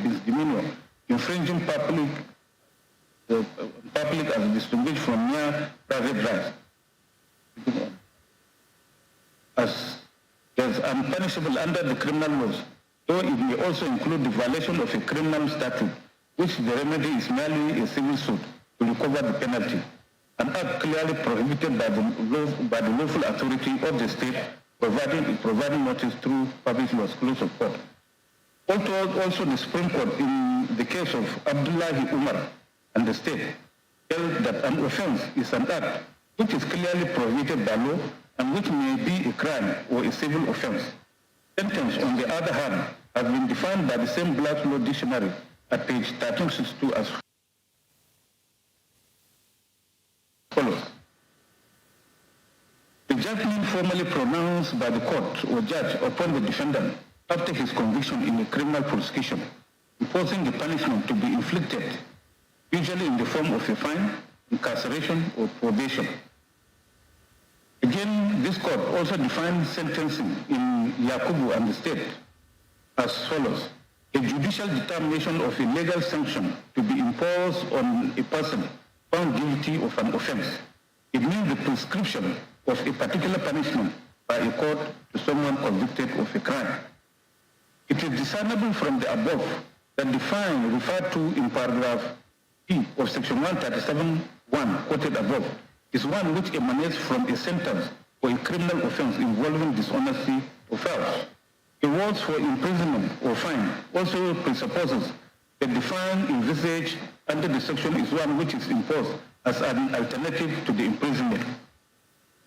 misdemeanor, infringing public as distinguished from mere private rights, as unpunishable under the criminal laws, though it may also include the violation of a criminal statute, which the remedy is merely a civil suit to recover the penalty, an act clearly prohibited by the lawful authority of the state providing notice through public laws. Close of court. Also, the Supreme Court, in the case of Abdullahi Umar and the state, held that an offense is an act which is clearly prohibited by law and which may be a crime or a civil offense. Sentence, on the other hand, has been defined by the same Black's Law Dictionary at page 1362 as follows. The judgment formally pronounced by the court or judge upon the defendant after his conviction in a criminal prosecution, imposing the punishment to be inflicted, usually in the form of a fine, incarceration, or probation. Again, this court also defined sentencing in Yakubu and the state as follows. A judicial determination of a legal sanction to be imposed on a person found guilty of an offense. It means the prescription of a particular punishment by a court to someone convicted of a crime. It is discernible from the above that the fine referred to in paragraph E of section 137(1) quoted above is one which emanates from a sentence for a criminal offense involving dishonesty or fraud. The words for imprisonment or fine also presupposes that the fine envisaged under the section is one which is imposed as an alternative to the imprisonment.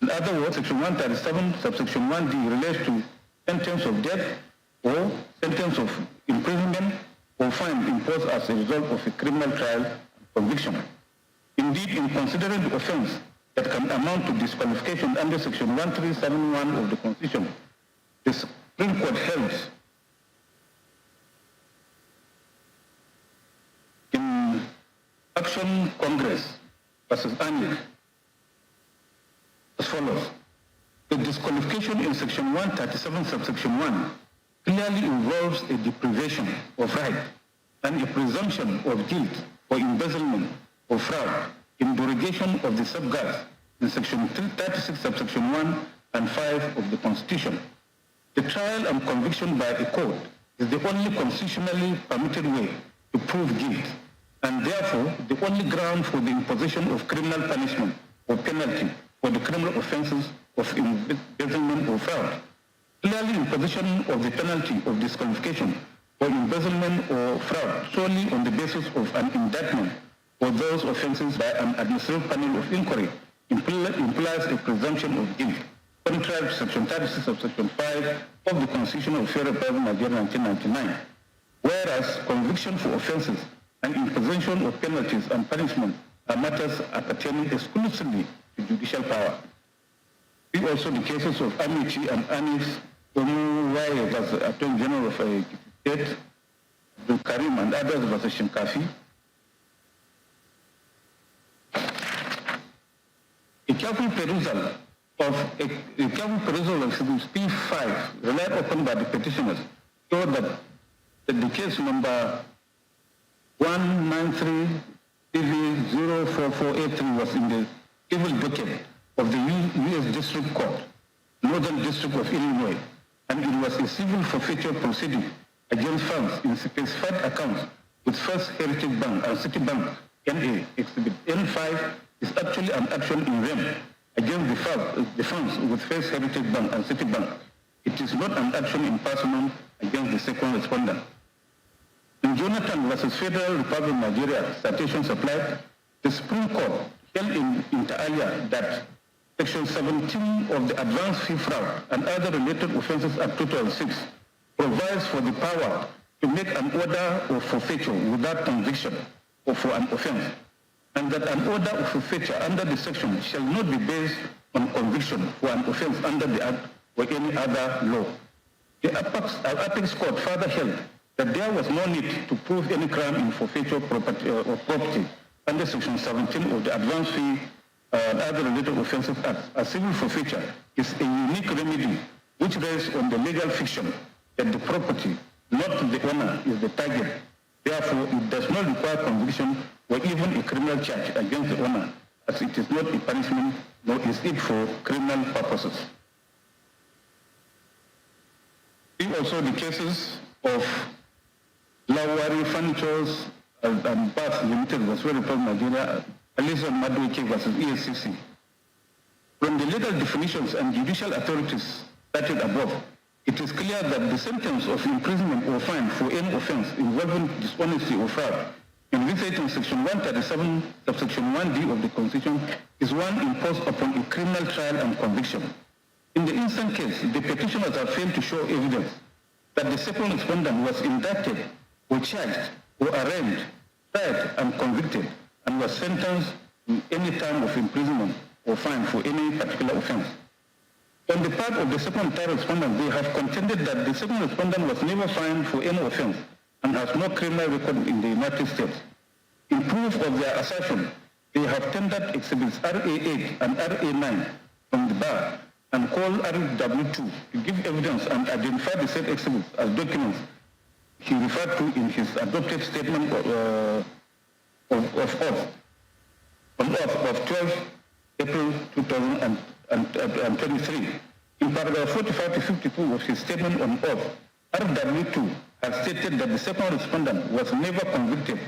In other words, section 137, subsection 1D relates to sentence of death or sentence of imprisonment or fine imposed as a result of a criminal trial and conviction. Indeed, in considering the offense that can amount to disqualification under section 1371 of the Constitution, the Supreme Court held in Action Congress versus ANIC as follows. The disqualification in section 137 subsection 1 clearly involves a deprivation of right and a presumption of guilt for embezzlement or fraud in derogation of the safeguards in section 36 subsection 1 and 5 of the Constitution. The trial and conviction by a court is the only constitutionally permitted way to prove guilt, and therefore the only ground for the imposition of criminal punishment or penalty for the criminal offenses of embezzlement or fraud. Clearly, imposition of the penalty of disqualification for embezzlement or fraud solely on the basis of an indictment for those offenses by an administrative panel of inquiry implies a presumption of guilt, contrary to section 36 of section 5 of the Constitution of Federal Republic of Nigeria 1999, whereas conviction for offenses and imposition of penalties and punishment are matters appertaining exclusively to judicial power. See also the cases of Amici and Anis Omuwaye versus Attorney General of State, Abdul Karim and others versus Shinkafi. A careful perusal of P5 relied upon by the petitioners showed that the case number 193-CV04483 was in the civil docket of the U.S. District Court, Northern District of Illinois, and it was a civil forfeiture proceeding against funds in specified accounts with First Heritage Bank and Citibank NA. Exhibit N5 is actually an action in rem against the funds with First Heritage Bank and Citibank. It is not an action in personam against the second respondent. In Jonathan versus Federal Republic of Nigeria, citation supplied, the Supreme Court held inter alia that Section 17 of the Advanced Fee Fraud and other related offences Act 2006 provides for the power to make an order of forfeiture without conviction or for an offence, and that an order of forfeiture under the section shall not be based on conviction for an offence under the Act or any other law. The Apex Court further held that there was no need to prove any crime in forfeiture property under Section 17 of the Advanced Fee and other related offences Act. A civil forfeiture is a unique remedy which rests on the legal fiction that the property, not the owner, is the target Therefore, it does not require conviction or even a criminal charge against the owner, as it is not a punishment, nor is it for criminal purposes. See also the cases of Lawari Furnitures and Bath Limited versus Republic Nigeria, Alison Madueke versus ESCC. From the legal definitions and judicial authorities cited above, it is clear that the sentence of imprisonment or fine for any offense involving dishonesty or fraud envisaged in Section 137, subsection 1D of the Constitution is one imposed upon a criminal trial and conviction. In the instant case, the petitioners have failed to show evidence that the second respondent was indicted or charged or arraigned, tried and convicted and was sentenced to any term of imprisonment or fine for any particular offense. On the part of the second and third respondent, they have contended that the second respondent was never fined for any offense and has no criminal record in the United States. In proof of their assertion, they have tendered exhibits RA8 and RA9 from the bar and called RW2 to give evidence and identify the said exhibits as documents he referred to in his adopted statement of oath of 12 April 2023. In paragraph 45 to 52 of his statement on oath, RW2 has stated that the second respondent was never convicted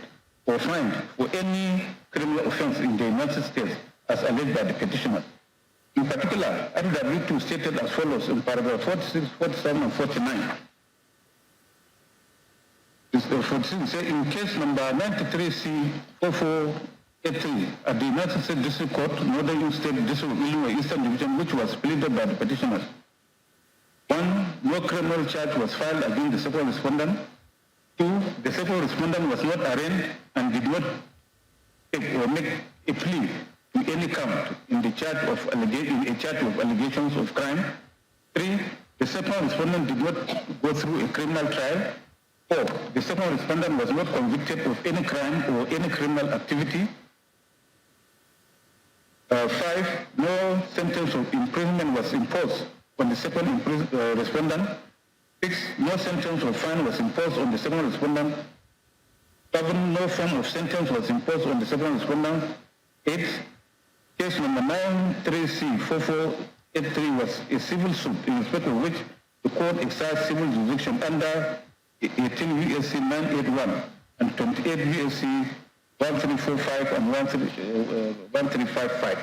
or fined for any criminal offense in the United States as alleged by the petitioner. In particular, RW2 stated as follows in paragraph 46, 47, and 49. In case number 93C 4483 at the United States District Court, Northern State District of Illinois Eastern Division, which was pleaded by the petitioners. 1. No criminal charge was filed against the second respondent. 2. The second respondent was not arraigned and did not take or make a plea to any count in the charge of allegations of crime. 3. The second respondent did not go through a criminal trial. 4. The second respondent was not convicted of any crime or any criminal activity. 5. No sentence of imprisonment was imposed on the second respondent. 6. No sentence of fine was imposed on the second respondent. 7. No form of sentence was imposed on the second respondent. 8. Case number 93C 4483 was a civil suit in respect of which the court exercised civil jurisdiction under 18 U.S.C. 981 and 28 U.S.C. 1345 and 1355.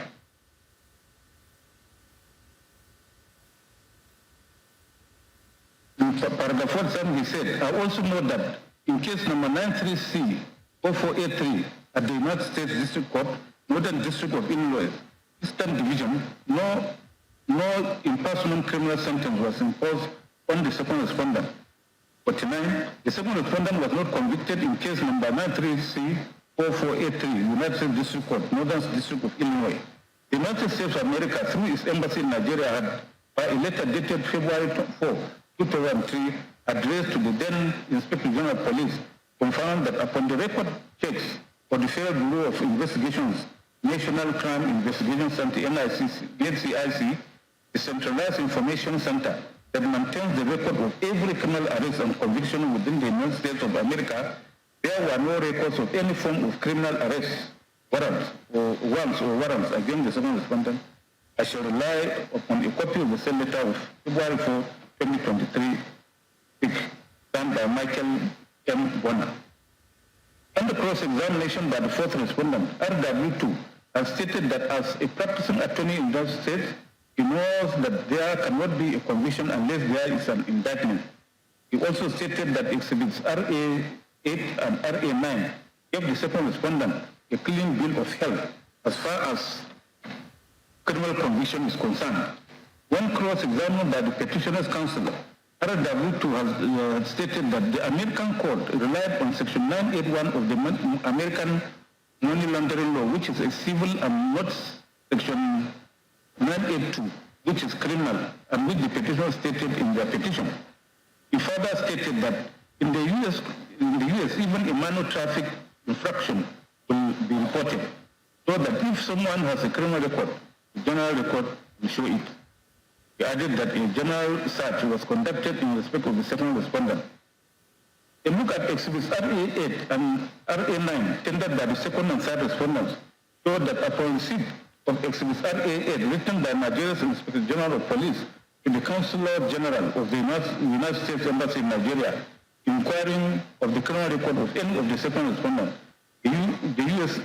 In paragraph 47, he said, I also note that in case number 93C 4483 at the United States District Court, Northern District of Illinois, Eastern Division, no impersonal criminal sentence was imposed on the second respondent. 49. The second respondent was not convicted in case number 93C 4483, United States District Court, Northern District of Illinois. The United States of America, through its embassy in Nigeria, had, by a letter dated February 4, 2003, addressed to the then Inspector General of Police, confirmed that upon the record checks for the Federal Bureau of Investigations, National Crime Investigation Center, NCIC, the Centralized Information Center that maintains the record of every criminal arrest and conviction within the United States of America, there were no records of any form of criminal arrest, warrants against the second respondent. I shall rely upon a copy of the said letter of February 4, 2023, signed by Michael M. Bonner. Under cross-examination by the fourth respondent, RW2 has stated that as a practicing attorney in the United States, he knows that there cannot be a conviction unless there is an indictment. He also stated that exhibits RA8 and RA9 gave the second respondent a clean bill of health as far as criminal conviction is concerned. When cross-examined by the petitioner's counsel, RW2 has stated that the American court relied on Section 981 of the American Money Laundering Law, which is a civil and not Section 982, which is criminal, and which the petitioner stated in their petition. He further stated that in the US, even a minor traffic infraction will be reported, so that if someone has a criminal record, the general record will show it. He added that a general search was conducted in respect of the second respondent. A look at exhibits RA8 and RA9 tendered by the second and third respondents showed that upon receipt of exhibits RA8 written by Nigeria's Inspector General of Police to the Consular General of the United States Embassy in Nigeria, inquiring of the criminal record of any of the second respondents, the U.S.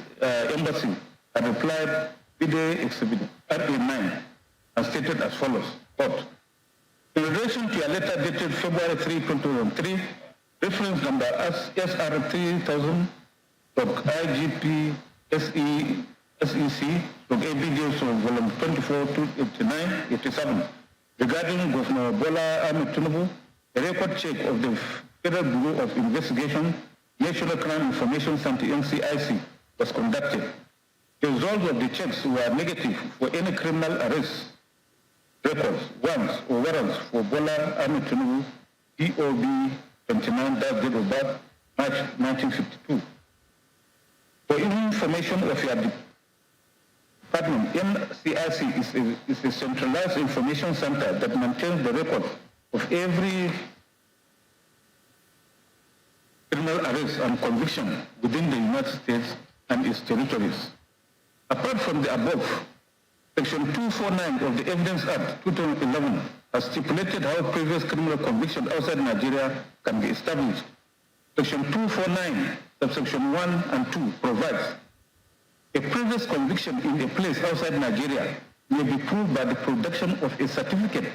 Embassy had replied with the exhibit RA9 and stated as follows, quote, in relation to a letter dated February 3, 2003, reference number SR 3000, IGP SEC, ABJ, volume 24 to 87, regarding Governor Bola Ahmed Tinubu, a record check of the Federal Bureau of Investigation, National Crime Information Center, NCIC, was conducted. The results of the checks were negative for any criminal arrests, records, warrants, or warrants for Bola Ahmed Tinubu, POB 29, date of birth, March 1952. For information of your department, NCIC is a centralized information center that maintains the record of every criminal arrest and conviction within the United States and its territories. Apart from the above, Section 249 of the Evidence Act 2011 has stipulated how previous criminal convictions outside Nigeria can be established. Section 249, subsection 1 and 2 provides a previous conviction in a place outside Nigeria may be proved by the production of a certificate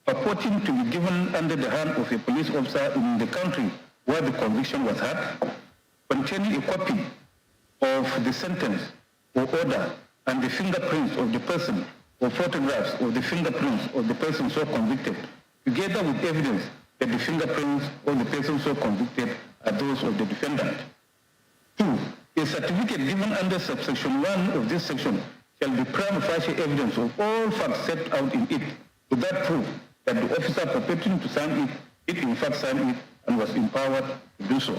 purporting to be given under the hand of a police officer in the country where the conviction was had, containing a copy of the sentence or order and the fingerprints of the person or photographs of the fingerprints of the person so convicted, together with evidence that the fingerprints of the person so convicted are those of the defendant. 2. A certificate given under subsection 1 of this section shall be prima facie evidence of all facts set out in it, without proof that the officer purporting to sign it did in fact sign it and was empowered to do so.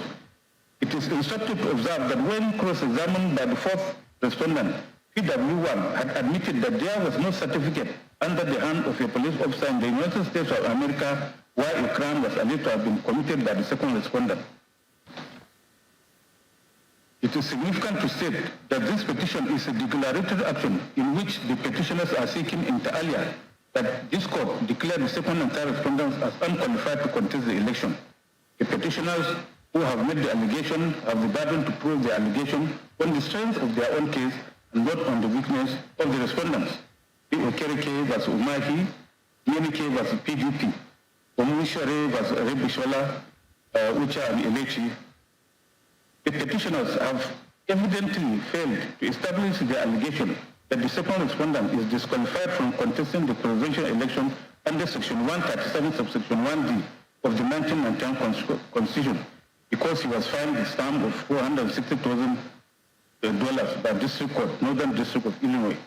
It is instructive to observe that when cross-examined by the fourth respondent, PW1 had admitted that there was no certificate under the hand of a police officer in the United States of America where a crime was alleged to have been committed by the second respondent. It is significant to state that this petition is a declaratory action in which the petitioners are seeking inter alia that this court declare the second and third respondents as unqualified to contest the election. The petitioners who have made the allegation have the burden to prove the allegation on the strength of their own case and not on the weakness of the respondents. Okereke vs. Umahi, Yenike vs. PDP, Omushare vs. Rebishola, Ucha and Elechi. The petitioners have evidently failed to establish the allegation that the second respondent is disqualified from contesting the presidential election under Section 137, subsection 1D of the 1999 Constitution because he was fined a sum of $460,000 by District Court, Northern District of Illinois.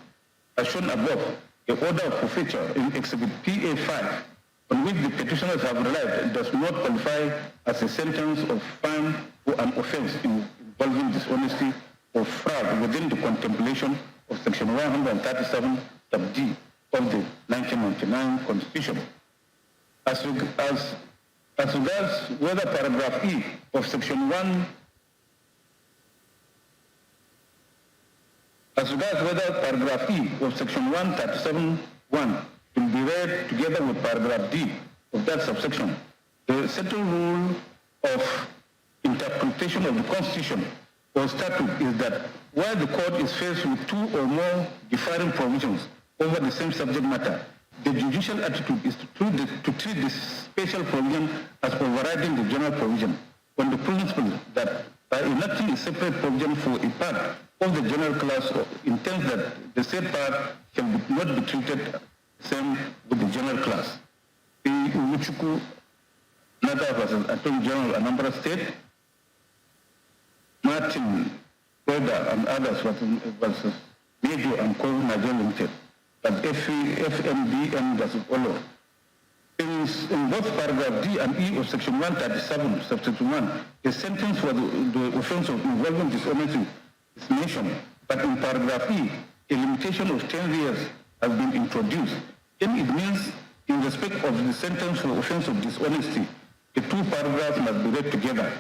As shown above, the order of forfeiture in Exhibit PA5, on which the petitioners have relied, does not qualify as a sentence of fine for an offense involving dishonesty or fraud within the contemplation of Section 137 sub D of the 1999 Constitution. As regards whether paragraph E of Section 1 As regards whether paragraph E of Section 137(1) will be read together with paragraph D of that subsection, the settled rule of interpretation of the Constitution or statute is that while the court is faced with two or more differing provisions over the same subject matter, the judicial attitude is to treat the special provision as overriding the general provision on the principle that by enacting a separate provision for a part of the general class intends that the said part shall not be treated the same with the general class. The Uchuku Nada versus Attorney General Anambra State, Martin Broda and others versus Medio and Co. Nigeria Limited, as FMDN versus Olo. In both paragraph D and E of Section 137, subsection 1, a sentence for the offense of involving dishonesty is mentioned, but in paragraph E, a limitation of 10 years has been introduced. Then it means, in respect of the sentence for offense of dishonesty, the two paragraphs must be read together.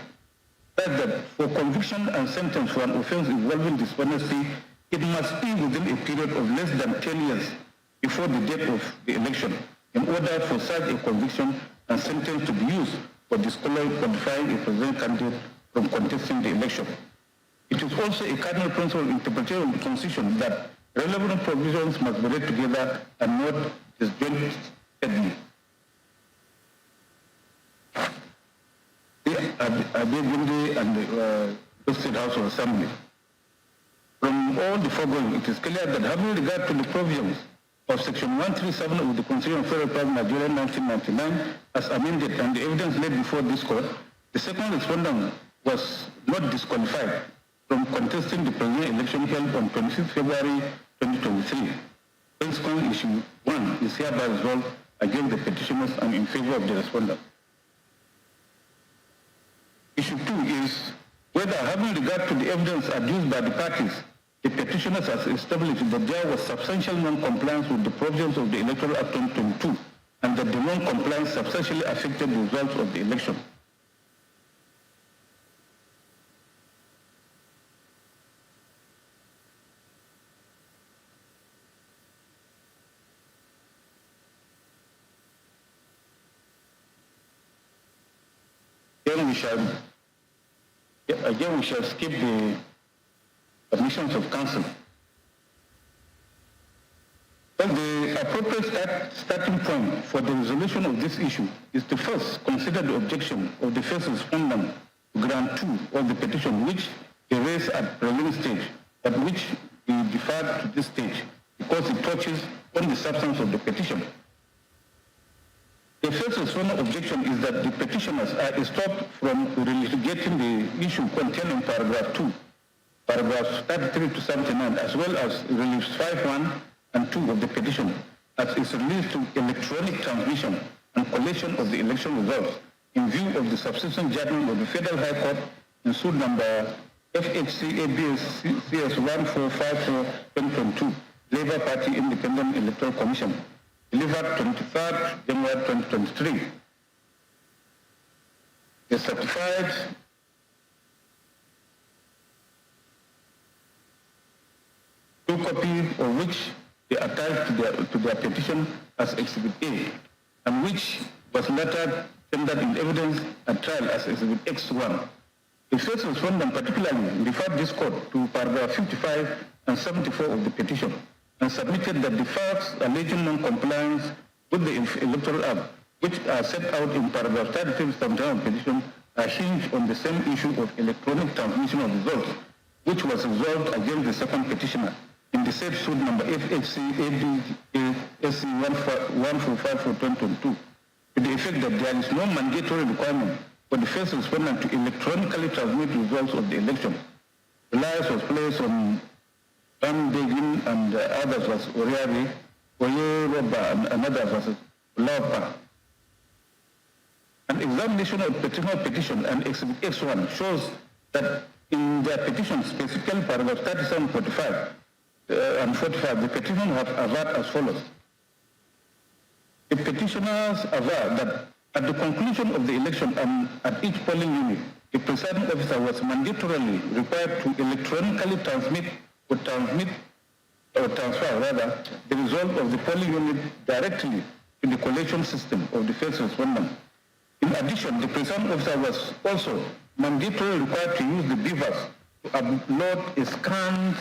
that for conviction and sentence for an offense involving dishonesty, it must be within a period of less than 10 years before the date of the election in order for such a conviction and sentence to be used for disqualifying a presidential candidate from contesting the election. It is also a cardinal principle of interpretation of the Constitution that relevant provisions must be read together and not disjointedly. The and the State House of Assembly. From all the foregoing, it is clear that having regard to the provisions of Section 137 of the Constitution of Federal Republic of Nigeria 1999 as amended and the evidence laid before this court, the second respondent was not disqualified from contesting the presidential election held on 26 February 2023. Consequently, issue 1 is hereby resolved against the petitioners and in favor of the respondent. Issue 2 is whether, having regard to the evidence adduced by the parties, the petitioners has established that there was substantial non-compliance with the provisions of the Electoral Act 2022 and that the non-compliance substantially affected the results of the election. Again, we shall skip the admissions of counsel. Well, the appropriate starting point for the resolution of this issue is to first consider the objection of the first respondent to grant 2 of the petition, which he raised at preliminary stage, but which we deferred to this stage because it touches on the substance of the petition. The first respondent objection is that the petitioners are stopped from relitigating the issue contained in paragraph 2, paragraphs 33 to 79, as well as reliefs 5.1 and 2 of the petition, as is related to electronic transmission and collation of the election results in view of the subsequent judgment of the Federal High Court in suit number FHC ABS CS 1454-2022, Labour Party Independent Electoral Commission, delivered 23rd January 2023. The certified two copies of which they attached to their petition as Exhibit A, and which was later tendered in evidence at trial as Exhibit X1. The first respondent particularly referred this court to paragraph 55 and 74 of the petition, and submitted that the facts alleging non-compliance with the Electoral Act, which are set out in paragraph 33 of the petition, are hinged on the same issue of electronic transmission of results, which was resolved against the second petitioner in the said suit number FHC ABSC 1454-2022, to the effect that there is no mandatory requirement for the first respondent to electronically transmit results of the election. Reliance was placed on Begin and others was Oriari, Oyeroba, and others was Laupa. An examination of petition and Exhibit X1 shows that in their petition, specifically paragraph 37, 45, and 45, the petition have averred as follows. The petitioners aver that at the conclusion of the election and at each polling unit, the presiding officer was mandatorily required to electronically transfer the result of the polling unit directly to the collation system of the first respondent. In addition, the presiding officer was also mandatorily required to use the beavers to upload a scanned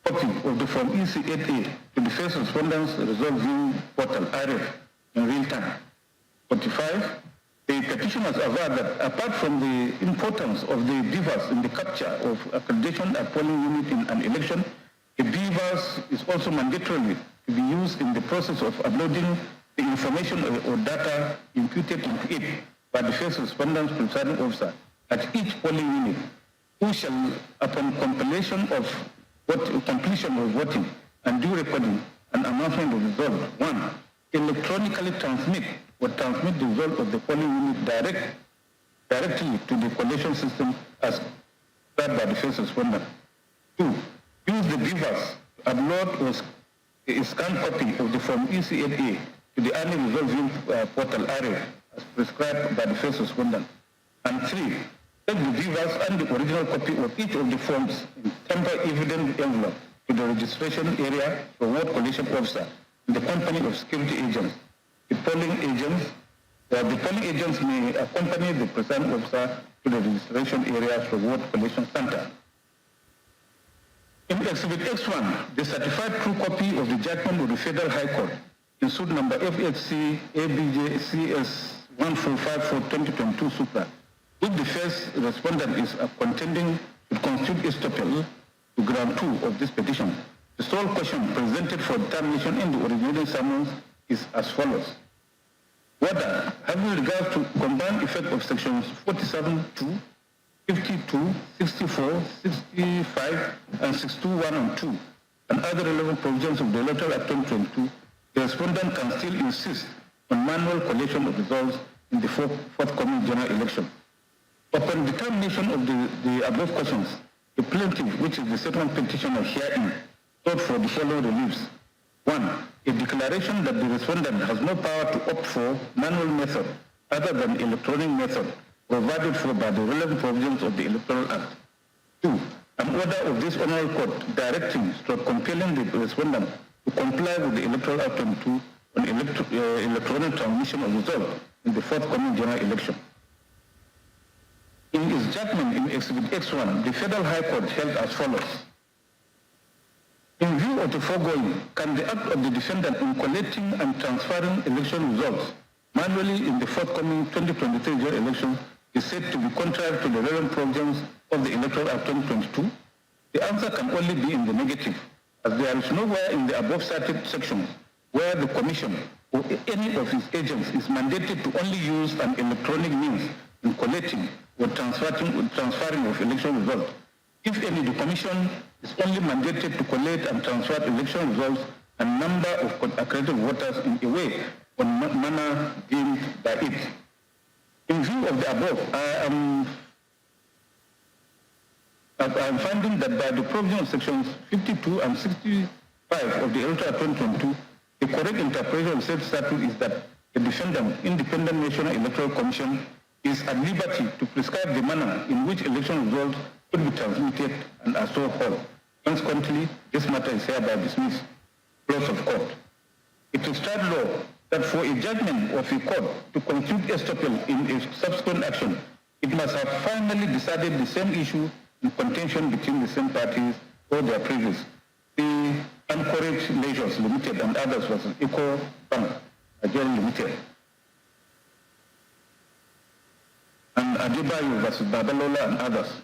copy of the Form EC8A to the first respondent's result viewing portal, RF, in real time. 45. The petitioners aver that apart from the importance of the beavers in the capture of accreditation at polling unit in an election, the beavers is also mandatorily to be used in the process of uploading the information or data imputed into it by the first respondent's presiding officer at each polling unit, who shall, upon completion of voting and due recording and announcement of the result, 1. Electronically transmit the result of the polling unit directly to the collation system as described by the first respondent. 2. Use the beavers to upload a scanned copy of the Form EC8A to the annual result viewing portal area as prescribed by the first respondent. And 3. take the viewers and the original copy of each of the forms in tamper-evident envelope to the registration area for ward collection officer in the company of security agents. The polling agents may accompany the presiding officer to the registration area for ward collection center. In Exhibit X1, the certified true copy of the judgment of the Federal High Court in suit number FHC ABJ CS 1454-2022 Supra, which the first respondent is contending to constitute estoppel to ground 2 of this petition. The sole question presented for determination in the originating summons is as follows. Whether, having regard to combined effect of sections 47(2), 52, 64, 65, and 62(1) and 2, and other relevant provisions of the Electoral Act 2022, the respondent can still insist on manual collection of results in the forthcoming general election. Upon determination of the above questions, the plaintiff, which is the second petitioner herein, sought for the following reliefs. 1. A declaration that the respondent has no power to opt for manual method other than electronic method provided for by the relevant provisions of the Electoral Act. 2. An order of this honorable court directing or compelling the respondent to comply with the Electoral Act 22 on electronic transmission of results in the forthcoming general election. In its judgment in Exhibit X1, the Federal High Court held as follows. In view of the foregoing, can the act of the defendant in collecting and transferring election results manually in the forthcoming 2023 general election is said to be contrary to the relevant provisions of the Electoral Act 2022? The answer can only be in the negative, as there is nowhere in the above cited sections where the Commission or any of its agents is mandated to only use an electronic means in collecting or transferring of election results. If any, the Commission is only mandated to collect and transfer election results and number of accredited voters in a way or manner deemed by it. In view of the above, I am finding that by the provision of sections 52 and 65 of the Electoral Act 2022, the correct interpretation of said statute is that the defendant, Independent National Electoral Commission, is at liberty to prescribe the manner in which election results could be transmitted and are so whole. Consequently, this matter is hereby dismissed. Clause of court. It is tried law that for a judgment of a court to constitute estoppel in a subsequent action, it must have finally decided the same issue in contention between the same parties or their previous. The Anchorage Leisures Limited and others versus Eco Bank, Nigeria Limited. And Adebayo versus Babalola and others.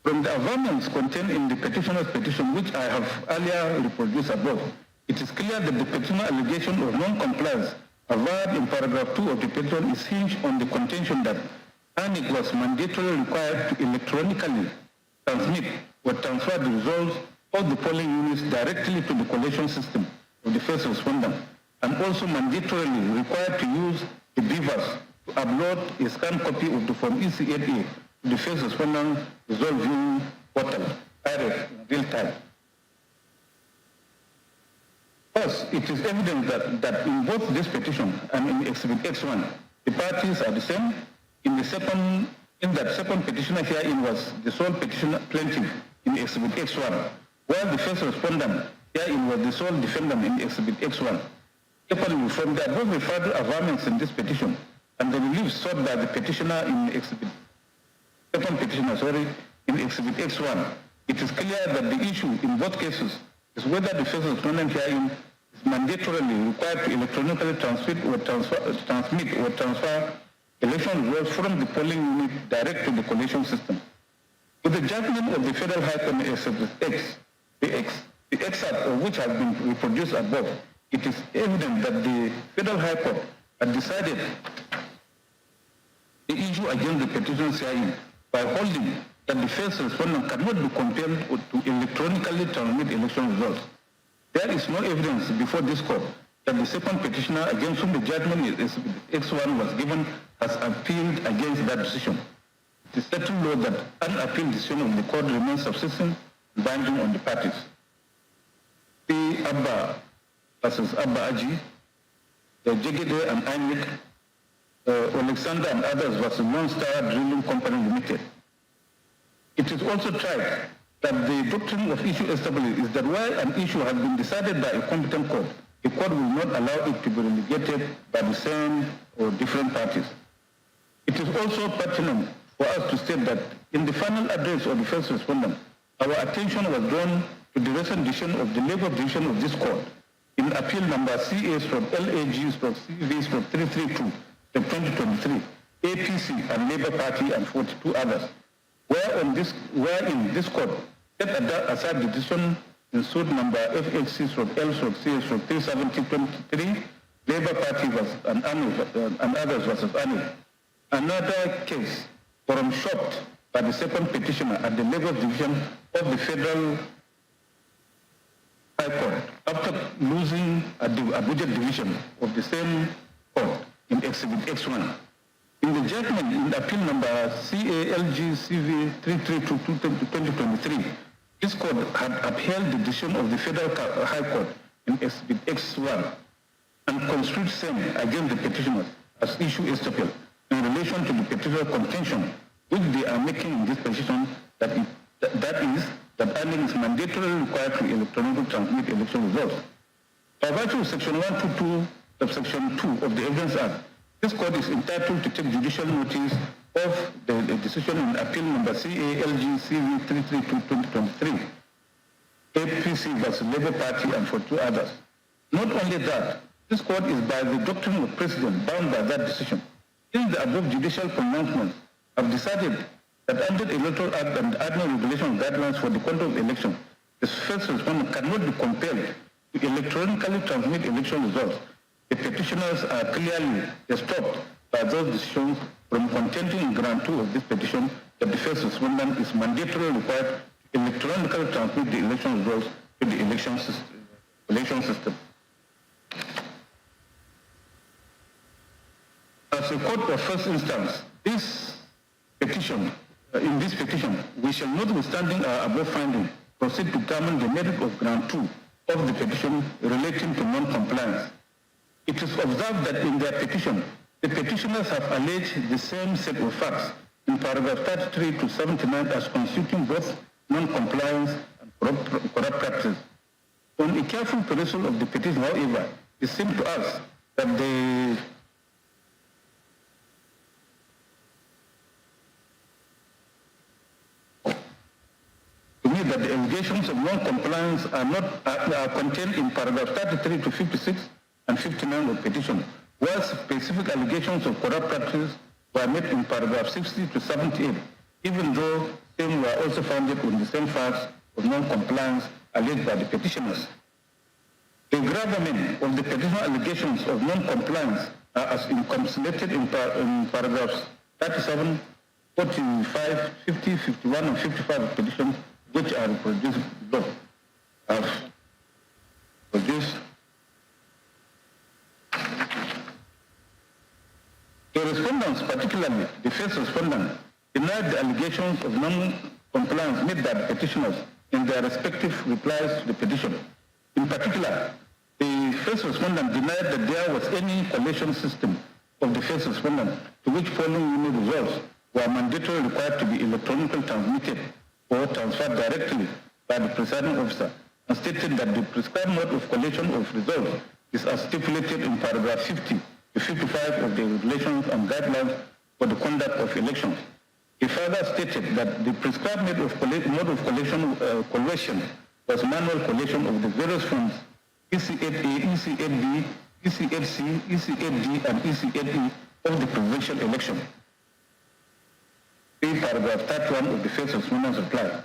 From the averments contained in the petitioner's petition, which I have earlier reproduced above, it is clear that the petitioner allegation of non-compliance averred in paragraph 2 of the petition is hinged on the contention that INEC was mandatorily required to electronically transmit or transfer the results of the polling units directly to the collation system of the first respondent, and also mandatorily required to use the beavers to upload a scanned copy of the Form EC8A to the first respondent result viewing portal, IREF, in real time. Thus, it is evident that in both this petition and in Exhibit X1, the parties are the same. In that second petitioner herein was the sole petitioner plaintiff in Exhibit X1, while the first respondent herein was the sole defendant in Exhibit X1. Equally, from the above referred averments in this petition and the relief sought by the petitioner in Exhibit X1, it is clear that the issue in both cases is whether the first respondent herein is mandatorily required to electronically transmit or transfer election results from the polling unit direct to the collation system. With the judgment of the Federal High Court in Exhibit X, the excerpt of which has been reproduced above, it is evident that the Federal High Court had decided the issue against the petitioners herein by holding that the first respondent cannot be compelled to electronically transmit election results. There is no evidence before this court that the second petitioner against whom the judgment in X1 was given has appealed against that decision. It is settled law that an appeal decision of the court remains subsistent and binding on the parties. The Abba versus Abba Aji, Jegede and INEC, Alexander and others versus Non-Star Drilling Company Limited, It is also tried that the doctrine of issue established is that where an issue has been decided by a competent court, the court will not allow it to be relegated by the same or different parties. It is also pertinent for us to state that in the final address of the first respondent, our attention was drawn to the recent decision of the Labour Division of this court in appeal number CA/LAG/CV/332 2023, APC and Labour Party and 42 others, wherein this court set aside the decision in suit number FHC/L/CS/37023, Labour Party and others versus ANIL. Another case forum shopped by the second petitioner at the Labour Division of the Federal High Court after losing at the Abuja Division of the same court in Exhibit X1. In the judgment in appeal number CA/LG/CV/332/2023, this court had upheld the decision of the Federal High Court in Exhibit X1 and construed same against the petitioners as issue estoppel in relation to the petitioner contention which they are making in this petition that ANIL is mandatorily required to electronically transmit election results. By virtue of Section 122, subsection 2 of the Evidence Act, this court is entitled to take judicial notice of the decision in appeal number CA/LG/CV/332/2023, APC versus Labour Party and 42 others. Not only that, this court is by the doctrine of precedent bound by that decision. In the above judicial pronouncements, have decided that under the Electoral Act and Annual Regulation Guidelines for the conduct of election, the first respondent cannot be compelled to electronically transmit election results. The petitioners are clearly stopped by those decisions from contending in ground 2 of this petition that the first respondent is mandatorily required to electronically transmit the election results to the election system. As a court of first instance, in this petition, we shall, notwithstanding our above finding, proceed to determine the merit of ground 2 of the petition relating to non-compliance. It is observed that in their petition, the petitioners have alleged the same set of facts in paragraph 33 to 79 as constituting both non-compliance and corrupt practice. On a careful perusal of the petition, however, it seemed to us that the allegations of non-compliance are contained in paragraph 33 to 56 and 59 of petition, while specific allegations of corrupt practice were made in paragraph 60 to 78, even though some were also founded on the same facts of non-compliance alleged by the petitioners. The gravamen of the petition allegations of non-compliance are as encapsulated in paragraphs 37, 45, 50, 51, and 55 of petition, which are reproduced below. The respondents, particularly the first respondent, denied the allegations of non-compliance made by the petitioners in their respective replies to the petition. In particular, the first respondent denied that there was any collation system of the first respondent to which following unit results were mandatorily required to be electronically transmitted or transferred directly by the presiding officer, and stated that the prescribed mode of collation of results is as stipulated in paragraph 50 to 55 of the regulations and guidelines for the conduct of elections. He further stated that the prescribed mode of collation was manual collation of the various forms EC8A, EC8B, EC8C, EC8D, and EC8E of the presidential election. In paragraph 31 of the first respondent's reply,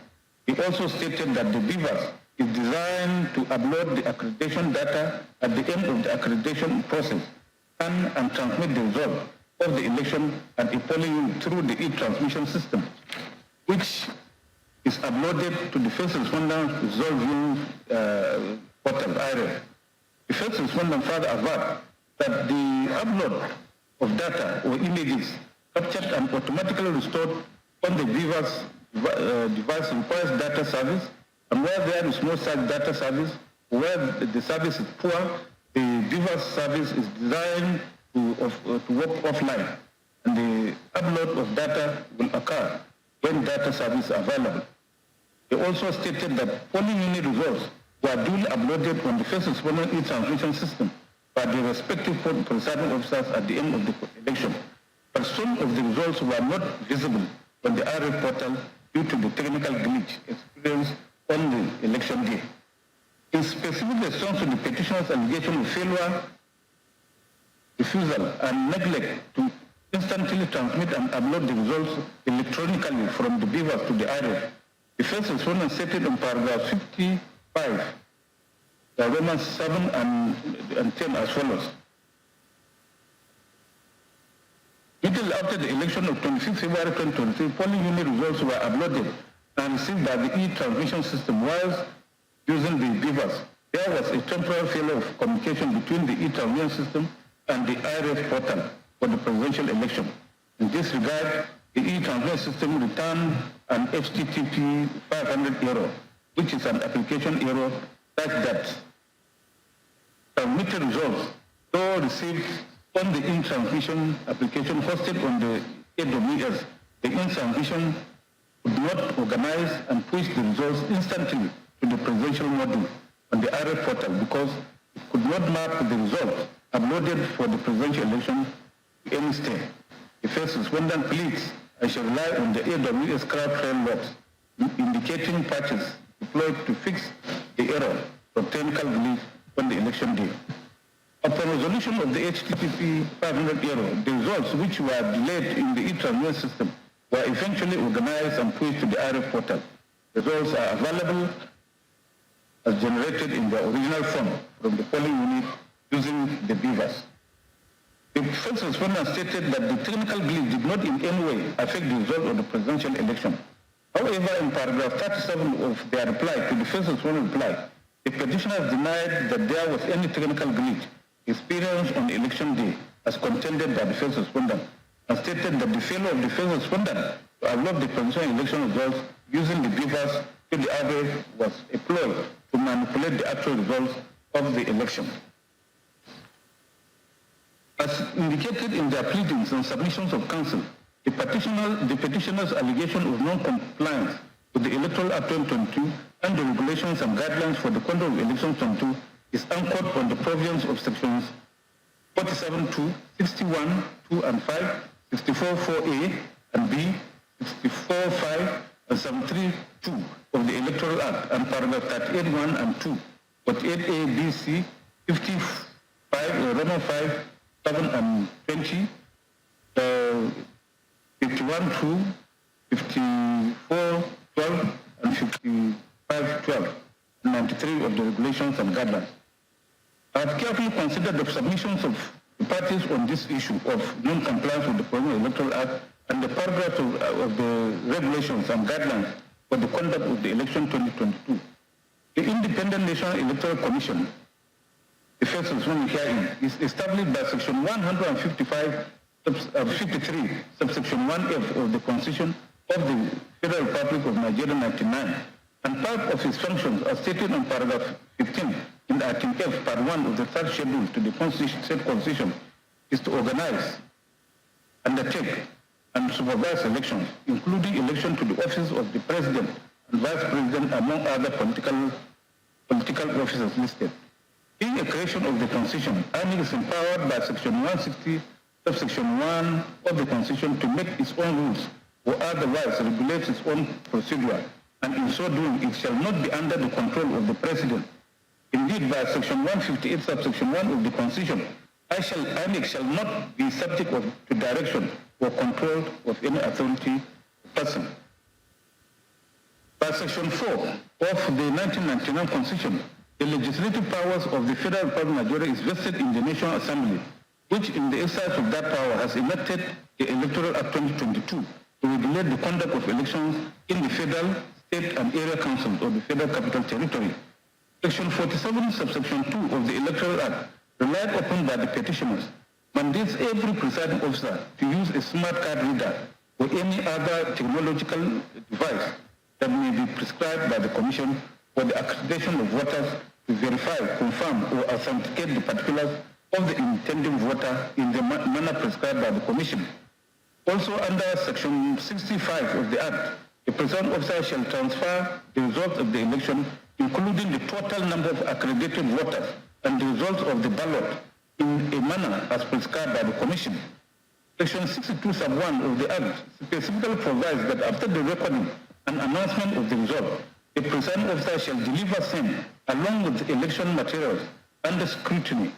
he also stated that the BVAS is designed to upload the accreditation data at the end of the accreditation process and transmit the result of the election at a polling unit through the e-transmission system, which is uploaded to the first respondent's result viewing portal, IREF. The first respondent further averred that the upload of data or images captured and automatically restored on the BVAS device requires data service, and where there is no such data service, where the service is poor, the BVAS service is designed to work offline, and the upload of data will occur when data service available. They also stated that polling unit results were duly uploaded on the first respondent e-transmission system by the respective presiding officers at the end of the election. But some of the results were not visible on the RF portal due to the technical glitch experienced on the election day. In specific response to the petitioner's allegation of failure, refusal, and neglect to instantly transmit and upload the results electronically from the beavers to the RF, the first respondent stated in paragraph 55, Romans 7 and 10 as follows. Little after the election of 25 February 2023, polling unit results were uploaded and received by the e-transmission system whilst using the beavers. There was a temporary failure of communication between the e-transmission system and the IRF portal for the presidential election. In this regard, the e-transmission system returned an HTTP 500 error, which is an application error such that transmitted results, though received on the in-transmission application hosted on the AWS, the in-transmission could not organize and push the results instantly to the presidential module on the RF portal because it could not map the results uploaded for the presidential election to any state. The first respondent pleads I shall rely on the AWS CrowdTrail logs indicating patches deployed to fix the error for technical glitch on the election day. Upon resolution of the HTTP 500 error, the results which were delayed in the e-transmission system were eventually organized and pushed to the RF portal. The results are available as generated in the original form from the polling unit using the beavers. The first respondent stated that the technical glitch did not in any way affect the result of the presidential election. However, in paragraph 37 of their reply to the first respondent reply, the petitioners denied that there was any technical glitch experienced on election day as contended by the first respondent and stated that the failure of the first respondent to upload the presidential election results using the beavers to the RF was a ploy to manipulate the actual results of the election. As indicated in their pleadings and submissions of counsel, the petitioner's allegation of non-compliance with the Electoral Act 2022 and the regulations and guidelines for the conduct of elections 22 is anchored on the provisions of sections 47.2, 61.2 and 5, 64.4a and b, 64.5 and 73.2 of the Electoral Act and paragraph 38.1 and 2, 48a, b, c, 55, Roman 5, 7 and 20, 51.2, 54.12 and 55.12, 93 of the regulations and guidelines. I have carefully considered the submissions of the parties on this issue of non-compliance with the Procedural Electoral Act and the paragraphs of the regulations and guidelines for the conduct of the election 2022. The Independent National Electoral Commission, the first one herein, is established by Section 155, 53, subsection 1F of the Constitution of the Federal Republic of Nigeria 99, and part of its functions are stated in paragraph 15 in Article F, Part 1 of the third schedule to the said Constitution, is to organize, undertake, and supervise elections, including election to the office of the President and Vice President, among other political officers listed. In a creation of the Constitution, INEC is empowered by Section 160, subsection 1 of the Constitution to make its own rules or otherwise regulate its own procedure, and in so doing, it shall not be under the control of the President. Indeed, by Section 158, subsection 1 of the Constitution, INEC shall not be subject to direction or control of any authority person. By Section 4 of the 1999 Constitution, the legislative powers of the Federal Republic of Nigeria is vested in the National Assembly, which in the exercise of that power has enacted the Electoral Act 2022 to regulate the conduct of elections in the federal, state, and area councils of the Federal Capital Territory. Section 47, subsection 2 of the Electoral Act, relied upon by the petitioners, mandates every presiding officer to use a smart card reader or any other technological device that may be prescribed by the Commission for the accreditation of voters to verify, confirm, or authenticate the particulars of the intending voter in the manner prescribed by the Commission. Also under Section 65 of the Act, the presiding officer shall transfer the results of the election, including the total number of accredited voters and the results of the ballot, in a manner as prescribed by the Commission. Section 62 sub 1 of the Act specifically provides that after the recording and announcement of the result, the presiding officer shall deliver same along with the election materials under security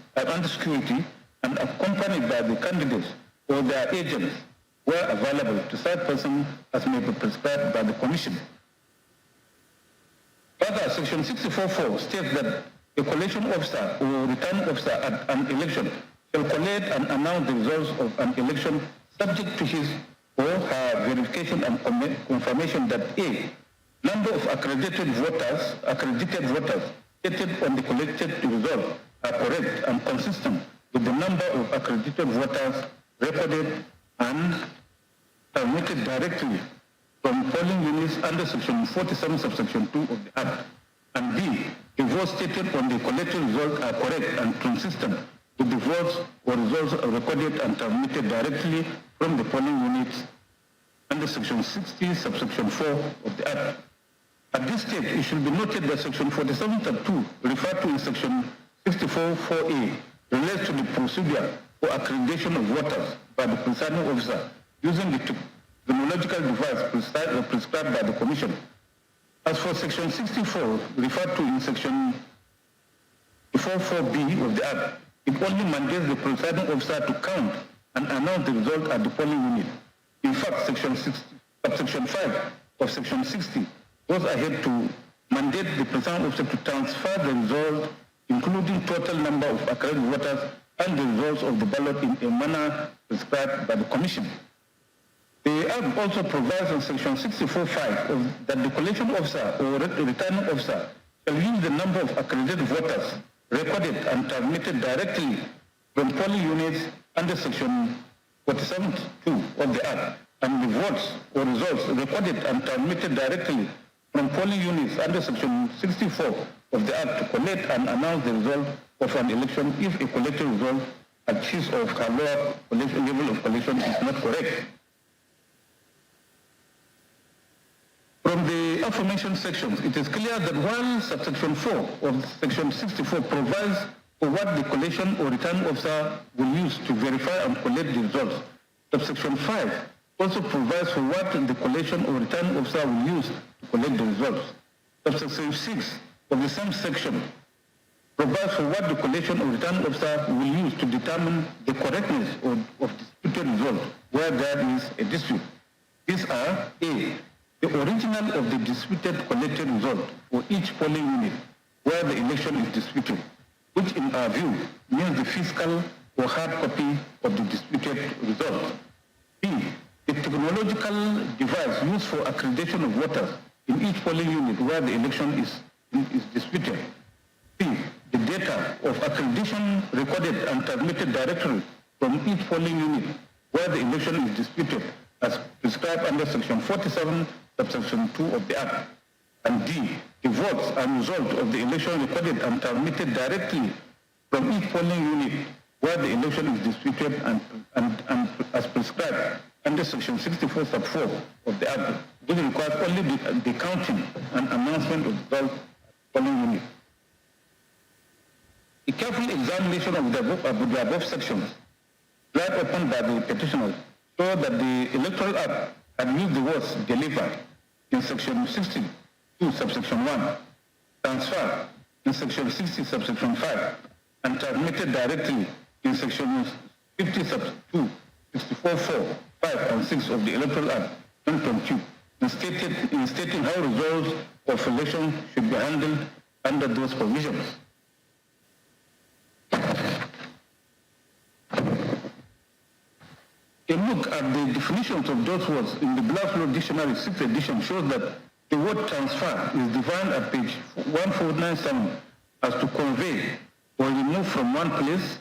and accompanied by the candidates or their agents where available to such person as may be prescribed by the Commission. Further, Section 64.4 states that a collation officer or returning officer at an election shall collate and announce the results of an election subject to his or her verification and confirmation that A, number of accredited voters stated on the collected result are correct and consistent with the number of accredited voters recorded and transmitted directly from polling units under Section 47, subsection 2 of the Act, and B, the votes stated on the collected result are correct and consistent with the votes or results recorded and transmitted directly from the polling units under Section 60, subsection 4 of the Act. At this stage, it should be noted that Section 47, sub 2, referred to in Section 64.4a, relates to the procedure for accreditation of voters by the presiding officer using the technological device prescribed by the Commission. As for Section 64, referred to in Section 44.b of the Act, it only mandates the presiding officer to count and announce the result at the polling unit. In fact, Subsection 5 of Section 60 goes ahead to mandate the presiding officer to transfer the result, including total number of accredited voters and the results of the ballot in a manner prescribed by the Commission. The Act also provides in Section 64.5 that the collation officer or returning officer shall use the number of accredited voters recorded and transmitted directly from polling units under Section 47.2 of the Act, and the votes or results recorded and transmitted directly from polling units under Section 64 of the Act to collect and announce the result of an election if a collected result at his or her lower level of collection is not correct. From the aforementioned sections, it is clear that while subsection 4 of Section 64 provides for what the collation or returning officer will use to verify and collect the results, subsection 5 also provides for what the collation or returning officer will use to collect the results. Subsection 6 of the same section provides for what the collation or returning officer will use to determine the correctness of disputed results where there is a dispute. These are A, the original of the disputed collected result for each polling unit where the election is disputed, which in our view means the physical or hard copy of the disputed result. B, the technological device used for accreditation of voters in each polling unit where the election is disputed. C, the data of accreditation recorded and transmitted directly from each polling unit where the election is disputed as prescribed under Section 47, subsection 2 of the Act. And D, the votes and result of the election recorded and transmitted directly from each polling unit where the election is disputed and as prescribed under Section 64 sub 4 of the Act, which requires only the counting and announcement of the result polling unit. A careful examination of the above sections relied upon by the petitioners show that the Electoral Act had used the words delivered in Section 62 subsection 1, transfer in Section 60 subsection 5, and transmitted directly in Section 50 sub 2, 64.4, 5, and 6 of the Electoral Act 2022, in stating how results of election should be handled under those provisions. A look at the definitions of those words in the Black's Law Dictionary 6th edition shows that the word transfer is defined at page 1497 as to convey or remove from one place,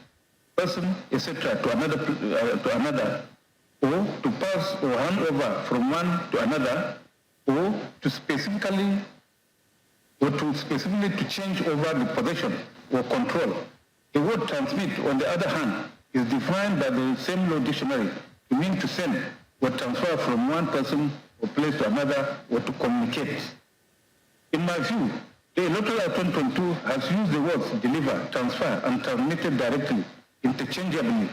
person, etc. to another, or to pass or hand over from one to another, or to specifically to change over the possession or control. The word transmit, on the other hand, is defined by the same law dictionary to mean to send, or transfer from one person or place to another, or to communicate. In my view, the Electoral Act 2022 has used the words deliver, transfer, and transmitted directly, interchangeably,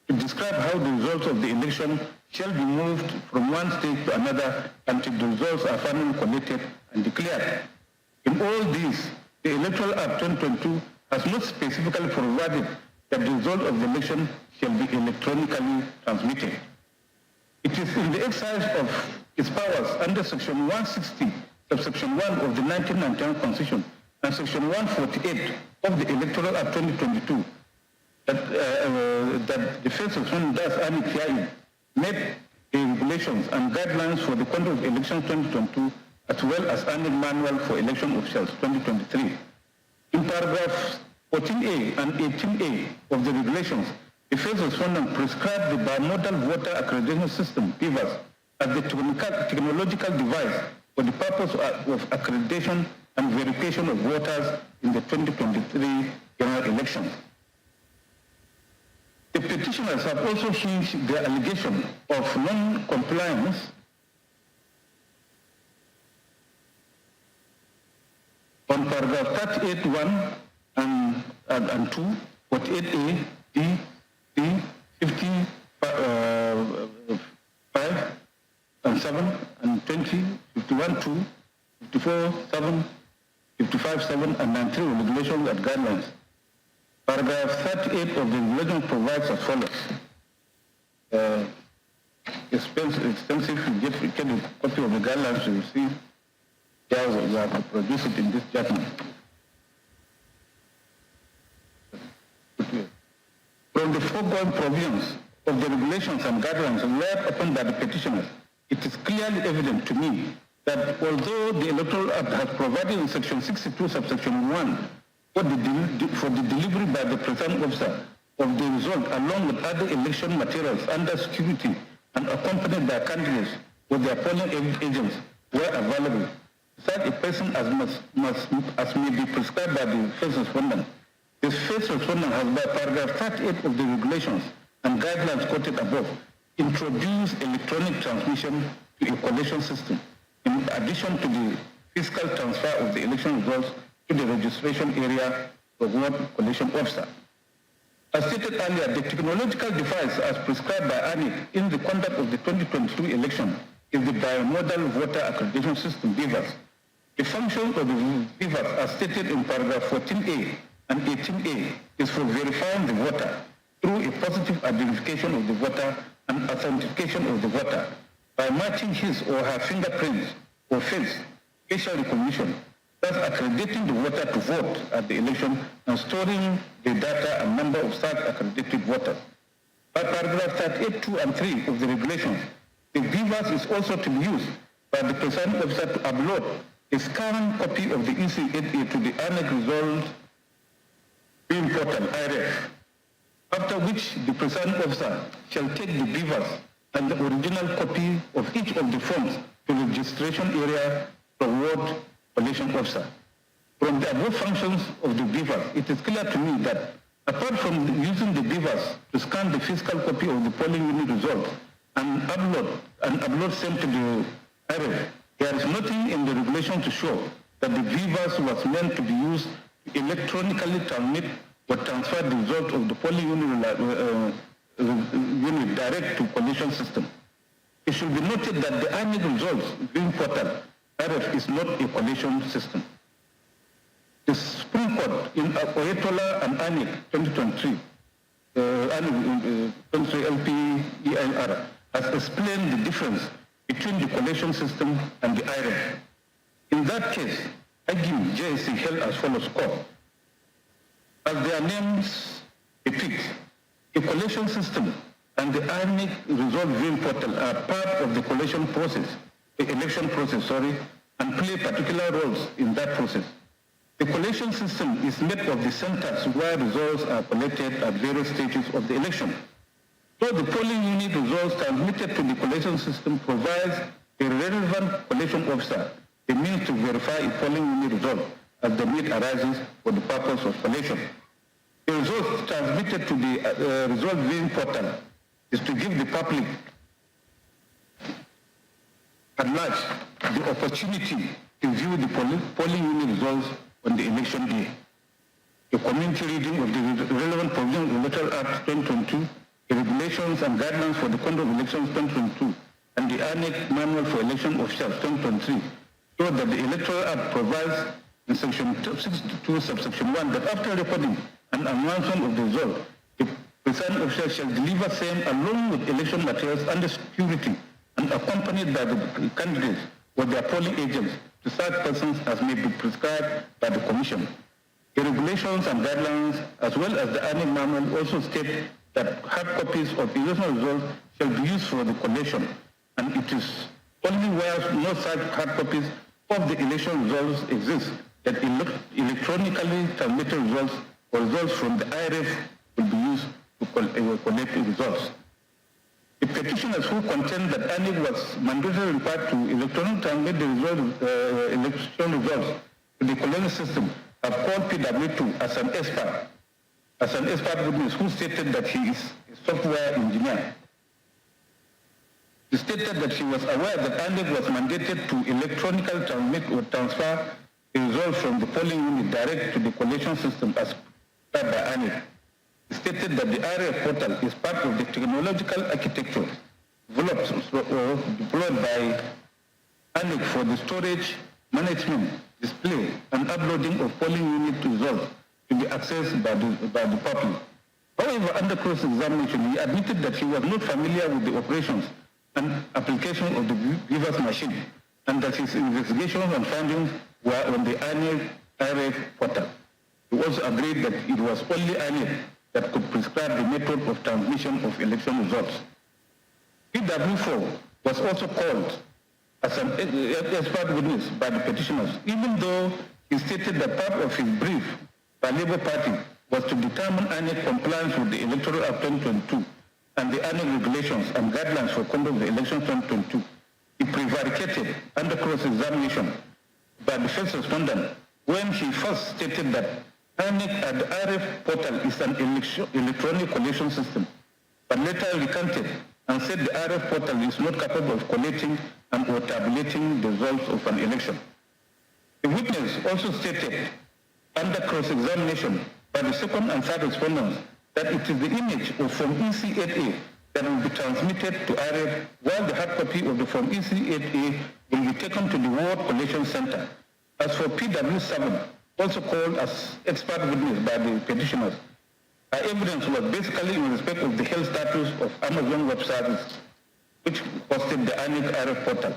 to describe how the results of the election shall be moved from one stage to another until the results are finally collated and declared. In all these, the Electoral Act 2022 has not specifically provided that the result of the election shall be electronically transmitted. It is in the exercise of its powers under Section 160, subsection 1 of the 1999 Constitution and Section 148 of the Electoral Act 2022 that the first section does made the regulations and guidelines for the conduct of elections 2022 as well as annual manual for election officials 2023. In paragraphs 14A and 18A of the regulations, the first respondent prescribed the bimodal voter accreditation system, BVAS, as the technological device for the purpose of accreditation and verification of voters in the 2023 general elections. The petitioners have also hinged their allegation of non-compliance on paragraph 38(1) and 2, 48A, D, 55 and 7, and 20, 51, 2, 54, 7, 55, 7, and 93 regulations and guidelines. Paragraph 38 of the regulation provides as follows. Extensive, you get a copy of the guidelines, you see, there you have to produce it in this judgment. From the foregoing provisions of the regulations and guidelines relied upon by the petitioners, it is clearly evident to me that although the Electoral Act has provided in Section 62, subsection 1, for the delivery by the presiding officer of the result along with other election materials under security and accompanied by candidates with their polling agents where available, such a person as may be prescribed by the first respondent. The first respondent has, by paragraph 38 of the regulations and guidelines quoted above, introduced electronic transmission to a collation system, in addition to the physical transfer of the election results to the registration area of ward collation officer. As stated earlier, the technological device as prescribed by ANIC in the conduct of the 2022 election is the bimodal voter accreditation system, BVAS. The function of the BVAS, as stated in paragraph 14A and 18A, is for verifying the voter through a positive identification of the voter and authentication of the voter by matching his or her fingerprints or face, facial recognition, thus accrediting the voter to vote at the election and storing the data and number of such accredited voters. By paragraph 38, 2 and 3 of the regulations, the BVAS is also to be used by the presiding officer to upload a scanned copy of the EC8A to the ANEC result viewing portal, IRF, after which the presiding officer shall take the BVAS and the original copy of each of the forms to the registration area toward collation officer. From the above functions of the BVAS, it is clear to me that apart from using the BVAS to scan the physical copy of the polling unit result and upload same to the IRF, there is nothing in the regulation to show that the BVAS was meant to be used to electronically transmit or transfer the result of the polling unit direct to collation system. It should be noted that the ANIC results viewing portal IRF is not a collation system. The Supreme Court in Oyetola and ANIC 2023, LPEIR, has explained the difference between the collation system and the IRF. In that case, argument JSC held as follows court. As their names depict, a collation system and the ANIC result viewing portal are part of the collation process, the election process, and play particular roles in that process. The collation system is made of the centers where results are collected at various stages of the election. So the polling unit results transmitted to the collation system provides a relevant collation officer the means to verify a polling unit result as the need arises for the purpose of collation. The results transmitted to the result viewing portal is to give the public at large the opportunity to view the polling unit results on the election day. A community reading of the relevant provisions of the Electoral Act 2022, the regulations and guidelines for the conduct of elections 2022, and the Annex Manual for Election Officials 2023 show that the Electoral Act provides in Section 62, subsection 1, that after recording and announcement of the result, the presiding official shall deliver same along with election materials under security and accompanied by the candidates or their polling agents to such persons as may be prescribed by the Commission. The regulations and guidelines, as well as the Annex Manual, also state that hard copies of election results shall be used for the collation, and it is only where no such hard copies of the election results exist that electronically transmitted results or results from the IRF will be used to collect the results. The petitioners who contend that Annex was mandatorily required to electronically transmit the election results to the collection system have called PW2 as an expert witness who stated that he is a software engineer. He stated that he was aware that Annex was mandated to electronically transmit or transfer the results from the polling unit direct to the collation system as prescribed by Annex. He stated that the IRF portal is part of the technological architecture developed or deployed by Annex for the storage, management, display, and uploading of polling unit results to be accessed by the public. However, under cross-examination, he admitted that he was not familiar with the operations and application of the Beavers machine, and that his investigations and findings were on the IRF portal. He also agreed that it was only IRF that could prescribe the method of transmission of election results. PW4 was also called as an expert witness by the petitioners, even though he stated that part of his brief by Labour Party was to determine Annex compliance with the Electoral Act 2022 and the Annex regulations and guidelines for conduct of the election 2022. He prevaricated under cross-examination by the first respondent when he first stated that Annex at the IRF portal is an electronic collation system, but later recanted and said the IRF portal is not capable of collating and or tabulating the results of an election. The witness also stated under cross-examination by the second and third respondents that it is the image of Form EC8A that will be transmitted to IRF, while the hard copy of the Form EC8A will be taken to the Ward Collation Center. As for PW7, also called as expert witness by the petitioners, our evidence was basically in respect of the health status of Amazon Web Services, which hosted the Annex IRF portal.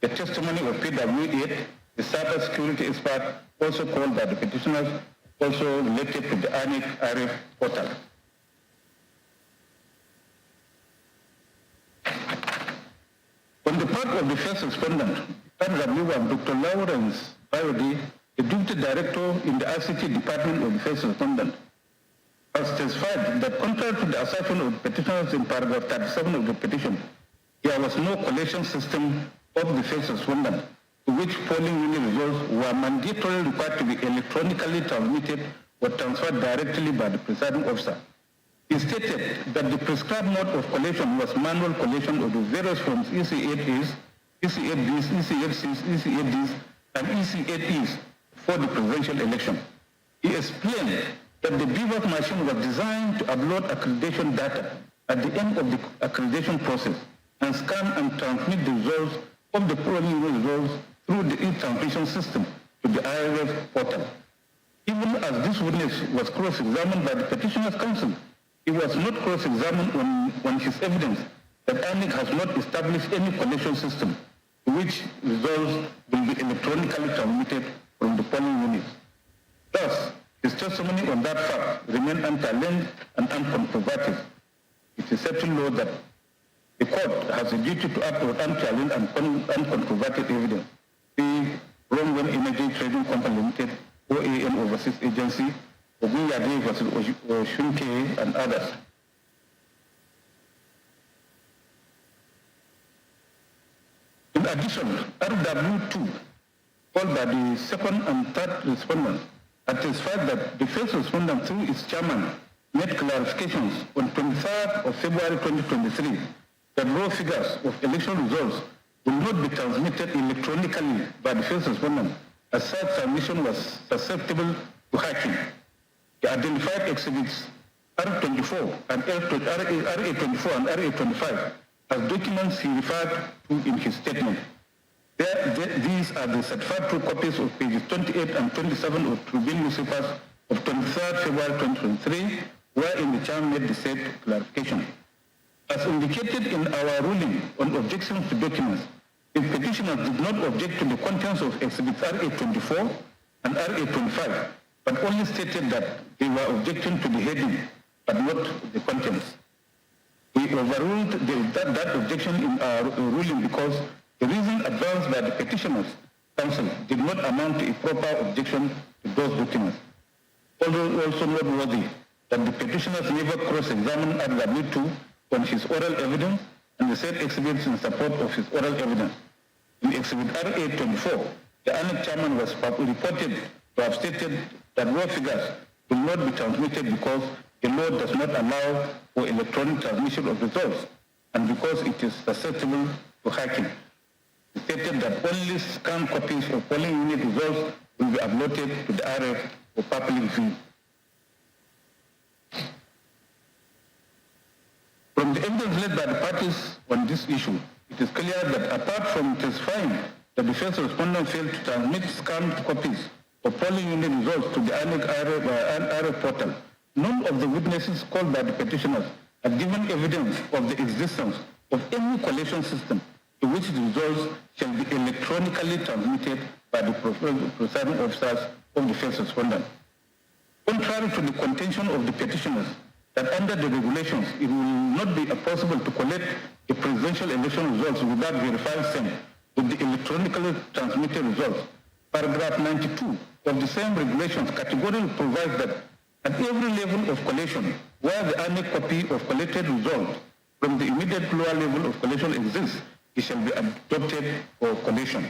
The testimony of PW8, the cyber security expert, also called by the petitioners, also related to the Annex IRF portal. On the part of the first respondent, PW1, Dr. Lawrence Bayode, the Deputy Director in the ICT Department of the first respondent, has testified that contrary to the assertion of the petitioners in paragraph 37 of the petition, there was no collation system of the first respondent to which polling unit results were mandatorily required to be electronically transmitted or transferred directly by the presiding officer. He stated that the prescribed mode of collation was manual collation of the various forms EC8As, EC8Bs, EC8Cs, EC8Ds, and EC8Es for the presidential election. He explained that the Beavers machine was designed to upload accreditation data at the end of the accreditation process and scan and transmit the results of the polling results through the e-transmission system to the IRF portal. Even as this witness was cross-examined by the petitioner's counsel, he was not cross-examined on his evidence that Annex has not established any collation system to which results will be electronically transmitted from the polling units. Thus, his testimony on that fact remained unchallenged and uncontroverted. It is certain law that the court has a duty to act on unchallenged and uncontroverted evidence. The Wrongwen Energy Trading Company Limited, OAN Overseas Agency, Ogunyade versus Oshunke, and others. In addition, RW2, called by the second and third respondents, had testified that the first respondent, through its chairman, made clarifications on 23rd of February 2023 that raw figures of election results will not be transmitted electronically by the first respondent, as such submission was susceptible to hacking. He identified exhibits R24 and RA24 and RA25 as documents he referred to in his statement. These are the certified true copies of pages 28 and 27 of Tribunal newspapers of 23rd February 2023, wherein the chairman made the said clarification. As indicated in our ruling on objections to documents, the petitioners did not object to the contents of exhibits RA24 and RA25, but only stated that they were objecting to the heading, but not the contents. We overruled that objection in our ruling because the reason advanced by the petitioners' counsel did not amount to a proper objection to those documents. Although also noteworthy that the petitioners never cross-examined RW2 on his oral evidence and the said exhibits in support of his oral evidence. In exhibit RA24, the annex chairman was reported to have stated that raw figures will not be transmitted because the law does not allow for electronic transmission of results and because it is susceptible to hacking. He stated that only scanned copies of polling unit results will be uploaded to the RF for public view. From the evidence led by the parties on this issue, it is clear that apart from testifying that the first respondent failed to transmit scanned copies of polling unit results to the RF portal, none of the witnesses called by the petitioners have given evidence of the existence of any collation system to which the results shall be electronically transmitted by the presiding officers of the first respondent. Contrary to the contention of the petitioners that under the regulations it will not be possible to collect the presidential election results without verifying them with the electronically transmitted results, paragraph 92 of the same regulations categorically provides that at every level of collation, where the annex copy of collected results from the immediate lower level of collation exists, it shall be adopted for collation.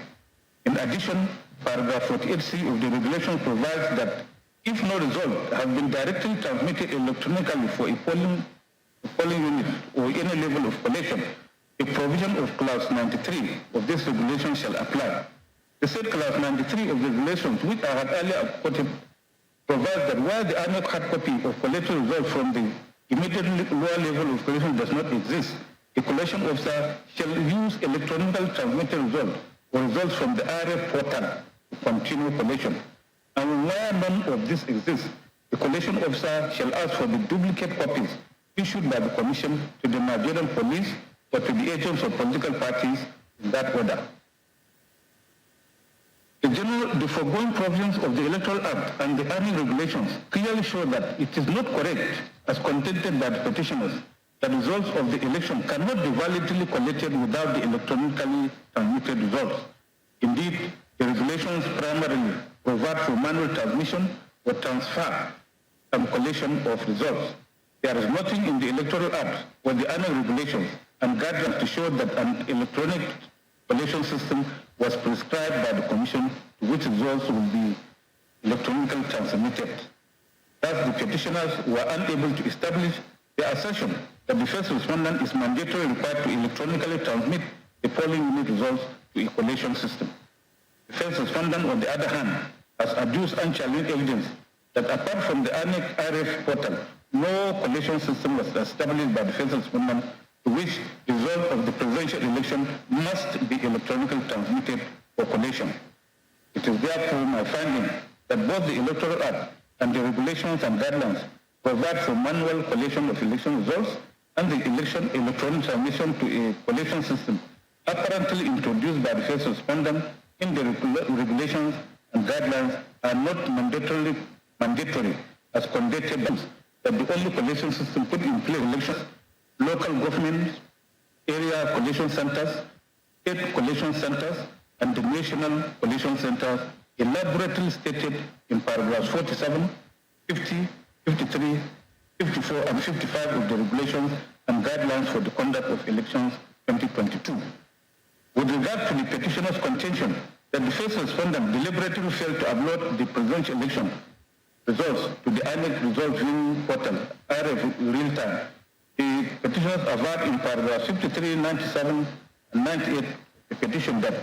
In addition, paragraph 48C of the regulation provides that if no result has been directly transmitted electronically for a polling unit or any level of collation, a provision of clause 93 of this regulation shall apply. The said clause 93 of the regulations, which I had earlier quoted, provides that where the annex hard copy of collected results from the immediately lower level of collation does not exist, the collation officer shall use electronically transmitted results or results from the RF portal to continue collation. And where none of this exists, the collation officer shall ask for the duplicate copies issued by the Commission to the Nigerian police or to the agents of political parties in that order. The foregoing provisions of the Electoral Act and the Army regulations clearly show that it is not correct, as contended by the petitioners, that results of the election cannot be validly collected without the electronically transmitted results. Indeed, the regulations primarily provide for manual transmission or transfer and collection of results. There is nothing in the Electoral Act or the Army regulations and guidelines to show that an electronic collation system was prescribed by the Commission to which results will be electronically transmitted. Thus, the petitioners were unable to establish the assertion that the first respondent is mandatorily required to electronically transmit the polling unit results to a collation system. The first respondent, on the other hand, has adduced unchallenged evidence that apart from the annex RF portal, no collation system was established by the first respondent to which the result of the presidential election must be electronically transmitted for collation. It is therefore my finding that both the Electoral Act and the regulations and guidelines provide for manual collation of election results and the election electronic transmission to a collation system apparently introduced by the first respondent in the regulations and guidelines are not mandatory as conducted that the only collation system put in place elections, local government area collation centers, state collation centers, and the national collation centers elaborately stated in paragraphs 47, 50, 53, 54, and 55 of the regulations and guidelines for the conduct of elections 2022. With regard to the petitioner's contention that the first respondent deliberately failed to upload the presidential election results to the annex results viewing portal, RF real-time, the petitioners averred in paragraphs 53, 97, and 98 of the petition that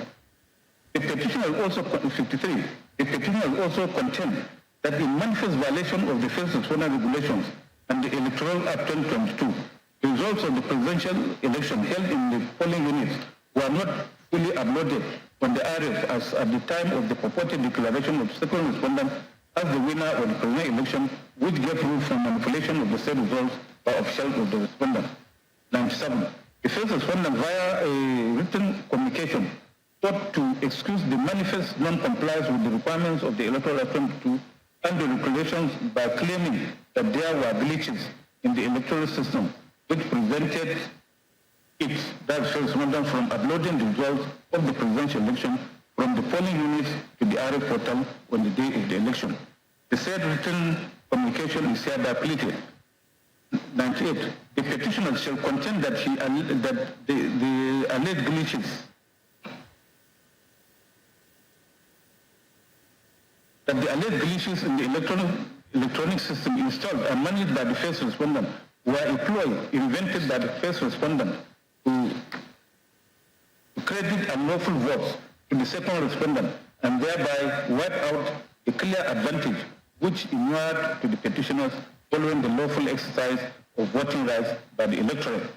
the petitioner also 53. The petitioner also contend that in manifest violation of the first responder regulations and the Electoral Act 2022, the results of the presidential election held in the polling units were not fully uploaded on the RF as at the time of the purported declaration of second respondent as the winner of the presidential election, which gave room for manipulation of the said results by officials of the respondent. 97. The first respondent via a written communication sought to excuse the manifest non-compliance with the requirements of the Electoral Act 2022 and the regulations by claiming that there were glitches in the electoral system which prevented it, that first respondent, from uploading the results of the presidential election from the polling units to the RF portal on the day of the election. The said written communication is hereby pleaded. 98. The petitioner shall contend that the alleged glitches in the electronic system installed and managed by the first respondent were a ploy invented by the first respondent to credit unlawful votes to the second respondent and thereby wipe out a clear advantage which inured to the petitioners following the lawful exercise of voting rights by the electorate.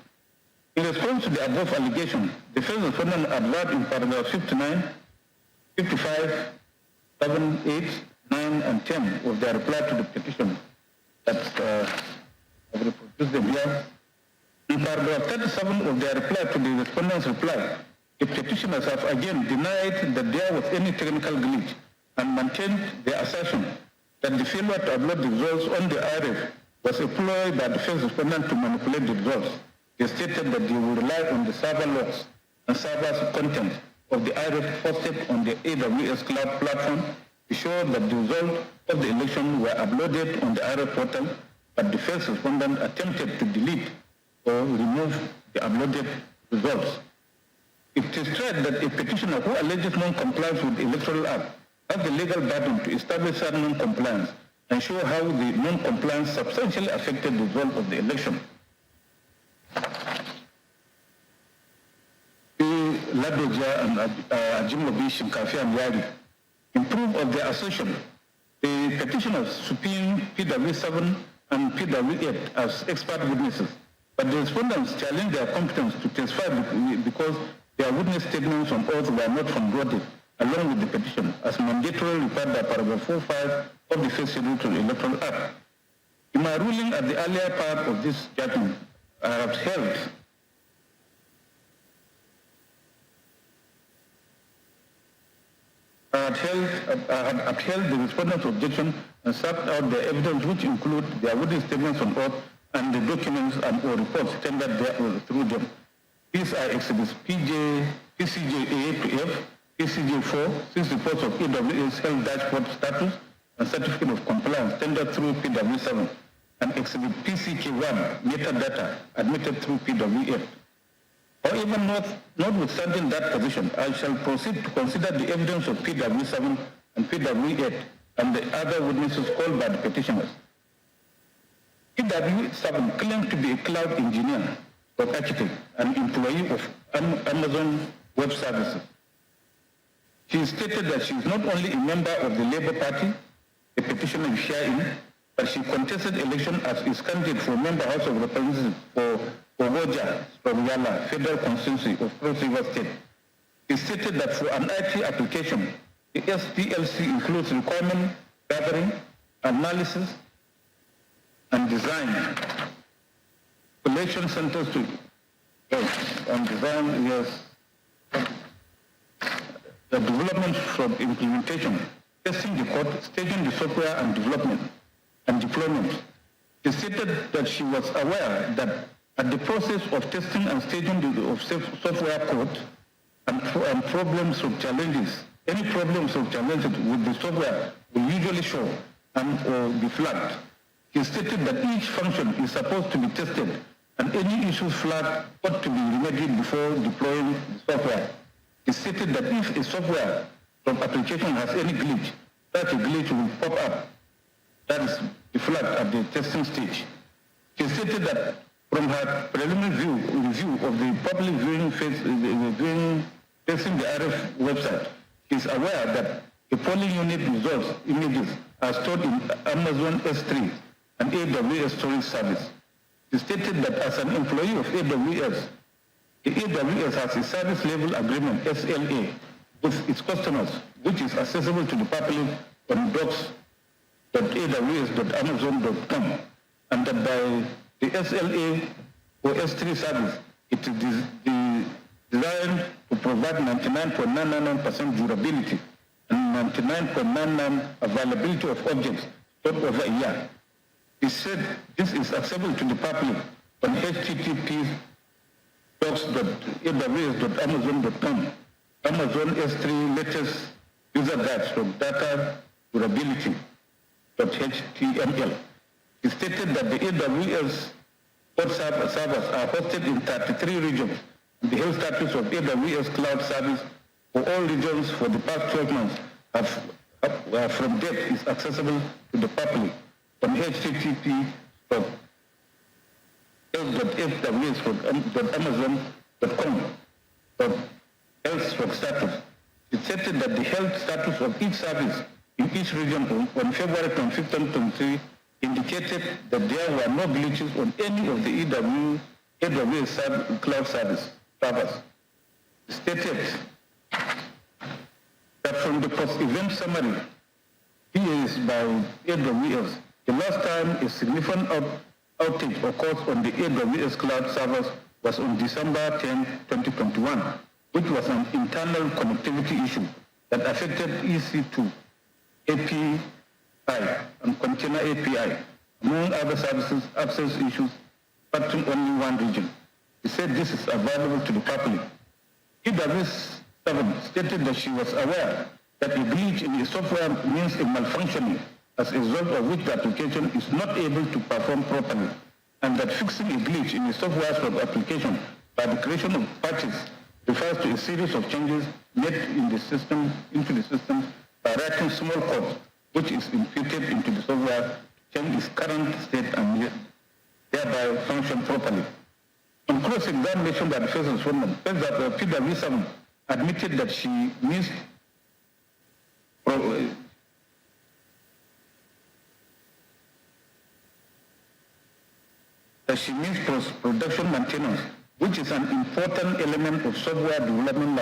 In response to the above allegation, the first respondent adverted in paragraph 59, 55, 7, 8, 9, and 10 of their reply to the petition that I will reproduce them here. In paragraph 37 of their reply to the respondent's reply, the petitioners have again denied that there was any technical glitch and maintained their assertion that the failure to upload the results on the RF was a ploy by the first respondent to manipulate the results. They stated that they will rely on the server logs and server content of the RF hosted on the AWS cloud platform to show that the results of the election were uploaded on the RF portal, but the first respondent attempted to delete or remove the uploaded results. It is true that a petitioner who alleges non-compliance with the Electoral Act has the legal burden to establish that non-compliance and show how the non-compliance substantially affected the result of the election. Ladoja and Ajimobi, Shinkafi and Yari, in proof of their assertion, the petitioners subpoenaed PW7 and PW8 as expert witnesses, but the respondents challenged their competence to testify because their witness statements on oath were not front-loaded along with the petition, as mandatorily required by paragraph 45 of the first schedule to the Electoral Act. In my ruling at the earlier part of this judgment, I have upheld the respondent's objection and set out the evidence which include their witness statements on oath and the documents and or reports tendered through them. These are exhibits PCJ-A to F, PCJ-4, 6 reports of EWS health dashboard status and certificate of compliance tendered through PW7, and exhibit PCK1, metadata admitted through PW8. However, notwithstanding that position, I shall proceed to consider the evidence of PW7 and PW8 and the other witnesses called by the petitioners. PW7 claimed to be a cloud engineer or architect and employee of Amazon Web Services. She stated that she is not only a member of the Labour Party, the petitioner is sharing, but she contested election as his candidate for member House of Representatives for Ogoja, Yala, Federal Constituency of Cross River State. He stated that for an IT application, the SDLC includes requirement gathering, analysis, and design. Collection centers to and design, yes. The development from implementation, testing the code, staging the software and development and deployment. She stated that she was aware that at the process of testing and staging of software code and problems or challenges, any problems or challenges with the software will usually show and or be flagged. He stated that each function is supposed to be tested and any issues flagged ought to be remedied before deploying the software. He stated that if a software from application has any glitch, such a glitch will pop up. That is flagged at the testing stage. He stated that from her preliminary review of the public viewing facing the RF website. She is aware that the polling unit results images are stored in Amazon S3 and AWS storage service. She stated that as an employee of AWS, the AWS has a service level agreement, SLA, with its customers, which is accessible to the public on docs.aws.amazon.com, and that by the SLA or S3 service, it is designed to provide 99.999% durability and 99.99% availability of objects stored over a year. He said this is accessible to the public on http://docs.aws.amazon.com, Amazon S3 latest user guides from data durability.html. He stated that the AWS servers are hosted in 33 regions. The health status of AWS cloud service for all regions for the past 12 months from date is accessible to the public on http://health.aws.amazon.com health status. It stated that the health status of each service in each region on February 25, 2023 indicated that there were no glitches on any of the AWS cloud service servers. It stated that from the post-event summary, PAs by AWS, the last time a significant outage occurred on the AWS cloud servers was on December 10, 2021, which was an internal connectivity issue that affected EC2, API, and Container API, among other services access issues affecting only one region. He said this is available to the public. AWS 7 stated that she was aware that a glitch in the software means a malfunctioning, as a result of which the application is not able to perform properly, and that fixing a glitch in the software of application by the creation of patches refers to a series of changes made into the system by writing small code, which is imputed into the software to change its current state and thereby function properly. On cross-examination by the first respondent, PW7 admitted that she missed post-production maintenance, which is an important element of software development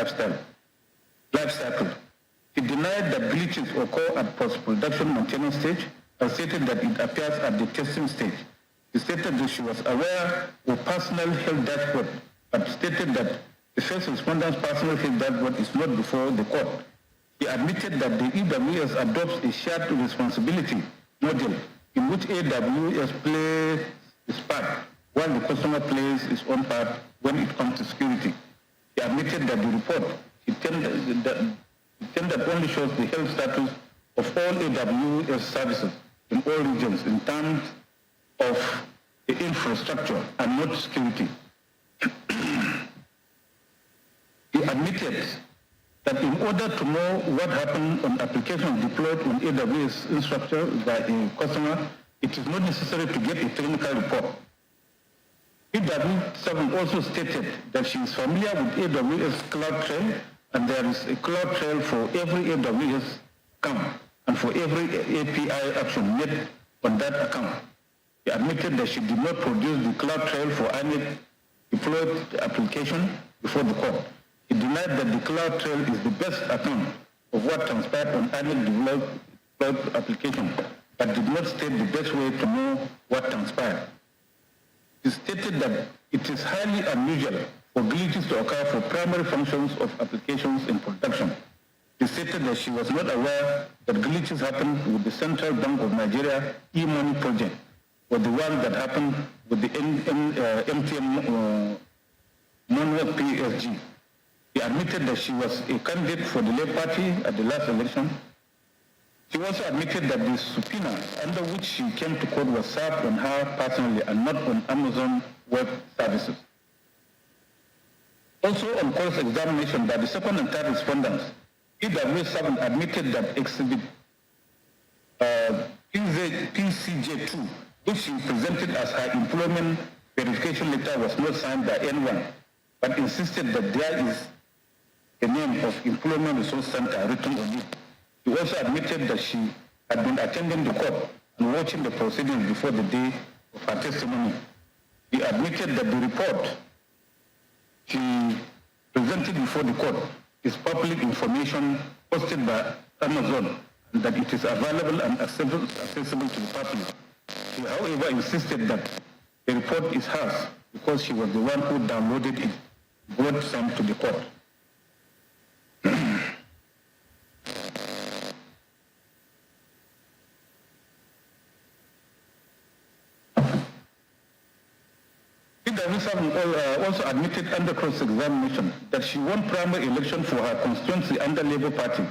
lifecycle. He denied that glitches occur at post-production maintenance stage and stated that it appears at the testing stage. He stated that she was aware of personal health dashboard, but stated that the first respondent's personal health dashboard is not before the court. He admitted that the AWS adopts a shared responsibility model in which AWS plays its part while the customer plays its own part when it comes to security. He admitted that the report that only shows the health status of all AWS services in all regions in terms of the infrastructure and not security. He admitted that in order to know what happened on applications deployed on AWS infrastructure by a customer, it is not necessary to get a technical report. PW7 also stated that she is familiar with AWS Cloud Trail, and there is a Cloud Trail for every AWS account and for every API action made on that account. He admitted that she did not produce the Cloud Trail for any deployed application before the court. He denied that the Cloud Trail is the best account of what transpired on any deployed application, but did not state the best way to know what transpired. He stated that it is highly unusual for glitches to occur for primary functions of applications in production. He stated that she was not aware that glitches happened with the Central Bank of Nigeria e-money project, or the one that happened with the MTN non-work PSG. He admitted that she was a candidate for the Labour Party at the last election. She also admitted that the subpoena under which she came to court was served on her personally and not on Amazon Web Services. Also on cross-examination by the second and third respondents, PW7 admitted that Exhibit PCJ2, which she presented as her employment verification letter, was not signed by anyone, but insisted that there is the name of Employment Resource Center written on it. She also admitted that she had been attending the court and watching the proceedings before the day of her testimony. She admitted that the report she presented before the court is public information posted by Amazon and that it is available and accessible to the public. She, however, insisted that the report is hers because she was the one who downloaded it, brought some to the court. Also admitted under cross-examination that she won primary election for her constituency under Labour Party,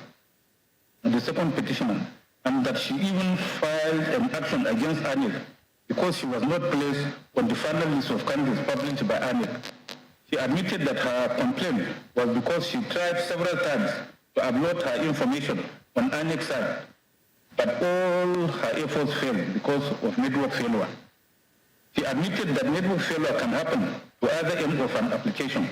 the second petitioner, and that she even filed an action against ANIC because she was not placed on the final list of candidates published by ANIC. She admitted that her complaint was because she tried several times to upload her information on ANIC's site, but all her efforts failed because of network failure. She admitted that network failure can happen to either end of an application,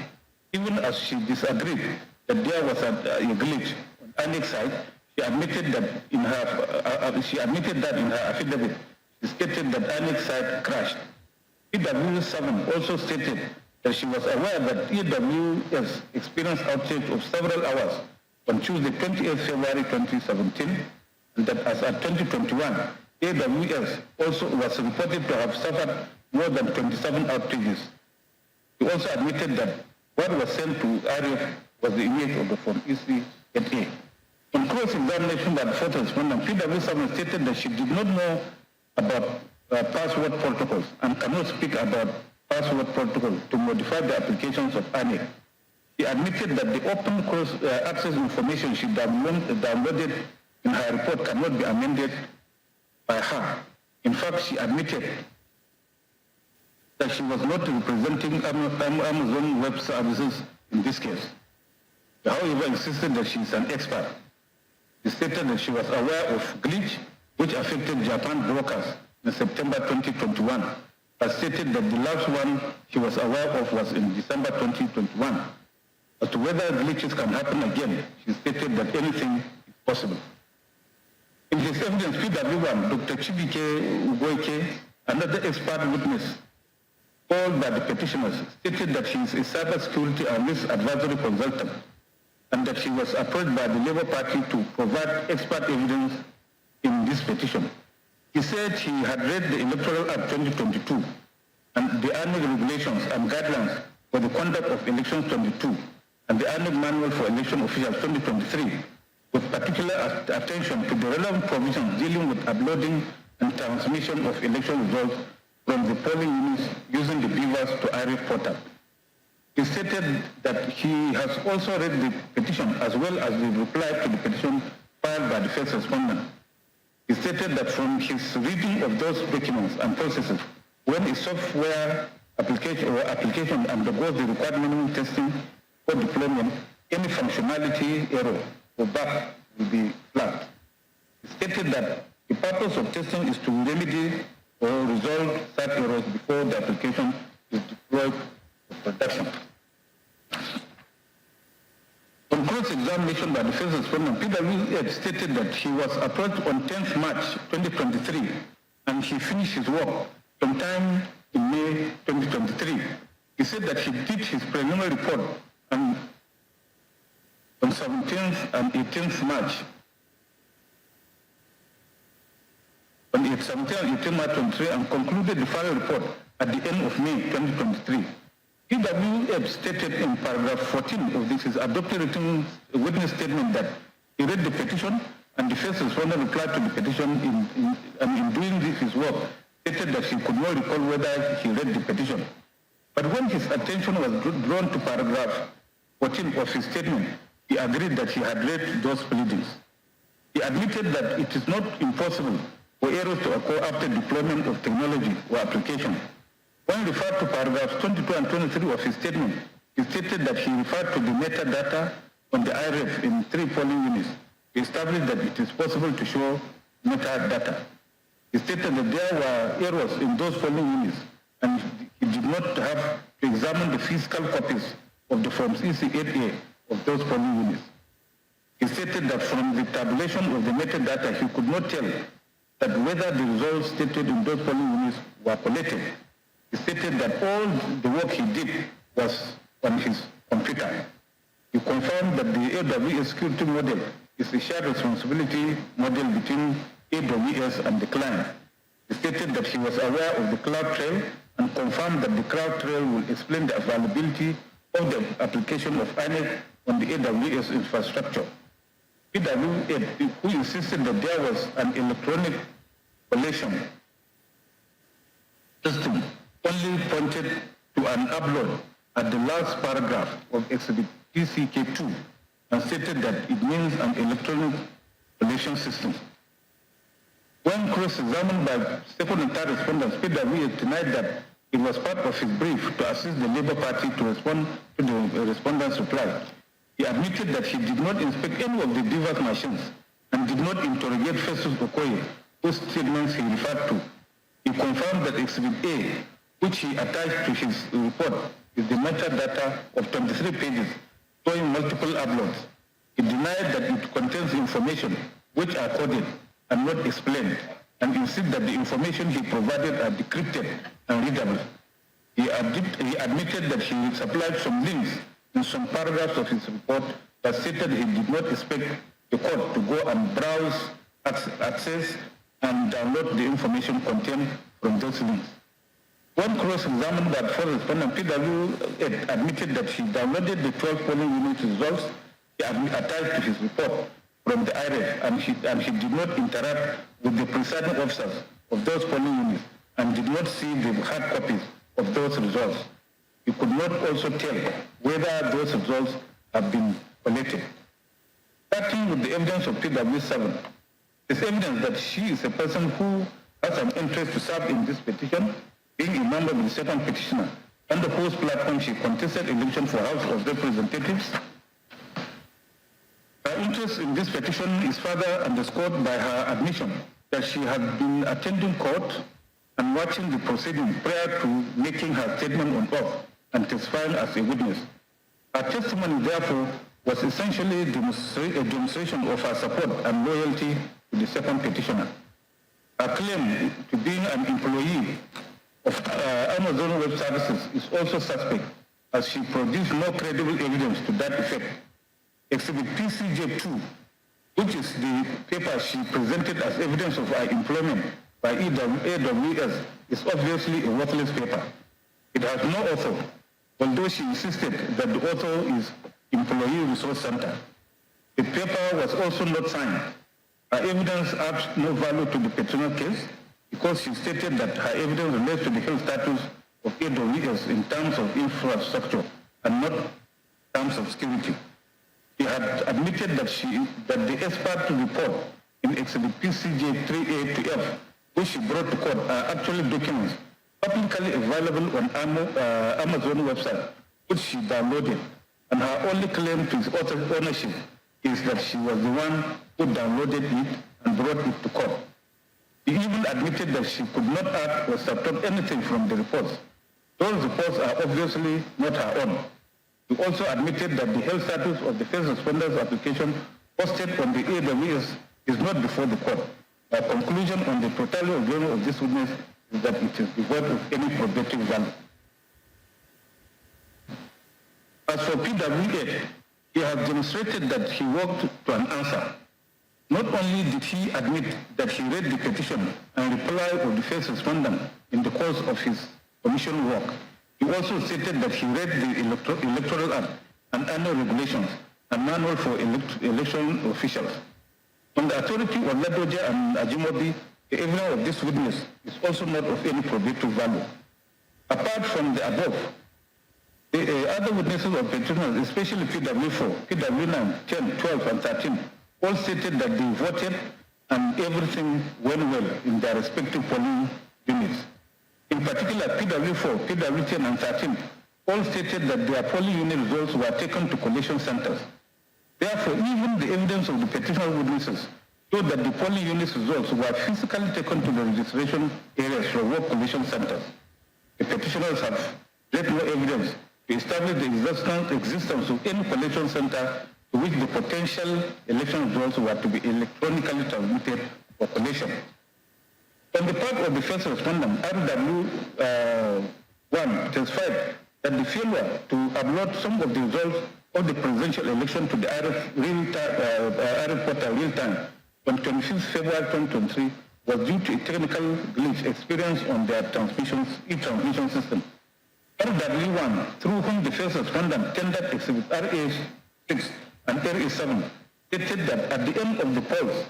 even as she disagreed that there was a glitch on ANIC's site. She admitted that in her affidavit. She stated that ANIC's site crashed. EW7 also stated that she was aware that EWS experienced outage of several hours on Tuesday, 28 February 2017, and that as of 2021, AWS also was reported to have suffered more than 27 outages. He also admitted that what was sent to RF was the image of the Form EC-8A. On cross-examination by the fourth respondent, PW7 stated that she did not know about password protocols and cannot speak about password protocol to modify the applications of ANIC. She admitted that the open access information she downloaded in her report cannot be amended by her. In fact, she admitted that she was not representing Amazon Web Services in this case. She, however, insisted that she is an expert. She stated that she was aware of glitch which affected Japan brokers in September 2021, but stated that the last one she was aware of was in December 2021. As to whether glitches can happen again, she stated that anything is possible. In his evidence, PW1, Dr. Chibike Ugoike, another expert witness called by the petitioners, stated that she is a cybersecurity and risk advisory consultant and that she was approached by the Labour Party to provide expert evidence in this petition. He said he had read the Electoral Act 2022 and the ANIC regulations and guidelines for the conduct of elections 22 and the ANIC manual for election officials 2023, with particular attention to the relevant provisions dealing with uploading and transmission of election results from the polling units using the beavers to IRIF portal. He stated that he has also read the petition as well as the reply to the petition filed by the first respondent. He stated that from his reading of those documents and processes, when a software application undergoes the required minimum testing or deployment, any functionality error or bug will be flagged. He stated that the purpose of testing is to remedy or resolve such errors before the application is deployed for production. On cross-examination by the first respondent, PW stated that he was approached on 10th March 2023 and he finished his work sometime in May 2023. He said that he did his preliminary report on 17th and 18th March. On 17th and 18th March 2023 and concluded the final report at the end of May 2023. PWF stated in paragraph 14 of this, his adopted written witness statement that he read the petition and the first respondent replied to the petition in doing this his work, stated that he could not recall whether he read the petition. But when his attention was drawn to paragraph 14 of his statement, he agreed that he had read those pleadings. He admitted that it is not impossible for errors to occur after deployment of technology or application. When referred to paragraphs 22 and 23 of his statement, he stated that he referred to the metadata on the IRF in 3 polling units. He established that it is possible to show metadata. He stated that there were errors in those polling units and he did not have to examine the physical copies of the forms EC8A of those polling units. He stated that from the tabulation of the metadata, he could not tell that whether the results stated in those polling units were collated. He stated that all the work he did was on his computer. He confirmed that the AWS security model is a shared responsibility model between AWS and the client. He stated that he was aware of the CloudTrail and confirmed that the CloudTrail will explain the availability of the application of INET on the AWS infrastructure. PW8, who insisted that there was an electronic collation system, only pointed to an upload at the last paragraph of Exhibit PCK2 and stated that it means an electronic collation system. When cross-examined by second and third respondents, PW8 denied that it was part of his brief to assist the Labour Party to respond to the respondents' reply. He admitted that he did not inspect any of the diverse machines and did not interrogate Festus Okoye, whose statements he referred to. He confirmed that Exhibit A, which he attached to his report, is the metadata of 23 pages showing multiple uploads. He denied that it contains information which are coded and not explained, and insisted that the information he provided are decrypted and readable. He admitted that he supplied some links in some paragraphs of his report that stated he did not expect the court to go and browse, access, and download the information contained from those links. When cross-examined by the first respondent, PW admitted that he downloaded the 12 polling unit results he attached to his report from the IREF, and he did not interact with the presiding officers of those polling units and did not see the hard copies of those results. He could not also tell whether those results have been collated. Starting with the evidence of PW7, is evidence that she is a person who has an interest to serve in this petition, being a member of the second petitioner, on the whose platform she contested election for House of Representatives. Her interest in this petition is further underscored by her admission that she had been attending court and watching the proceedings prior to making her statement on oath and testifying as a witness. Her testimony, therefore, was essentially a demonstration of her support and loyalty to the second petitioner. Her claim to being an employee of Amazon Web Services is also suspect, as she produced no credible evidence to that effect. Exhibit PCJ2, which is the paper she presented as evidence of her employment by AWS, is obviously a worthless paper. It has no author, although she insisted that the author is Employee Resource Center. The paper was also not signed. Her evidence adds no value to the Petitioner case because she stated that her evidence relates to the health status of AWS in terms of infrastructure and not in terms of security. She had admitted that the expert report in Exhibit PCJ 3A to F, which she brought to court, are actually documents publicly available on Amazon website, which she downloaded, and her only claim to its ownership is that she was the one who downloaded it and brought it to court. She even admitted that she could not add or subtract anything from the reports. Those reports are obviously not her own. She also admitted that the health status of the first responder's application posted on the AWS is not before the court. Her conclusion on the totality of value of this witness is that it is devoid of any probative value. As for PW8, he has demonstrated that he worked to an answer. Not only did he admit that he read the petition and reply of the first respondent in the course of his commission work, he also stated that he read the Electoral Act and annual regulations and manual for election officials. On the authority of Ladoja and Ajimobi, the evidence of this witness is also not of any probative value. Apart from the above, the other witnesses of petitioners, especially PW4, PW9, 10, 12, and 13, all stated that they voted and everything went well in their respective polling units. In particular, PW4, PW10, and 13 all stated that their polling unit results were taken to collation centers. Therefore, even the evidence of the petitioner witnesses showed that the polling unit results were physically taken to the registration areas for work collation centers. The petitioners have left no evidence to establish the existence of any collection center to which the potential election results were to be electronically transmitted for collection. On the part of the first respondent, RW1 testified that the failure to upload some of the results of the presidential election to the IRF portal real time on 25th February 2023 was due to a technical glitch experienced on their e-transmission system. RW1, through whom the first respondent tendered exhibit RA6 and RA7, stated that at the end of the polls,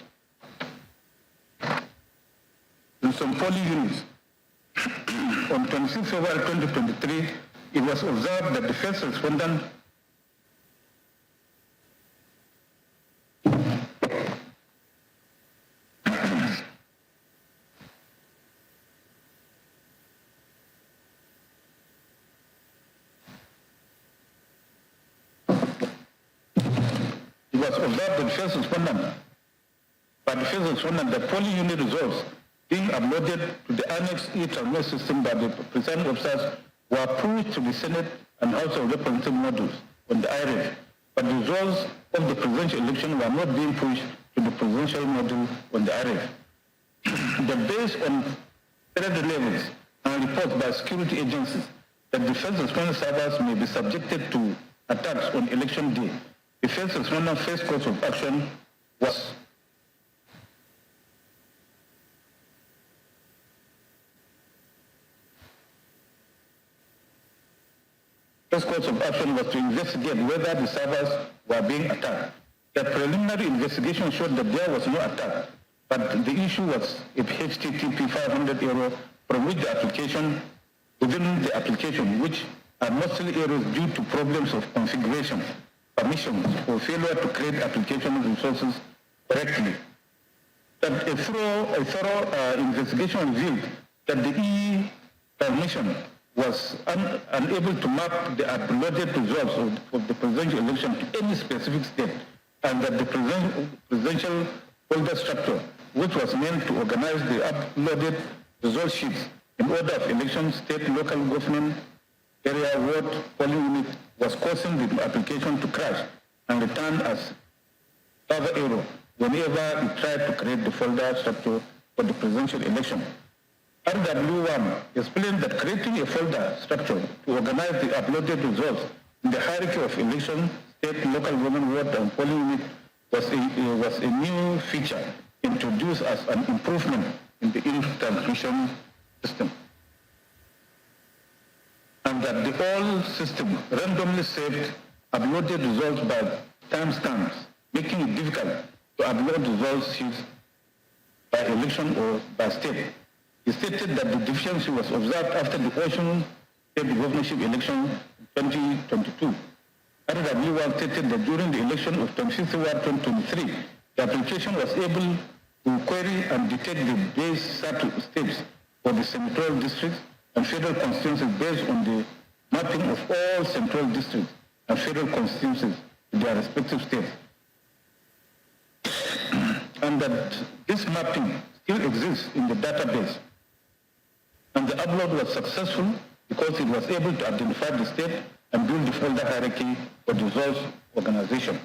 in some polling units, on 26 February 2023, it was observed that the first respondent the polling unit results being uploaded to the annex e-transmit system by the presiding officers were pushed to the Senate and House of Representatives modules on the IRF, but the results of the presidential election were not being pushed to the presidential module on the IRF. Based on threat levels and reports by security agencies that the first responder servers may be subjected to attacks on election day, the first responder first course of action was to investigate whether the servers were being attacked. The preliminary investigation showed that there was no attack, but the issue was a HTTP 500 error from which the application, within the application, which are mostly errors due to problems of configuration, permissions, or failure to create application resources correctly. That a thorough investigation revealed that the e-permission was unable to map the uploaded results of the presidential election to any specific state, and that the presidential folder structure, which was meant to organize the uploaded result sheets in order of election, state, local government, area, ward, polling unit, was causing the application to crash and return as server error whenever it tried to create the folder structure for the presidential election. RW1 explained that creating a folder structure to organize the uploaded results in the hierarchy of election, state, local government, ward, and polling unit was a new feature introduced as an improvement in the transmission system. And that the whole system randomly saved uploaded results by timestamps, making it difficult to upload results sheets by election or by state. He stated that the deficiency was observed after the Ocean State governorship election in 2022. RW1 stated that during the election of 25th February 2023, the application was able to query and detect the base states for the senatorial districts and federal constituencies based on the mapping of all central districts and federal constituencies to their respective states. And that this mapping still exists in the database. And the upload was successful because it was able to identify the state and build the folder hierarchy for the results organization.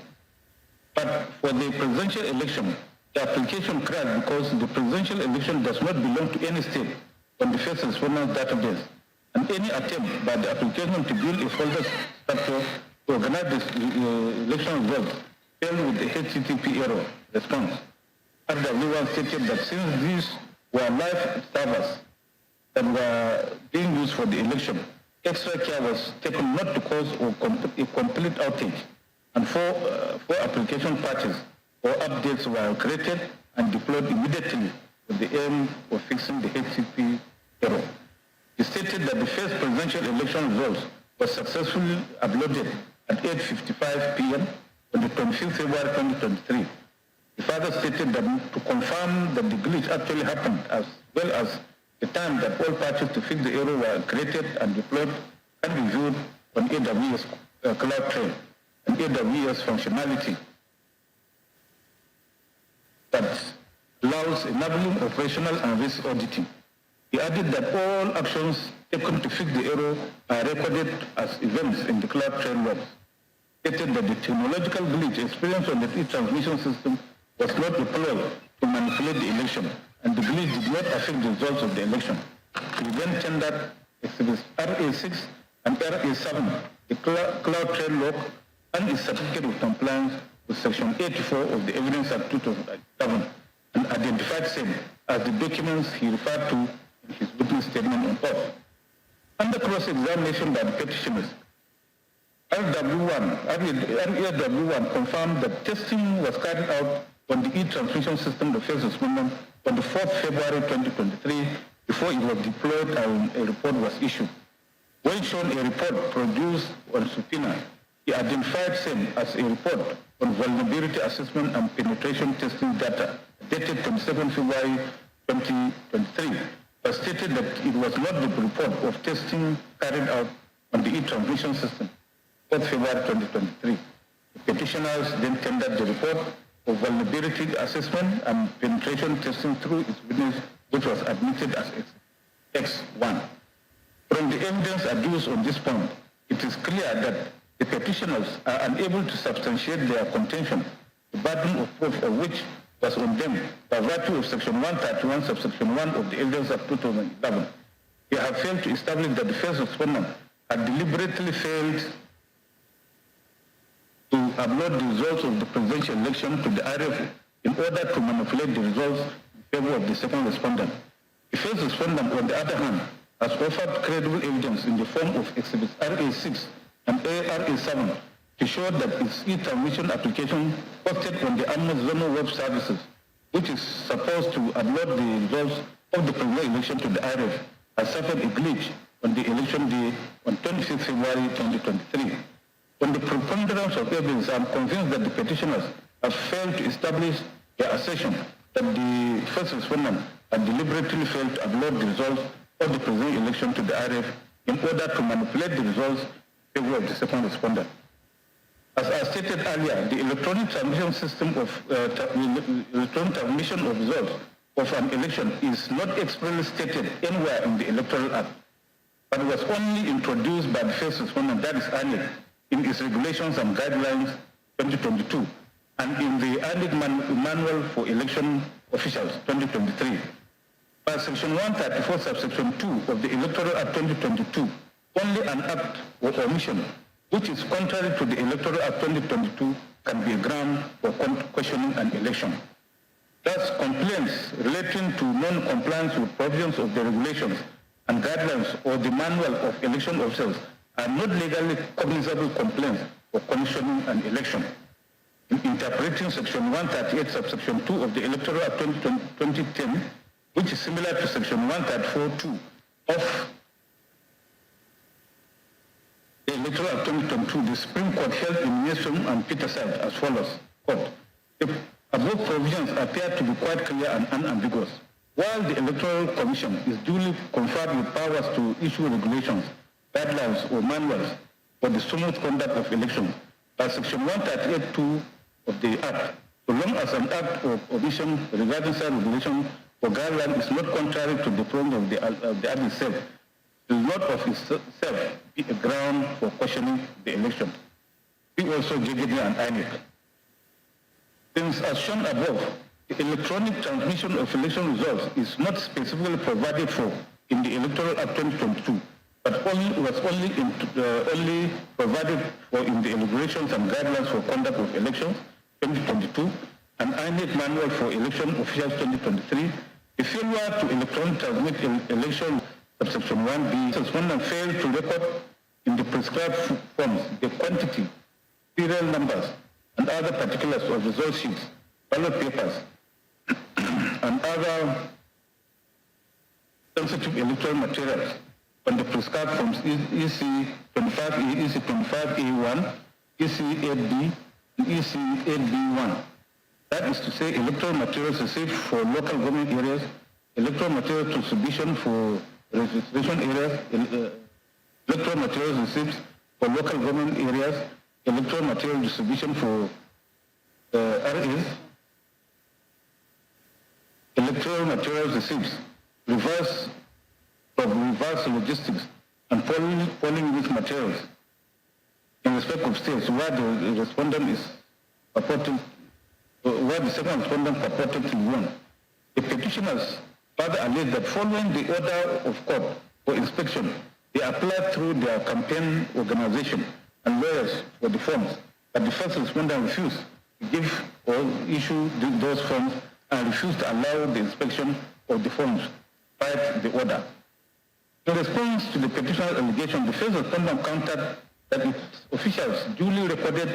But for the presidential election, the application crashed because the presidential election does not belong to any state on the first responders database, and any attempt by the application to build a folder structure to organize the election results failed with the HTTP error response. RW1 stated that since these were live servers that were being used for the election, extra care was taken not to cause a complete outage, and four application patches or updates were created and deployed immediately with the aim of fixing the HTTP error. He stated that the first presidential election results were successfully uploaded at 8:55 p.m. on the 25th February 2023. He further stated that to confirm that the glitch actually happened, as well as the time that all patches to fix the error were created and deployed, can be viewed on AWS Cloud Trail and AWS functionality that allows enabling operational and risk auditing. He added that all actions taken to fix the error are recorded as events in the cloud trail logs. Stated that the technological glitch experienced on the e-transmission system was not deployed to manipulate the election, and the glitch did not affect the results of the election. He then tendered Exhibits RA6 and RA7, the cloud trail log, and his certificate of compliance with Section 84 of the Evidence Act 2007, and identified same as the documents he referred to in his witness statement on oath. Under cross-examination by the petitioners, RAW1 confirmed that testing was carried out on the e-transmission system, the first respondent, on the 4th February 2023, before it was deployed and a report was issued. When shown a report produced on subpoena, he identified same as a report on vulnerability assessment and penetration testing data dated 22nd February 2023, but stated that it was not the report of testing carried out on the e-transmission system, 4th February 2023. The petitioners then tendered the report of vulnerability assessment and penetration testing through its witness, which was admitted as X1. From the evidence adduced on this point, it is clear that the petitioners are unable to substantiate their contention, the burden of proof of which was on them by virtue of Section 131, subsection 1 of the Evidence Act 2011. They have failed to establish that the first respondent had deliberately failed to upload the results of the presidential election to the RF in order to manipulate the results in favor of the second respondent. The first respondent, on the other hand, has offered credible evidence in the form of Exhibits RA6 and RA7 to show that its e-transmission application posted on the Amazon Web Services, which is supposed to upload the results of the presidential election to the RF, has suffered a glitch on the election day on 26 February 2023. On the preponderance of evidence, I am convinced that the petitioners have failed to establish their assertion that the first respondent had deliberately failed to upload the results of the presidential election to the RF in order to manipulate the results in favor of the second respondent. As I stated earlier, the electronic transmission system of electronic transmission of results of an election is not expressly stated anywhere in the Electoral Act, but was only introduced by the first respondent, that is ANIC, in its regulations and guidelines 2022, and in the ANIC Manual for Election Officials 2023. By Section 134, subsection 2 of the Electoral Act 2022, only an act or omission which is contrary to the Electoral Act 2022 can be a ground for questioning an election. Thus, complaints relating to non-compliance with provisions of the regulations and guidelines or the manual of election officials are not legally cognizable complaints for questioning an election. In interpreting Section 138, subsection 2 of the Electoral Act 2010, which is similar to Section 134.2 of the Electoral Act 2022, the Supreme Court held in Newsom and Peterson as follows. Quote, the above provisions appear to be quite clear and unambiguous. While the Electoral Commission is duly conferred with powers to issue regulations, guidelines, or manuals for the smooth conduct of elections, by Section 138.2 of the Act, so long as an act of omission regarding such regulation or guideline is not contrary to the provisions of the Act itself, will not of itself be a ground for questioning the election. See also JGD and INEC. Since, as shown above, the electronic transmission of election results is not specifically provided for in the Electoral Act 2022, but was only provided for in the regulations and guidelines for conduct of elections 2022 and INEC Manual for Election Officials 2023, the failure to electronic transmit election subsection 1B, respondent failed to record in the prescribed forms the quantity, serial numbers, and other particulars of result sheets, ballot papers, and other sensitive electoral materials on the prescribed forms EC 25A, EC 25A1, EC 8B, and EC 8B1. That is to say, electoral materials received for local government areas, electoral material distribution for registration areas, electoral materials received for local government areas, electoral material distribution for RAs, electoral materials received, reverse from reverse logistics and polling unit materials in respect of states where the respondent is purported, where the second respondent purportedly won. The petitioners further allege that following the order of court for inspection, they applied through their campaign organization and lawyers for the forms, but the first respondent refused to give or issue those forms and refused to allow the inspection of the forms despite the order. In response to the petitioner's allegation, the first respondent countered that its officials duly recorded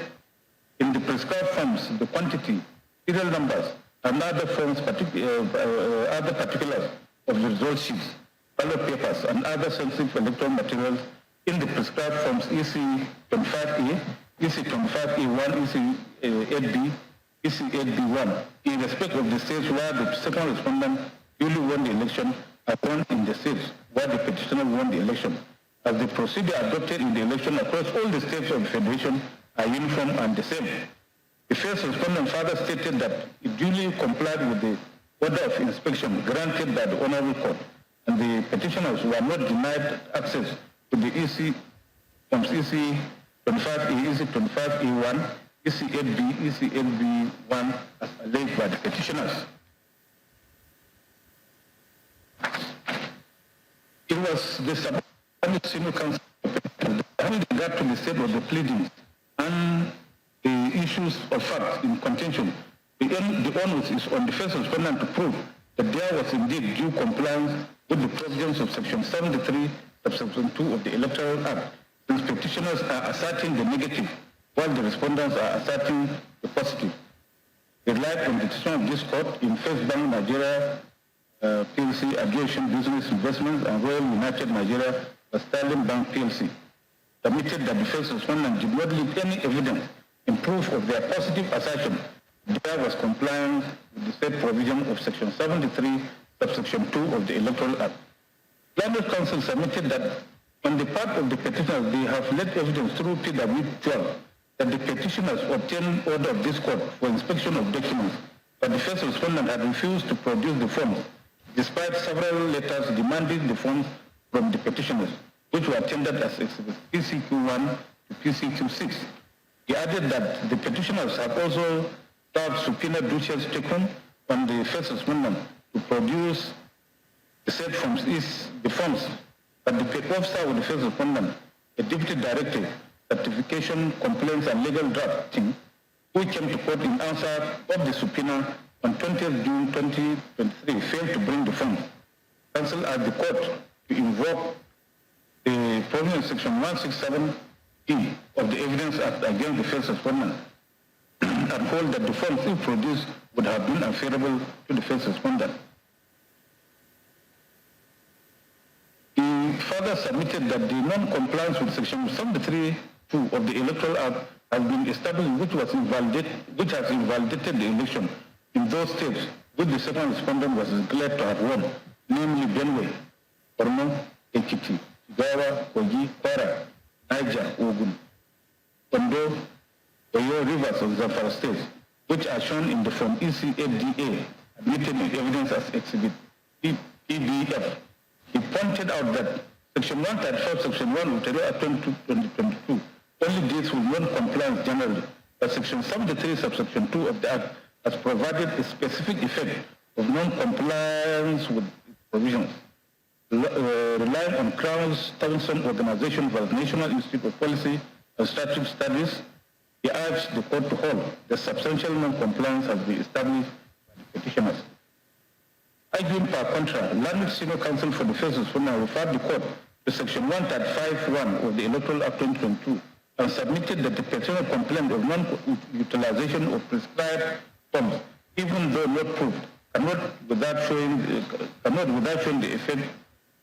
in the prescribed forms the quantity, serial numbers, and other forms, other particulars of the result sheets, ballot papers, and other sensitive electoral materials in the prescribed forms EC25A, EC25A1, EC8B, EC8B1, in respect of the states where the second respondent duly won the election and won in the states where the petitioner won the election, as the procedure adopted in the election across all the states of the Federation are uniform and the same. The first respondent further stated that it duly complied with the order of inspection granted by the Honorable Court, and the petitioners were not denied access to the EC forms EC25A, EC25A1, EC8B, EC8B1 as alleged by the petitioners. It was the subordinate senior counsel having regard to the state of the pleadings and the issues of fact in contention. The onus is on the first respondent to prove that there was indeed due compliance with the provisions of Section 73, Subsection 2 of the Electoral Act, since petitioners are asserting the negative, while the respondents are asserting the positive. Relied on the decision of this court in First Bank Nigeria PLC, Aviation Business Investments, and Royal United Nigeria Sterling Bank PLC, submitted that the first respondent did not leave any evidence in proof of their positive assertion there was compliance with the said provision of Section 73, Subsection 2 of the Electoral Act. Plaintiff counsel submitted that on the part of the petitioners, they have led evidence through TW12 that the petitioners obtained order of this court for inspection of documents, but the first respondent had refused to produce the forms, despite several letters demanding the forms from the petitioners, which were tendered as exhibits PCQ1 to PCQ6. He added that the petitioners have also served subpoena duties taken on the first respondent to produce the said forms, the forms, but the officer of the first respondent, a deputy director, certification, complaints, and legal drafting, who came to court in answer of the subpoena on 20th June 2023, failed to bring the forms. Counsel asked the court to invoke the provision Section 167E of the Evidence Act against the first respondent and hold that the forms if produced would have been unfavorable to the first respondent. He further submitted that the non-compliance with Section 73(2) of the Electoral Act has been established, which has invalidated the election in those states which the second respondent was declared to have won, namely Benue, Borno, Ekiti, Jigawa, Kogi, Kwara, Niger, Ogun, Ondo, Oyo, Rivers of Zamfara states, which are shown in the form ECFDA, admitted in evidence as exhibit EBF. He pointed out that Section 135, Section 1 of the Act 2022 only deals with non-compliance generally, but Section 73, Subsection 2 of the Act has provided a specific effect of non-compliance with its provisions. Relying on Crown's Townsend Organization for the National Institute of Policy and Strategic Studies, he urged the court to hold that substantial non-compliance has been established by the petitioners. Arguing per contra, learned senior counsel for the first respondent referred the court to Section 135(1) of the Electoral Act 2022 and submitted that the petitioner complained of non-utilization of prescribed forms, even though not proved, cannot without showing the effect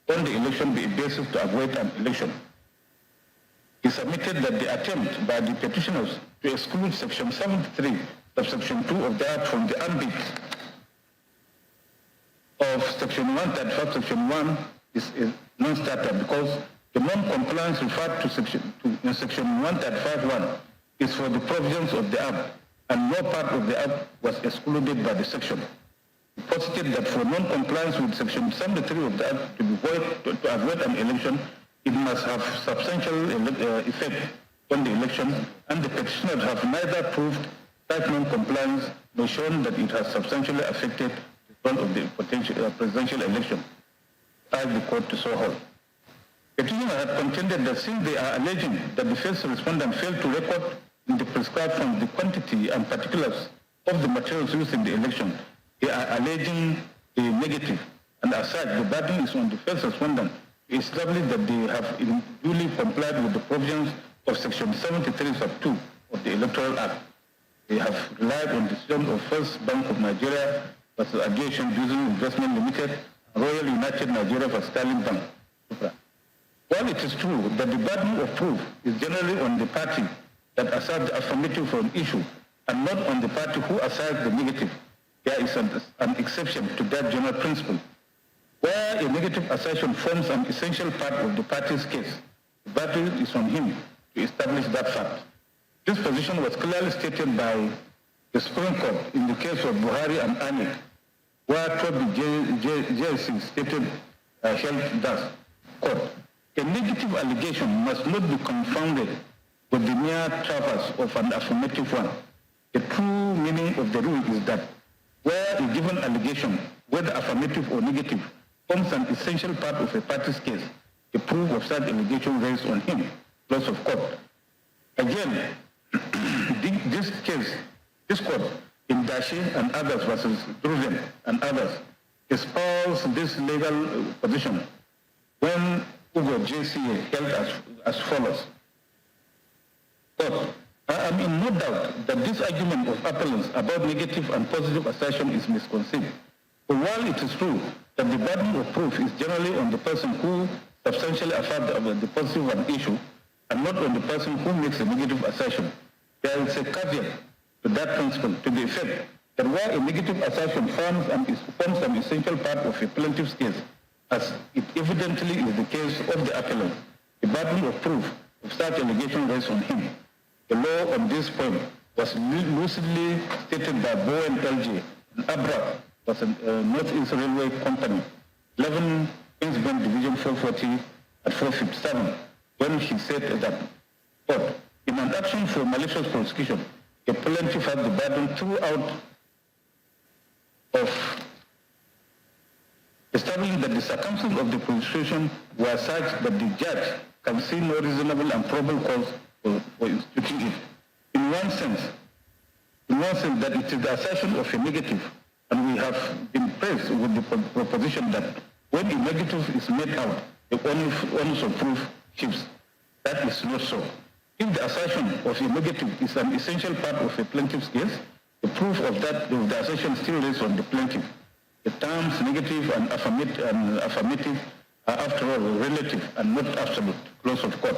on the election be a basis to avoid an election. He submitted that the attempt by the petitioners to exclude Section 73, Subsection 2 of the Act from the ambit of Section 135, Section 1 is a non-starter because the non-compliance referred to in Section 135(1) is for the provisions of the Act, and no part of the Act was excluded by the section. posited that for non-compliance with Section 73 of the Act to be void, to avoid an election, it must have substantial effect on the election, and the petitioners have neither proved that non-compliance nor shown that it has substantially affected the result of the potential presidential election, as the court to so hold. Petitioner had contended that since they are alleging that the first respondent failed to record in the prescribed form the quantity and particulars of the materials used in the election, they are alleging a negative, and as such, the burden is on the first respondent to establish that they have duly complied with the provisions of Section 73 sub 2 of the Electoral Act. They have relied on the decision of First Bank of Nigeria versus Aviation Business Investment Limited, Royal United Nigeria for Sterling Bank. While it is true that the burden of proof is generally on the party that asserts the affirmative for an issue and not on the party who asserts the negative, there is an exception to that general principle. Where a negative assertion forms an essential part of the party's case, the burden is on him to establish that fact. This position was clearly stated by the Supreme Court in the case of Buhari and Anik, where 12 JSC stated held thus, quote, a negative allegation must not be confounded with the mere traverse of an affirmative one. The true meaning of the rule is that where a given allegation, whether affirmative or negative, forms an essential part of a party's case, the proof of such allegation rests on him, close of court. Again, this court in Dashi and others versus Druven and others espoused this legal position when Ugo JCA held as follows. Quote, I am in no doubt that this argument of appellants about negative and positive assertion is misconceived. For while it is true that the burden of proof is generally on the person who substantially affirms the positive of an issue and not on the person who makes a negative assertion, there is a caveat to that principle to the effect that where a negative assertion forms an essential part of a plaintiff's case, as it evidently is the case of the appellant, the burden of proof of such allegation rests on him. The law on this point was lucidly stated by Bowen LG and Abra was a Northeast Railway Company, 11 Queensbend Division 440 at 457, when he said that, quote, in an action for malicious prosecution, the plaintiff has the burden throughout of establishing that the circumstances of the prosecution were such that the judge can see no reasonable and probable cause for instituting it. In one sense that it is the assertion of a negative, and we have been praised with the proposition that when a negative is made out, the onus of proof shifts. That is not so. If the assertion of a negative is an essential part of a plaintiff's case, the proof of the assertion still rests on the plaintiff. The terms negative and affirmative are, after all, relative and not absolute, close of court.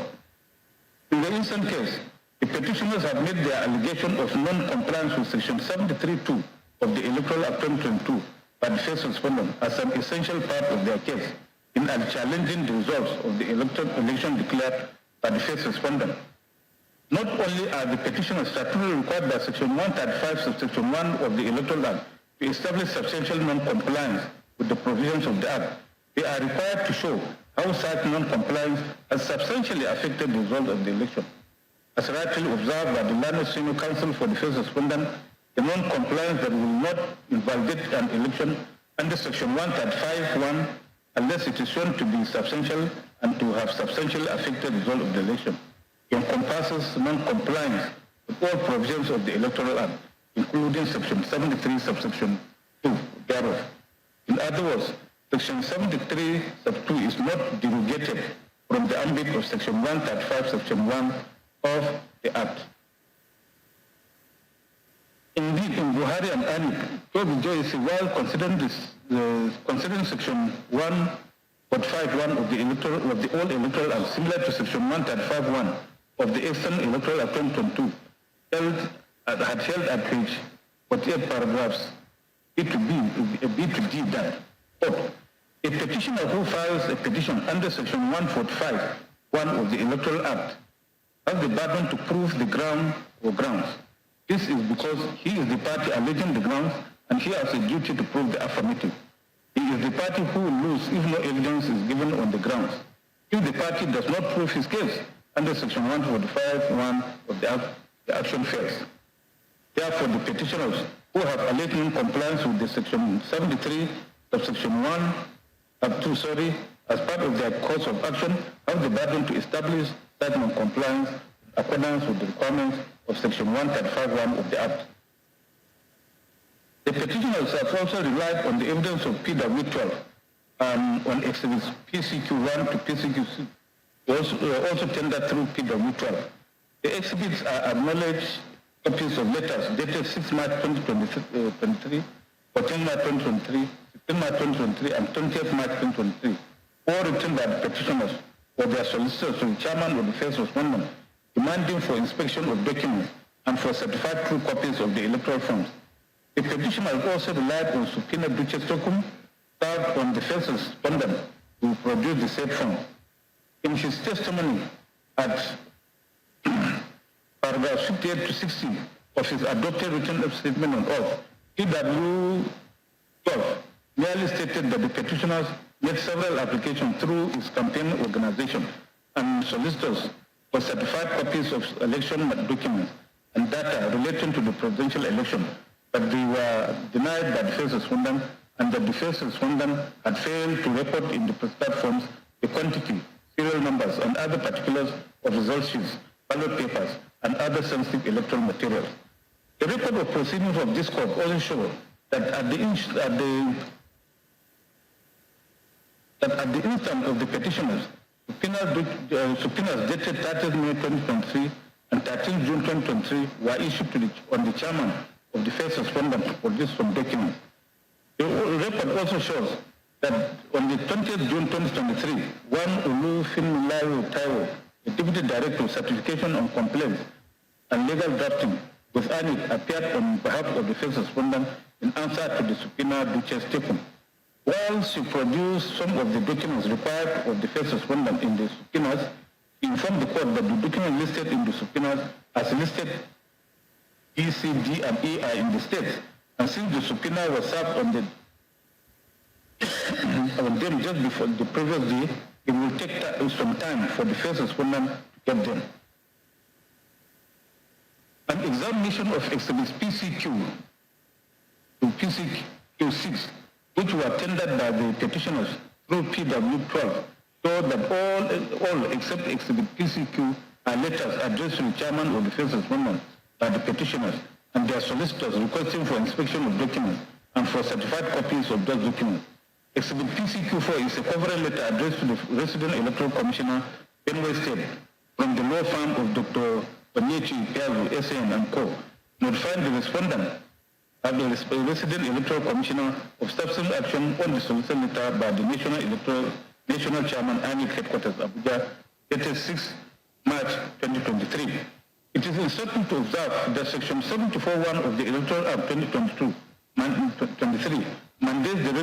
In the instant case, the petitioners have made their allegation of non-compliance with Section 73(2) of the Electoral Act 2022 by the first respondent as an essential part of their case in challenging the results of the election declared by the first respondent. Not only are the petitioners statutorily required by Section 135, subsection 1 of the Electoral Act to establish substantial non-compliance with the provisions of the Act, they are required to show how such non-compliance has substantially affected the result of the election. As rightly observed by the learned senior counsel for the first respondent, the non-compliance that will not invalidate an election under Section 135(1) unless it is shown to be substantial and to have substantially affected the result of the election. It encompasses non-compliance with all provisions of the Electoral Act, including Section 73, subsection 2 thereof. In other words, Section 73, sub 2 is not derogated from the ambit of Section 135, section 1 of the Act. Indeed, in Buhari and Anik, Toby Joyce, while considering Section 145(1) of the old Electoral Act, similar to Section 135(1) of the Eastern Electoral Act 2022, had held at page 48 paragraphs B to D that, quote, a petitioner who files a petition under Section 145(1) of the Electoral Act has the burden to prove the ground or grounds. This is because he is the party alleging the grounds and he has a duty to prove the affirmative. He is the party who will lose if no evidence is given on the grounds. If the party does not prove his case under Section 145(1) of the action fails. Therefore, the petitioners who have alleged non-compliance with the Section 73 of Section 1 up to, as part of their course of action, have the burden to establish that non-compliance in accordance with the requirements of Section 135(1) of the Act. The petitioners have also relied on the evidence of PW12 on exhibits PCQ1 to PCQ6, also tendered through PW12. The exhibits are acknowledged copies of letters dated 6 March 2023, 14 March 2023, 16 March 2023, and 20th March 2023, all written by the petitioners or their solicitors to the chairman of the first respondent, demanding for inspection of documents and for certified true copies of the electoral forms. The petitioner also relied on subpoena duces tecum served on the first respondent to produce the said form. In his testimony at paragraph 58 to 60 of his adopted written statement on oath, PW12 merely stated that the petitioners made several applications through his campaign organization and solicitors for certified copies of election documents and data relating to the presidential election, but they were denied by the first respondent, and that the first respondent had failed to record in the prescribed forms the quantity, serial numbers, and other particulars of result sheets, ballot papers, and other sensitive electoral materials. The record of proceedings of this court also shows that at the instant of the petitioners, subpoenas dated 30th May 2023 and 13th June 2023 were issued on the chairman of the first respondent to produce some documents. The record also shows that on the 20th June 2023, one Olufunmilayo Taiwo, the Deputy Director of Certification on Complaints and Legal Drafting with ANIC, appeared on behalf of the first respondent in answer to the subpoena duces tecum. While she produced some of the documents required of the first respondent in the subpoenas, he informed the court that the documents listed in the subpoenas as listed E, C, D, and E are in the states, and since the subpoena was served on them just before the previous day, it will take some time for the first respondent to get them. An examination of exhibits PCQ to PCQ6, which were tendered by the petitioners through PW12, showed that all except exhibit PCQ are letters addressed to the chairman of the first respondent by the petitioners and their solicitors requesting for inspection of documents and for certified copies of those documents. Exhibit PCQ4 is a covering letter addressed to the resident electoral commissioner, Benue State, from the law firm of Dr. Onyechi Piazu, SN and Co., notifying the respondent and the resident electoral commissioner of subsequent action on the solicited letter by the National Chairman, ANIC Headquarters, Abuja, dated 6 March 2023. It is important to observe that Section 74(1) of the Electoral Act 2023 mandates the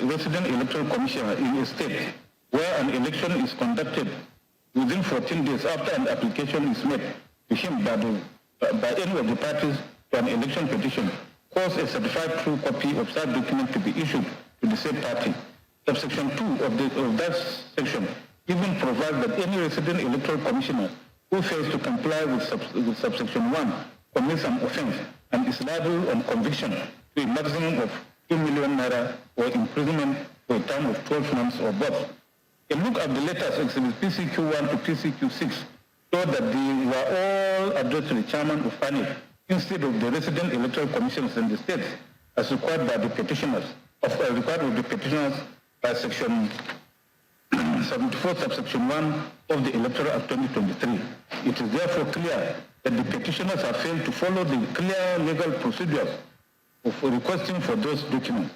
resident electoral commissioner in a state where an election is conducted within 14 days after an application is made to him by any of the parties to an election petition, cause a certified true copy of such document to be issued to the said party. Subsection 2 of that section even provides that any resident electoral commissioner who fails to comply with subsection 1 commits an offense and is liable on conviction to a maximum of 2 million naira or imprisonment for a term of 12 months or both. A look at the letters exhibit PCQ1 to PCQ6 showed that they were all addressed to the chairman of ANIC instead of the resident electoral commissioners in the states as required by the petitioners, by section 74 subsection 1 of the Electoral Act 2023. It is therefore clear that the petitioners have failed to follow the clear legal procedures of requesting for those documents.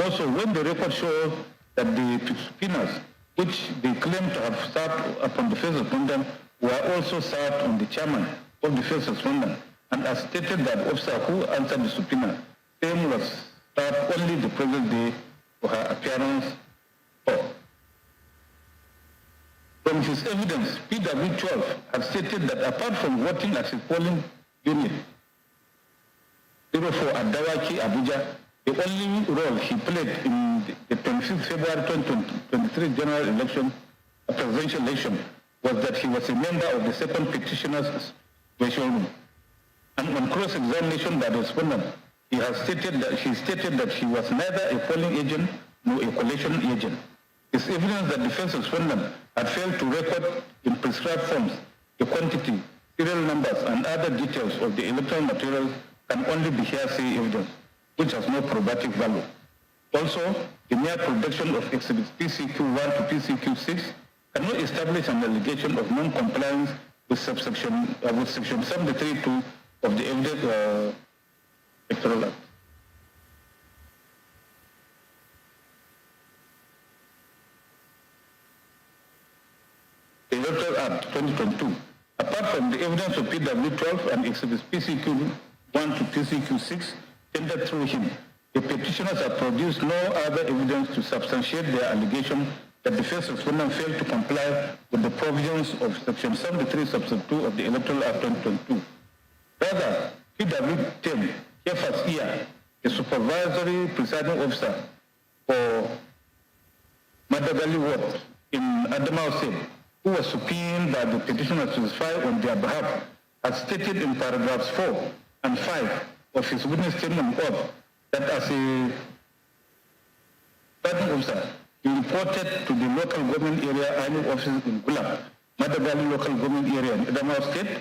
Also, when the record shows that the subpoenas which they claim to have served upon the first respondent were also served on the chairman of the first respondent, and as stated by the officer who answered the subpoena, same was served only the previous day for her appearance. From his evidence, PW12 had stated that apart from voting at his polling unit, 04 at Dawaki, Abuja, the only role he played in the 25th February 2023 general election, presidential election, was that he was a member of the second petitioner's special room. And on cross-examination by the respondent, he stated that he was neither a polling agent nor a collation agent. His evidence that defense respondent had failed to record in prescribed forms the quantity, serial numbers, and other details of the electoral materials can only be hearsay evidence, which has no probative value. Also, the mere production of exhibits PCQ1 to PCQ6 cannot establish an allegation of non-compliance with section 73(2) of the Electoral Act. The Electoral Act 2022. Apart from the evidence of PW12 and exhibits PCQ1 to PCQ6 tendered through him, the petitioners have produced no other evidence to substantiate their allegation that the first respondent failed to comply with the provisions of Section 73, Subsection 2 of the Electoral Act 2022. Rather, PW10, Kefas Ia, the supervisory presiding officer for Madagali Ward in Adamawa State, who was subpoenaed by the petitioner to testify on their behalf, has stated in paragraphs 4 and 5 of his witness statement oath that as a presiding officer, he reported to the local government area INEC offices in Gulam, Madagali local government area in Adamawa State,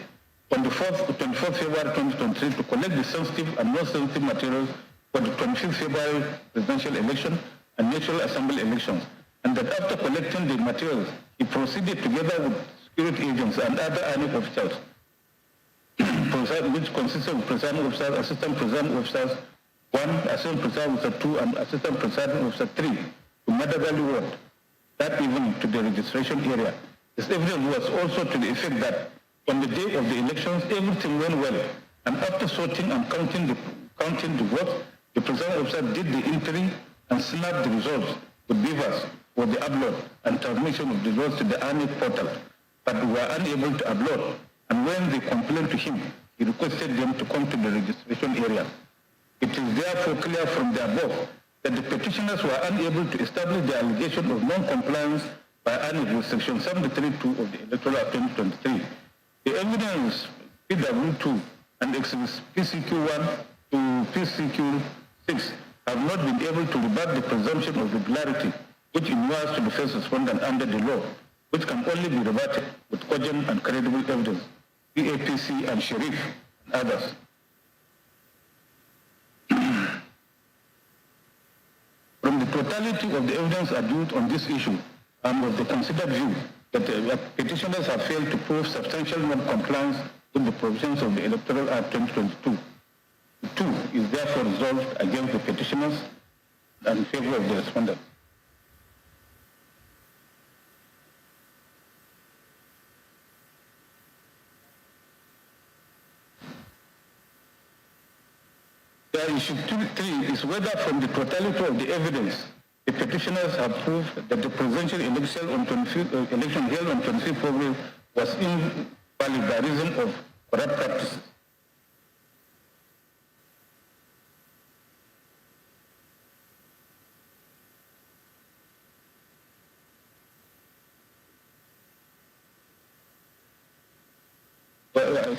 on the 24th February 2023 to collect the sensitive and non-sensitive materials for the 25th February presidential election and National Assembly elections, and that after collecting the materials, he proceeded together with security agents and other INEC officials, which consisted of presiding officers, assistant presiding officers 1, assistant presiding officer 2, and assistant presiding officer 3, to Madagali Ward that evening to the registration area. His evidence was also to the effect that on the day of the elections, everything went well, and after sorting and counting the votes, the presiding officer did the entry and snapped the results with beavers for the upload and transmission of the results to the INEC portal, but were unable to upload. And when they complained to him, he requested them to come to the registration area. It is therefore clear from the above that the petitioners were unable to establish the allegation of non-compliance by INEC with Section 73(2) of the Electoral Act 2023. The evidence PW2 and exhibits PCQ1 to PCQ6 have not been able to rebut the presumption of regularity which inures to the first respondent under the law, which can only be rebutted with cogent and credible evidence, EAPC and Sharif and others. From the totality of the evidence adduced on this issue and of the considered view that the petitioners have failed to prove substantial non-compliance with the provisions of the Electoral Act 2022, the 2 is therefore resolved against the petitioners and in favor of the respondent. Issue 3 is whether from the totality of the evidence, the petitioners have proved that the presidential election held on 25th February was invalid by reason of corrupt practices.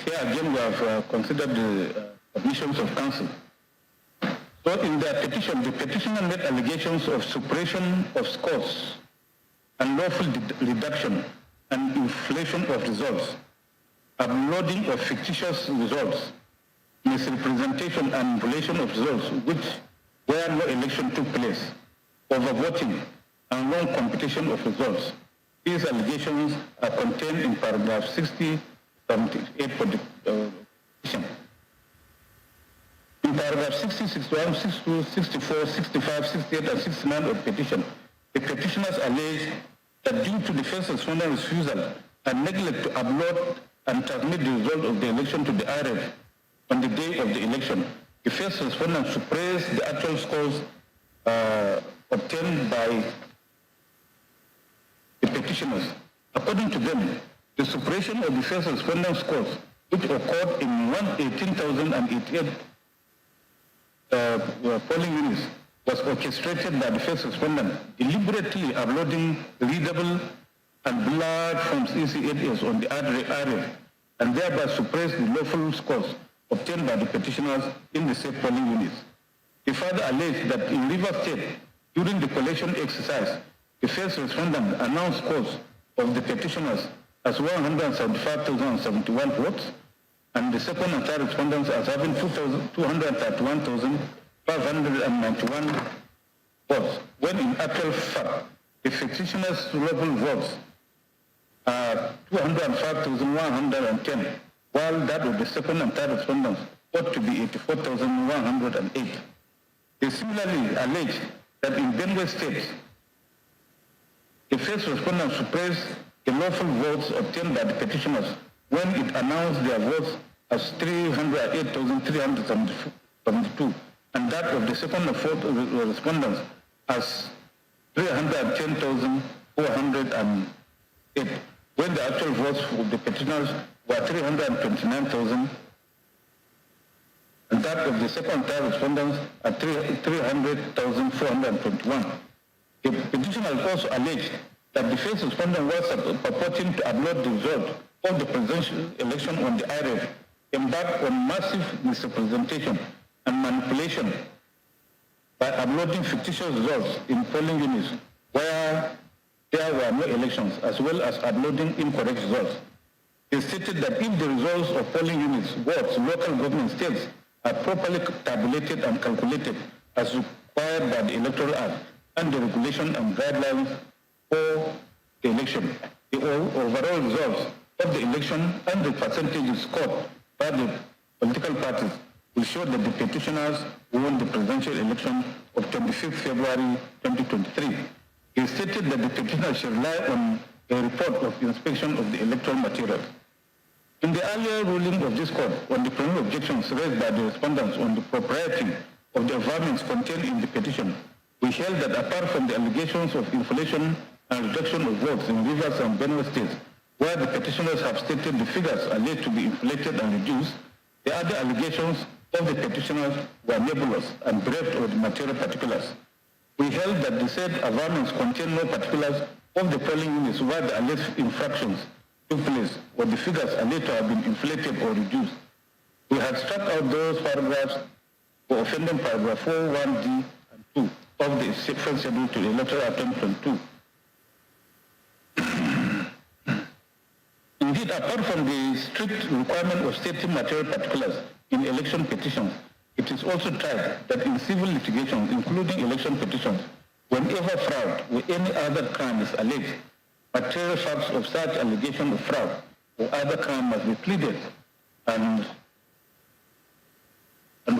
Here again we have considered the submissions of counsel. So in their petition, the petitioner made allegations of suppression of scores, unlawful reduction and inflation of results, uploading of fictitious results, misrepresentation and manipulation of results where no election took place, overvoting and wrong computation of results. These allegations are contained in paragraph 60, 78 for the petition. In paragraph 60, 61, 62, 64, 65, 68, and 69 of the petition, the petitioners allege that due to the first respondent's refusal and neglect to upload and transmit the result of the election to the IRF on the day of the election, the first respondent suppressed the actual scores obtained by the petitioners. According to them, the suppression of the first respondent scores, which occurred in 18,088 polling units was orchestrated by the first respondent, deliberately uploading readable and blurred forms ECAS on the RF, and thereby suppress the lawful scores obtained by the petitioners in the said polling units. He further alleged that in Rivers State, during the collation exercise, the first respondent announced scores of the petitioners as 175,071 votes, and the second and third respondents as having 231,591 votes, when in actual fact, the petitioners' lawful votes are 205,110, while that of the second and third respondents ought to be 84,108. They similarly alleged that in Benue State, the first respondent suppressed the lawful votes obtained by the petitioners when it announced their votes as 308,372, and that of the second and fourth respondents as 310,408, when the actual votes for the petitioners were 329,000, and that of the second and third respondents at 300,421. The petitioner also alleged that the first respondent was purporting to upload the result of the presidential election on the IRF, embarked on massive misrepresentation and manipulation by uploading fictitious results in polling units where there were no elections, as well as uploading incorrect results. He stated that if the results of polling units, votes, local government states are properly tabulated and calculated as required by the Electoral Act and the regulation and guidelines for the election, the overall results of the election and the percentages scored by the political parties will show that the petitioners won the presidential election of 25th February 2023. He stated that the petitioner should rely on a report of inspection of the electoral materials. In the earlier ruling of this court on the preliminary objections raised by the respondents on the propriety of the environments contained in the petition, we held that apart from the allegations of inflation and reduction of votes in Rivers and Benue states, where the petitioners have stated the figures alleged to be inflated and reduced, the other allegations of the petitioners were nebulous and bereft of the material particulars. We held that the said environments contain no particulars of the polling units where the alleged infractions took place or the figures alleged to have been inflated or reduced. We had struck out those paragraphs for offending paragraph 41D and 2 of the first schedule to the electoral attempt 22. Indeed, apart from the strict requirement of stating material particulars in election petitions, it is also tried that in civil litigations, including election petitions, whenever fraud or any other crime is alleged, material facts of such allegation of fraud or other crime must be pleaded and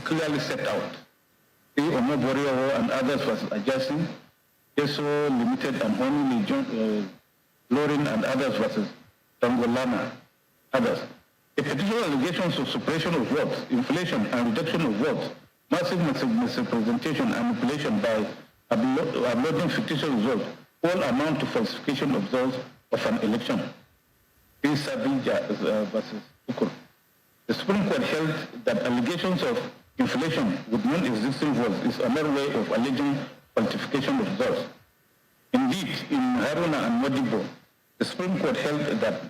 clearly set out. The Omoborio and others was adjusting, ESO Limited and Honey Lorin and others versus Tangolana, others. The petition allegations of suppression of votes, inflation and reduction of votes, massive misrepresentation and manipulation by uploading fictitious results all amount to falsification of results of an election. This versus Ukur. The Supreme Court held that allegations of inflation with non-existing votes is another way of alleging falsification of results. Indeed, in Haruna and Modibo, the Supreme Court held that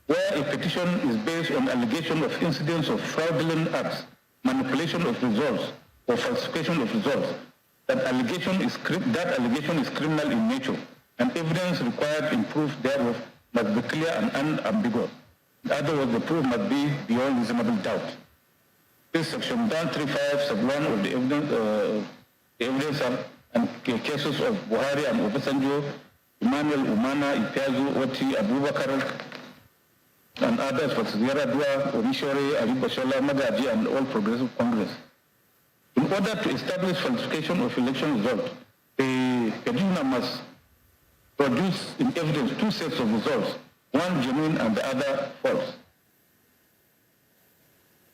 where a petition is based on allegation of incidents of fraudulent acts, manipulation of results, or falsification of results, that allegation is criminal in nature, and evidence required in proof thereof must be clear and unambiguous. In other words, the proof must be beyond reasonable doubt. This section 135 sub 1 of the evidence and cases of Buhari and Obasanjo, Emmanuel Umana, Ipiazu, Oti, Abubakar, and others for Yaradua, Orishore, Aribashola, Magaji, and All Progressive Congress. In order to establish falsification of election results, the petitioner must produce in evidence two sets of results, one genuine and the other false.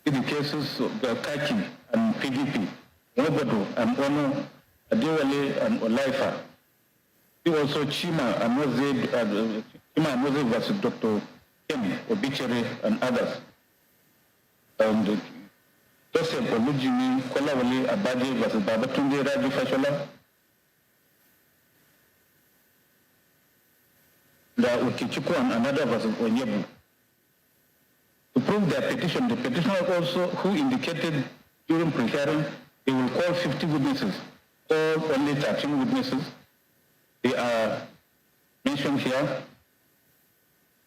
In the cases of the Kaki and PDP, Mobodo and Ono, Adewale and Olaifa, he also Chima and Moze versus Dr. Kemi, Obichere, and others. And Joseph Olujimi Kolawole Abaje versus Babatunde Raju Fashola, Ukichuku and another versus Onyebu. To prove their petition, the petitioner also, who indicated during pre-hearing, they will call 50 witnesses, or only 13 witnesses. They are mentioned here.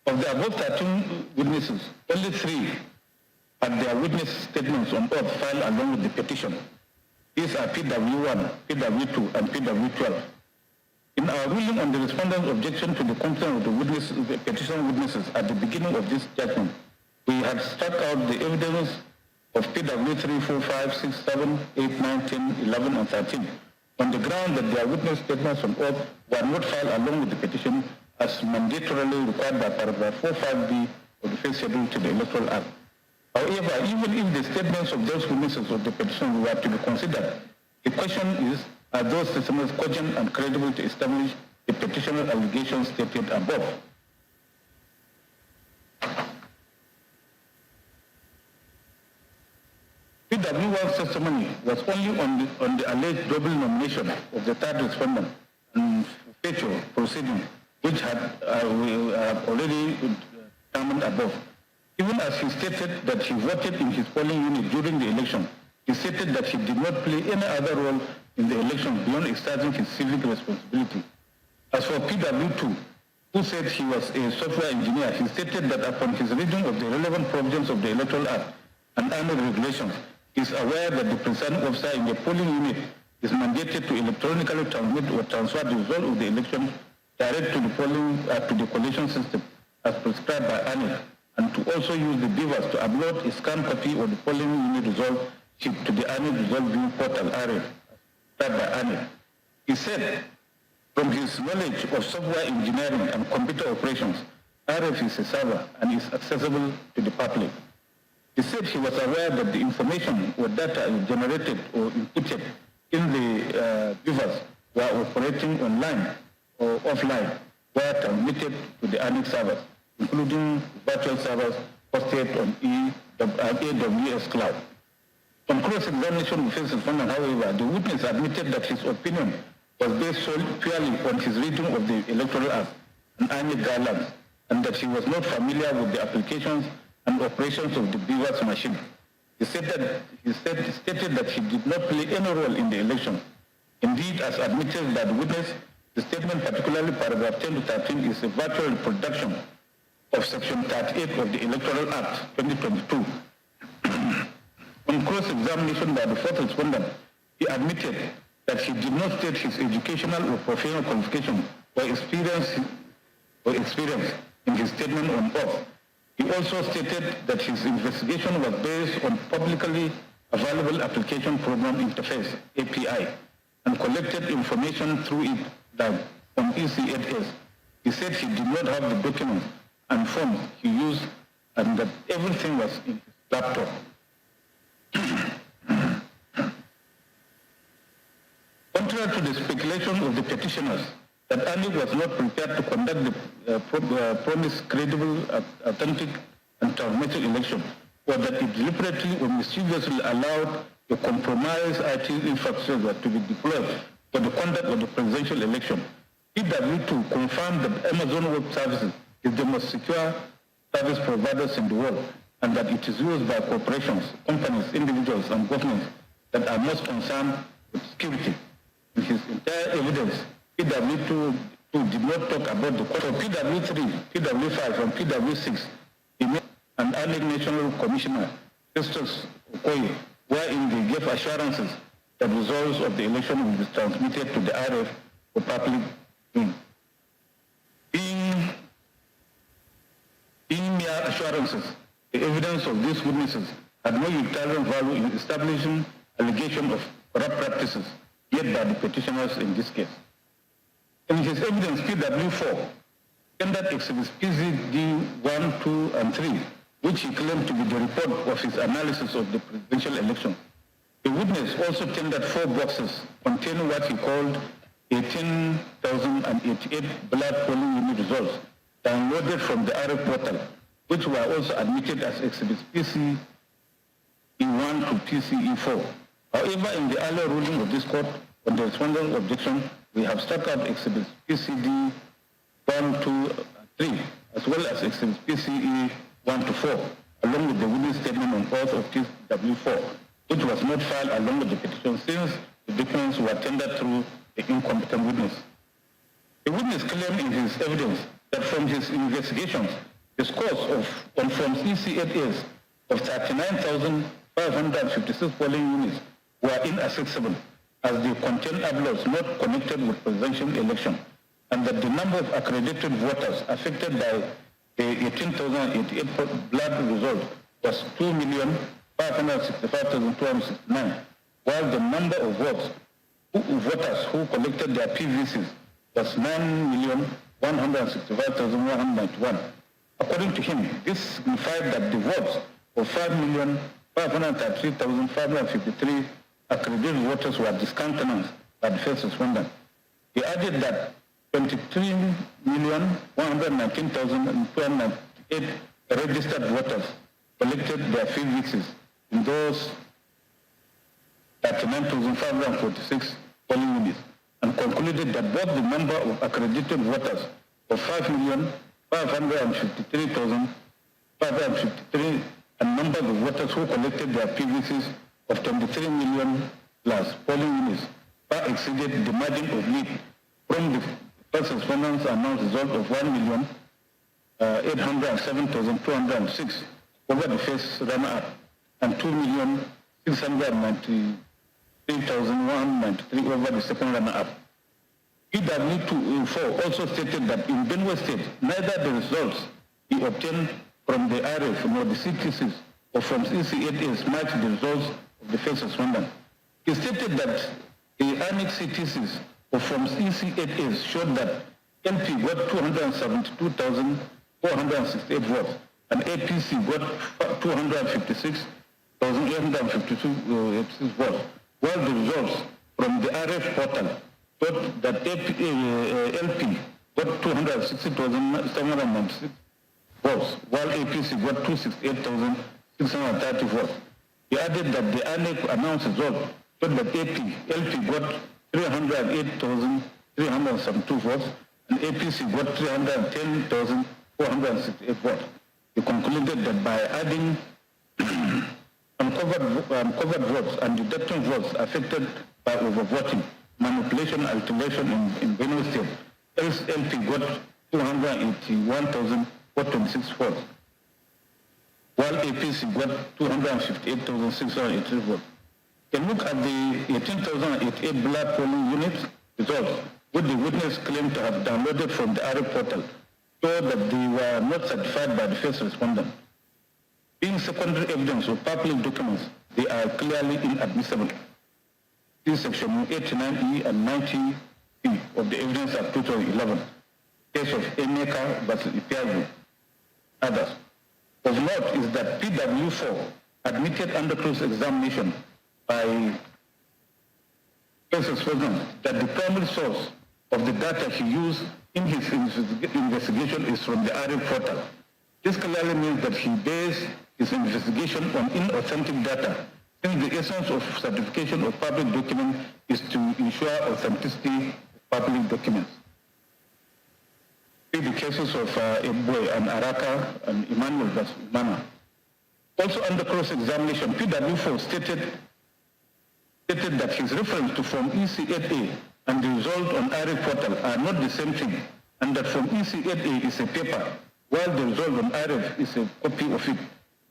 Of the above 13 witnesses, only 3 had their witness statements on oath filed along with the petition. These are PW1, PW2, and PW12. In our ruling on the respondent's objection to the content of the petition witnesses at the beginning of this judgment, we had struck out the evidence of PW3, 4, 5, 6, 7, 8, 9, 10, 11, and 13 on the ground that their witness statements on oath were not filed along with the petition as mandatorily required by paragraph 45B of the first schedule to the Electoral Act. However, even if the statements of those witnesses of the petition were to be considered, the question is, are those testimonies cogent and credible to establish the petitioner allegations stated above? PW1's testimony was only on the alleged double nomination of the third respondent and feature proceeding, which we have already determined above. Even as he stated that he voted in his polling unit during the election, he stated that he did not play any other role in the election beyond exercising his civic responsibility. As for PW2, who said he was a software engineer, he stated that upon his reading of the relevant provisions of the Electoral Act and annual regulations, he is aware that the presiding officer in the polling unit is mandated to electronically transmit or transfer the result of the election direct to the polling to the collation system as prescribed by ANIL, and to also use the beavers to upload a scanned copy of the polling unit result sheet to the ANIL result viewing portal RF prescribed by ANIL. He said, from his knowledge of software engineering and computer operations, RF is a server and is accessible to the public. He said he was aware that the information or data generated or inputted in the beavers were operating online or offline, were transmitted to the ANIL servers, including virtual servers hosted on AWS Cloud. On cross-examination with his respondent, however, the witness admitted that his opinion was based purely on his reading of the Electoral Act and ANIL guidelines, and that he was not familiar with the applications and operations of the beavers machine. He stated that he did not play any role in the election. Indeed, as admitted by the witness, the statement, particularly paragraph 10 to 13, is a virtual reproduction of Section 38 of the Electoral Act 2022. On cross-examination by the fourth respondent, he admitted that he did not state his educational or professional qualification or experience in his statement on oath. He also stated that his investigation was based on publicly available application program interface, API, and collected information through it from ECHS. He said he did not have the documents and forms he used and that everything was in his laptop. Contrary to the speculation of the petitioners that ANIL was not prepared to conduct the promised credible, authentic, and transmitted election, or that it deliberately or mischievously allowed the compromised IT infrastructure to be deployed for the conduct of the presidential election, PW2 confirmed that Amazon Web Services is the most secure service providers in the world, and that it is used by corporations, companies, individuals, and governments that are most concerned with security. In his entire evidence, PW2 did not talk about the cost of PW3, PW5, and PW6. He made an early national commissioner, Festus Okoye, wherein they gave assurances that results of the election will be transmitted to the RF for public viewing. Being mere assurances, the evidence of these witnesses had no utilitarian value in establishing allegations of corrupt practices made by the petitioners in this case. In his evidence, PW4 tendered exhibits PZD 1, 2, and 3, which he claimed to be the report of his analysis of the presidential election. The witness also tendered 4 boxes containing what he called 18,088 blood polling unit results downloaded from the RF portal, which were also admitted as exhibits PCE 1 1 to PCE4. However, in the earlier ruling of this court on the respondent's objection, we have struck out exhibits PCD 1, 2, 3, as well as exhibits PCE 1 to 4, along with the witness statement on oath of TW4, which was not filed along with the petition since the documents were tendered through the incompetent witness. The witness claimed in his evidence that from his investigations, the scores on Forms EC8As of 39,556 polling units were inaccessible as they contained ablaws not connected with presidential election, and that the number of accredited voters affected by the 18,088 blood result was 2,565,269, while the number of voters who collected their PVCs was 9,165,191. According to him, this signified that the votes of 5,533,553 accredited voters were discountenanced by the first respondent. He added that 23,119,298 registered voters collected their PVCs in those 39,546 polling units, and concluded that both the number of accredited voters of 5,553,553 and number of voters who collected their PVCs of 23 million plus polling units far exceeded the margin of lead from the first respondent's announced result of 1,807,206 over the first runner-up and 2,693,193 over the second runner-up. PW204 also stated that in Benue State, neither the results he obtained from the RF nor the CTCs of Forms EC8As matched the results of the first respondent. He stated that the annex CTCs of Forms EC8As showed that LP got 272,468 votes and APC got 256,852 votes, while the results from the RF portal showed that LP got 260,796 votes, while APC got 268,630 votes. He added that the ANEC announced result showed that LP got 308,372 votes and APC got 310,468 votes. He concluded that by adding uncovered votes and deducting votes affected by overvoting, manipulation, alteration in Benue State, LP got 281,426 votes, while APC got 258,683 votes. A look at the 18,088 blood polling units results, which the witness claimed to have downloaded from the RF portal, showed that they were not certified by the first respondent. Being secondary evidence of public documents, they are clearly inadmissible. See Section 89E and 90E of the Evidence Act 2011, case of Emeka versus Ipiagu, others. Of note is that PW4 admitted under cross-examination by first respondent that the primary source of the data he used in his investigation is from the RF portal. This clearly means that he based his investigation on inauthentic data, since the essence of certification of public documents is to ensure authenticity of public documents. See the cases of Ebwe and Araka and Emmanuel versus Umana. Also under cross-examination, PW4 stated that his reference to Form EC8A and the result on RF portal are not the same thing, and that Form EC8A is a paper, while the result on RF is a copy of it.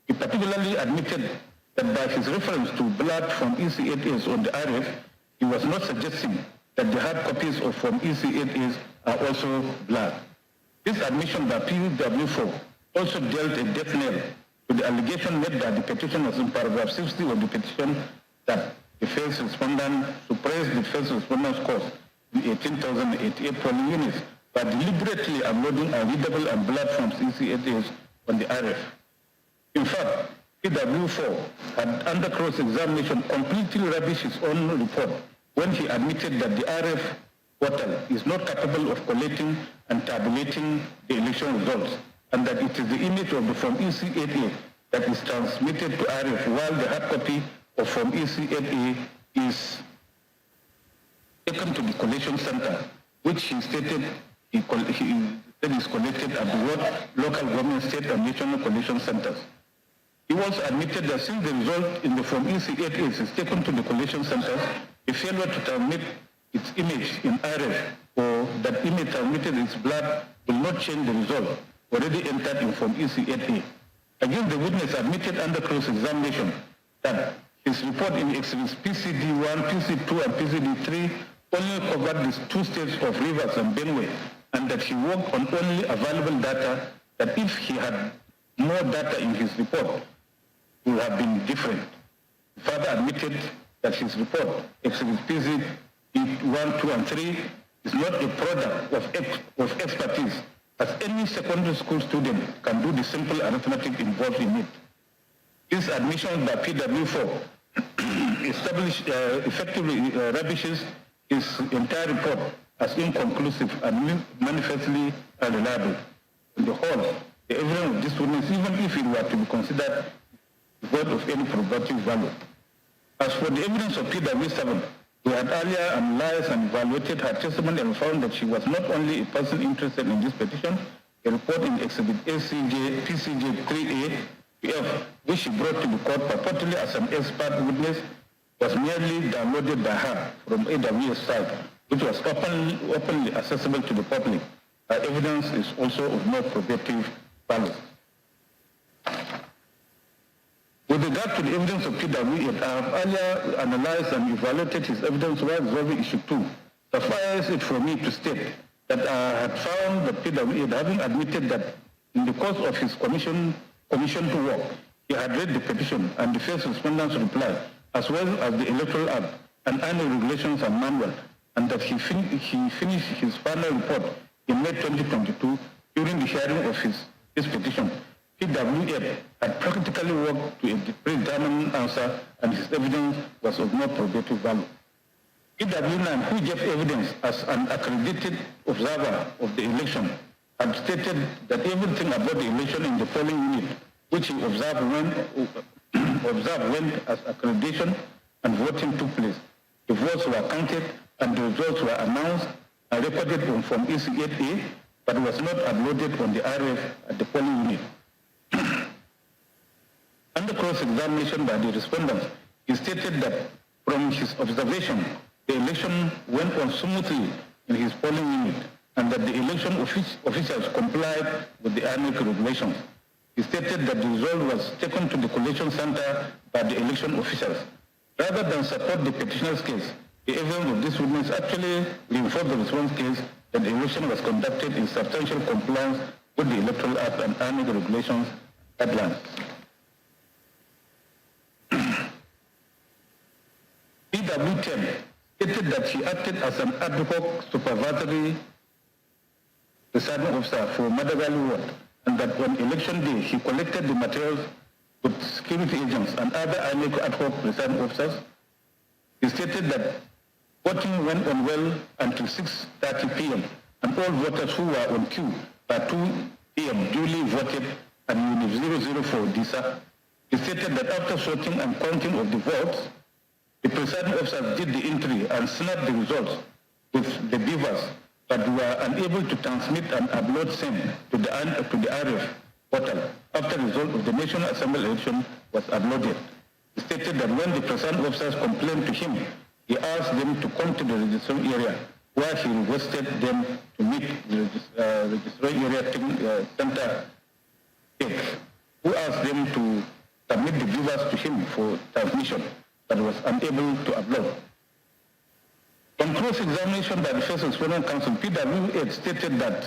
He particularly admitted that by his reference to blood from EC8As on the RF, he was not suggesting that the hard copies of Form EC8As are also blood. This admission by PW4 also dealt a death nail to the allegation made by the petitioners in paragraph 60 of the petition that the first respondent suppressed the first respondent's cause in 18,088 polling units by deliberately uploading unreadable and blood forms EC8As on the RF. In fact, PW4 had under cross-examination completely rubbished his own report when he admitted that the RF portal is not capable of collating and tabulating the election results, and that it is the image of the Form EC8A that is transmitted to RF, while the hard copy of Form EC8A is taken to the collation center, which he stated he is collected at the local government, state and national collation centers. He also admitted that since the result in the Form EC8A is taken to the collation centers, the failure to transmit its image in RF or that image transmitted in its blood will not change the result already entered in Form EC8A. Again, the witness admitted under cross-examination that his report in exhibits PCD1, PC2, and PCD3 only covered these two states of Rivers and Benue, and that he worked on only available data, that if he had more data in his report, it would have been different. He further admitted that his report, exhibits PCD1, 2, and 3, is not a product of expertise, as any secondary school student can do the simple arithmetic involved in it. This admission by PW4 effectively rubbishes his entire report as inconclusive and manifestly unreliable. On the whole, the evidence of this witness, even if it were to be considered void of any probative value. As for the evidence of PW7, we had earlier analyzed and evaluated her testimony and found that she was not only a person interested in this petition. A report in exhibit PCJ 3A to F, which she brought to the court purportedly as an expert witness, was merely downloaded by her from AWS site, which was openly accessible to the public. Her evidence is also of no probative value. With regard to the evidence of PW8, I have earlier analyzed and evaluated his evidence while resolving issue 2. Suffice it for me to state that I had found that PW8, having admitted that in the course of his commission to work, he had read the petition and the first respondent's reply, as well as the Electoral Act and annual regulations and manual, and that he finished his final report in May 2022 during the hearing of his petition. PW8 had practically worked to a predetermined answer, and his evidence was of no probative value. PW9, who gave evidence as an accredited observer of the election, had stated that everything about the election in the polling unit, which he observed when as accreditation and voting took place. The votes were counted and the results were announced and recorded on Form EC8A, but was not uploaded on the RF at the polling unit. Under cross-examination by the respondents, he stated that from his observation, the election went on smoothly in his polling unit and that the election officials complied with the INEC regulations. He stated that the result was taken to the collation center by the election officials. Rather than support the petitioner's case, the evidence of this witness actually reinforced the response case that the election was conducted in substantial compliance with the Electoral Act and INEC regulations guidelines. PW10 stated that he acted as an ad hoc supervisory presiding officer for Madagali Ward, and that on election day he collected the materials with security agents and other INEC ad hoc presiding officers. He stated that voting went on well until 6:30 p.m. and all voters who were on queue by 2 p.m. duly voted at Unit 004 DISA. He stated that after sorting and counting of the votes, the presiding officers did the entry and snapped the results with the beavers, but were unable to transmit and upload same to the RF portal after the result of the National Assembly election was uploaded. He stated that when the presiding officers complained to him, he asked them to come to the registration area, where he requested them to meet the registration area center tech, who asked them to submit the beavers to him for transmission, but was unable to upload. On cross-examination by the First Respondent Council, PW8 stated that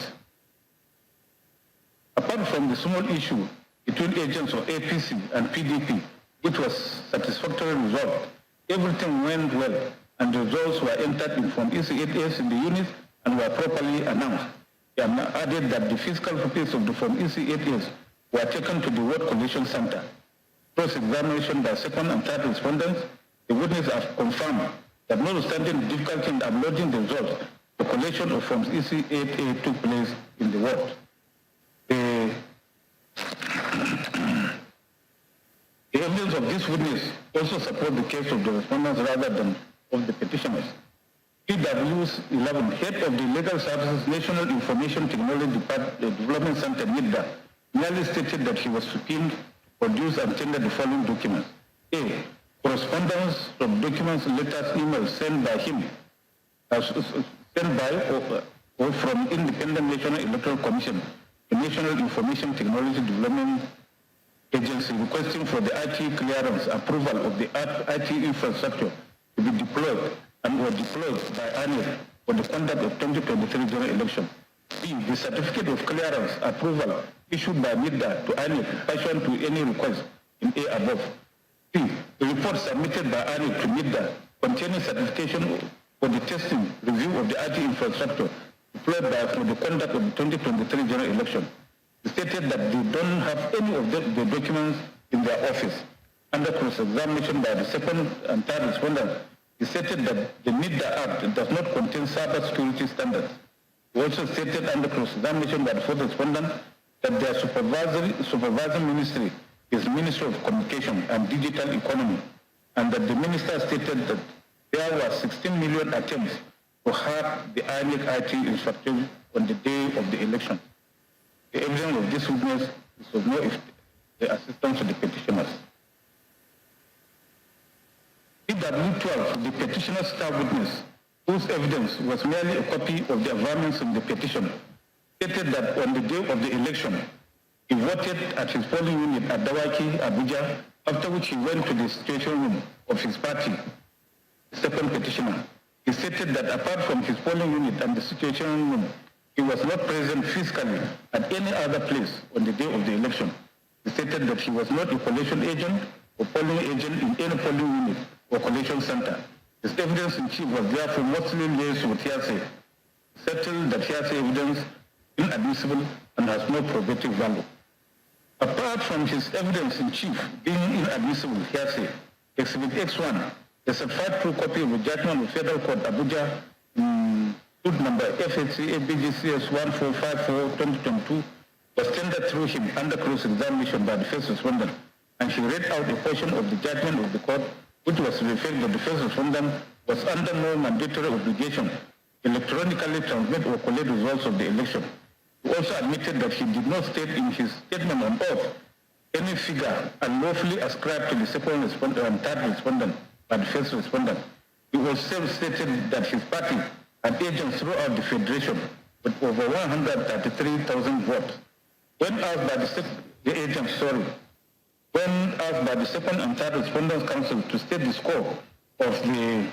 apart from the small issue between agents of APC and PDP, which was satisfactorily resolved, everything went well and the results were entered in Form EC8S in the units and were properly announced. He added that the physical copies of the Form EC8S were taken to the Ward Collation Center. Cross-examination by second and third respondents, the witnesses have confirmed that notwithstanding the difficulty in uploading the results, the collation of Forms EC8A took place in the ward. of this witness also support the case of the respondents rather than of the petitioners. PW's 11, head of the Legal Services National Information Technology Development Center, NIDA, merely stated that he was subpoenaed, produced and tendered the following documents. A. Correspondence of documents, letters, emails sent by him, or from Independent National Electoral Commission, the National Information Technology Development Agency, requesting for the IT clearance approval of the IT infrastructure to be deployed and were deployed by ANIC for the conduct of 2023 general election. B. The certificate of clearance approval issued by NIDA to ANIC pursuant to any request in A above. C. The report submitted by ANIC to NIDA containing certification for the testing review of the IT infrastructure deployed for the conduct of the 2023 general election. They stated that they don't have any of the documents in their office. Under cross-examination by the second and third respondents, he stated that the NIDA Act does not contain cyber security standards. He also stated under cross-examination by the fourth respondent that their supervisory ministry is Ministry of Communication and Digital Economy, and that the minister stated that there were 16 million attempts to hack the INEC IT infrastructure on the day of the election. The evidence of this witness is of no the assistance to the petitioners. PW12, the petitioner's star witness, whose evidence was merely a copy of the averments in the petition, stated that on the day of the election, he voted at his polling unit at Dawaki, Abuja, after which he went to the situation room of his party. The second petitioner, he stated that apart from his polling unit and the situation room, he was not present physically at any other place on the day of the election. He stated that he was not a collation agent or polling agent in any polling unit or collation center. His evidence in chief was therefore mostly laced with hearsay. He settled that hearsay evidence inadmissible and has no probative value. Apart from his evidence in chief being inadmissible hearsay, Exhibit X1, a certified true copy of the judgment of Federal Court Abuja, suit number FHC ABGCS 1454-2022, was tendered through him under cross-examination by the first respondent, and he read out a portion of the judgment of the court, which was referred that the first respondent was under no mandatory obligation to electronically transmit or collate results of the election. He also admitted that he did not state in his statement on oath any figure unlawfully ascribed to the second respondent and third respondent by the first respondent. He also stated that his party had agents throughout the federation with over 133,000 votes. When asked by when asked by the second and third respondents' council to state the scope of the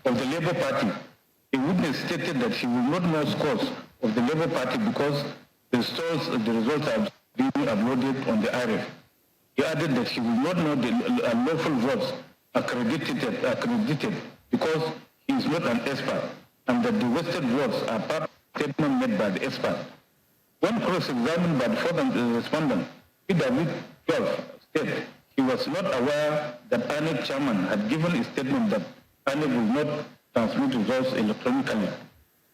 Labour Party, the witness stated that he will not know scores of the Labour Party because the results are being uploaded on the IRF. He added that he will not know the unlawful votes accredited because he is not an expert, and that the wasted votes are part of the statement made by the expert. When cross-examined by the fourth respondent, PW12 stated he was not aware that ANEC chairman had given a statement that ANEC will not transmit results electronically.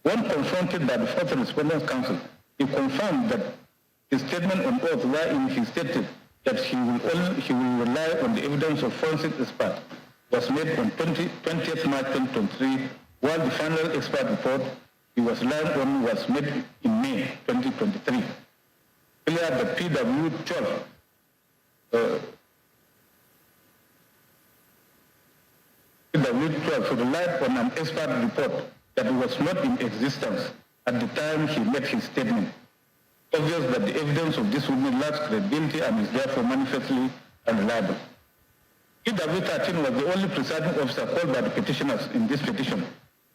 When confronted by the fourth respondent's counsel, he confirmed that his statement on oath wherein he stated that he will rely on the evidence of forensic expert was made on 20th March 2023, while the final expert report he was relying on was made in May 2023. Clear that PW12 PW12 relied on an expert report that was not in existence at the time he made his statement. Obvious that the evidence of this witness lacks credibility and is therefore manifestly unreliable. PW13 was the only presiding officer called by the petitioners in this petition.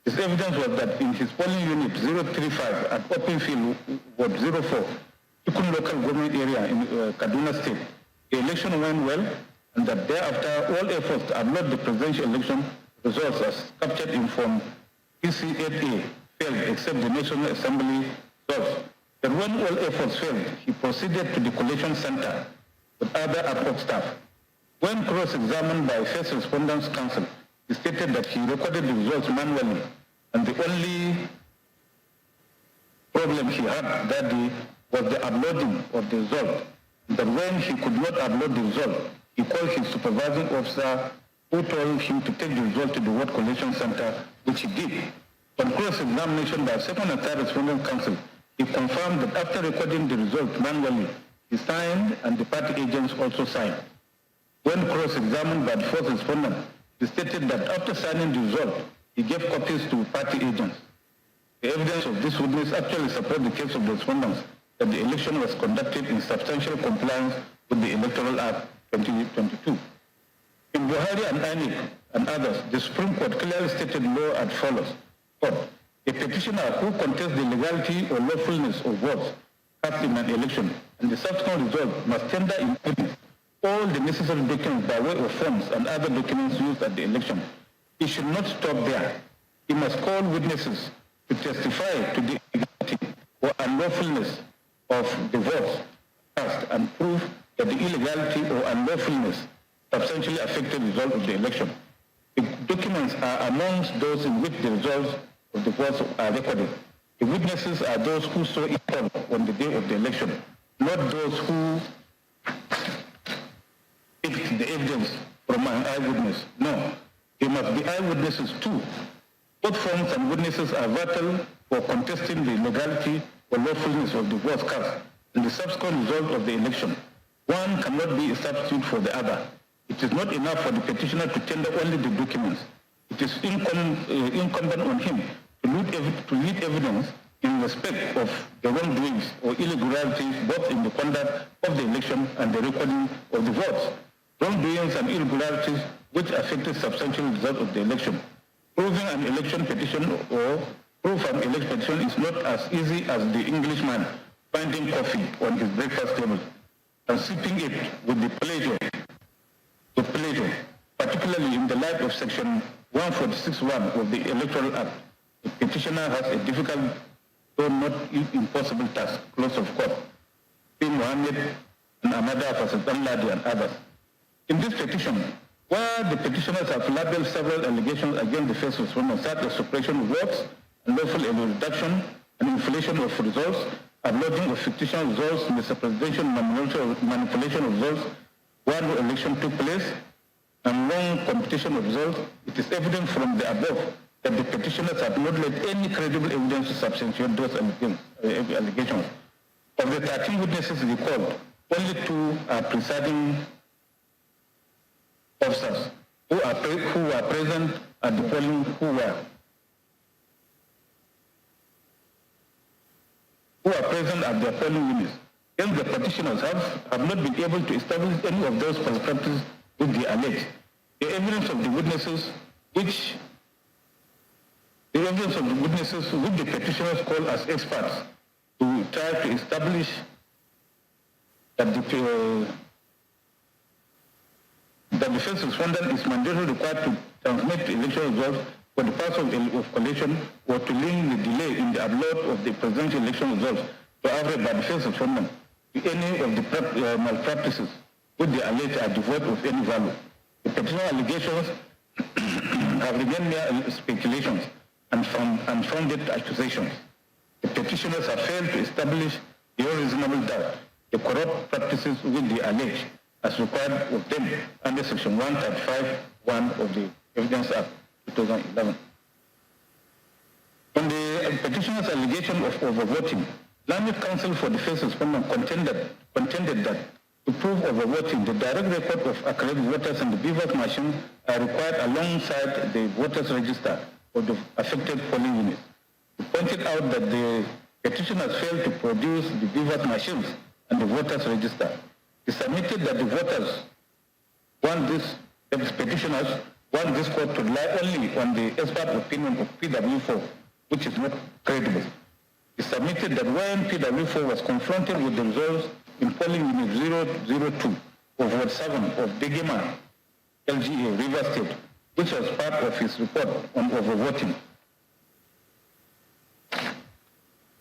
His evidence was that in his polling unit 035 at Open Field, Ward 04, Tukun local government area in Kaduna State, the election went well, and that thereafter all efforts to upload the presidential election results as captured in Form PC8A failed except the National Assembly source. But when all efforts failed, he proceeded to the collation center with other ad hoc staff. When cross-examined by first respondents' counsel, he stated that he recorded the results manually, and the only problem he had that day was the uploading of the result. that when he could not upload the result, he called his supervising officer who told him to take the result to the Ward Collation Center, which he did. On cross-examination by second and third respondent counsel, he confirmed that after recording the result manually, he signed and the party agents also signed. When cross-examined by the fourth respondent, he stated that after signing the result, he gave copies to party agents. The evidence of this witness actually supports the case of the respondents that the election was conducted in substantial compliance with the Electoral Act 2022. In Buhari and INEC and others, the Supreme Court clearly stated law as follows. Quote, a petitioner who contests the legality or lawfulness of votes cast in an election and the subsequent result must tender in evidence all the necessary documents by way of forms and other documents used at the election. He should not stop there. He must call witnesses to testify to the legality or unlawfulness of the votes cast and prove that the illegality or unlawfulness substantially affected the result of the election. The documents are amongst those in which the results of the votes are recorded. The witnesses are those who saw it on the day of the election, not those who picked the evidence from an eyewitness. No, they must be eyewitnesses too. Both forms and witnesses are vital for contesting the legality or lawfulness of the votes cast and the subsequent result of the election. One cannot be a substitute for the other. It is not enough for the petitioner to tender only the documents. It is incumbent on him to lead evidence in respect of the wrongdoings or irregularities both in the conduct of the election and the recording of the votes. Wrongdoings and irregularities which affected substantial result of the election. Proving an election petition or proof an election petition is not as easy as the Englishman finding coffee on his breakfast table and sipping it with pleasure, particularly in the light of Section 146(1) of the Electoral Act. The petitioner has a difficult, though not impossible task, close of court. P. Mohammed and Amada Fasatanladi and others. In this petition, where the petitioners have labeled several allegations against the first respondent, such as suppression of votes, unlawful reduction and inflation of results, uploading of fictitious results, misrepresentation, manipulation of results, where no election took place, and wrong computation of results, it is evident from the above that the petitioners have not laid any credible evidence to substantiate those allegations. Of the 13 witnesses recalled, only 2 are presiding officers who are present at the polling present at their polling units. Hence, the petitioners have not been able to establish any of those practices which they allege. The evidence of the witnesses which the petitioners call as experts to try to establish that the first respondent is mandatorily required to transmit election results for the purpose of collation or to link the delay in the upload of the presidential election results to average by the first respondent to any of the malpractices which they allege are devoid of any value. The petitioner allegations have remained mere speculations and unfounded accusations. The petitioners have failed to establish beyond reasonable doubt the corrupt practices which they allege as required of them under Section 135(1) of the Evidence Act 2011. On the petitioner's allegation of overvoting, Learned Counsel for the first respondent contended that to prove overvoting, the direct record of accredited voters and the BVAS machine are required alongside the voters register of the affected polling units. He pointed out that the petitioners failed to produce the BVAS machines and the voters register. He submitted that the petitioners want this court to rely only on the expert opinion of PW4, which is not credible. He submitted that when PW4 was confronted with the results in polling unit 002 of Ward 7 of Begema, LGA, River State, which was part of his report on overvoting.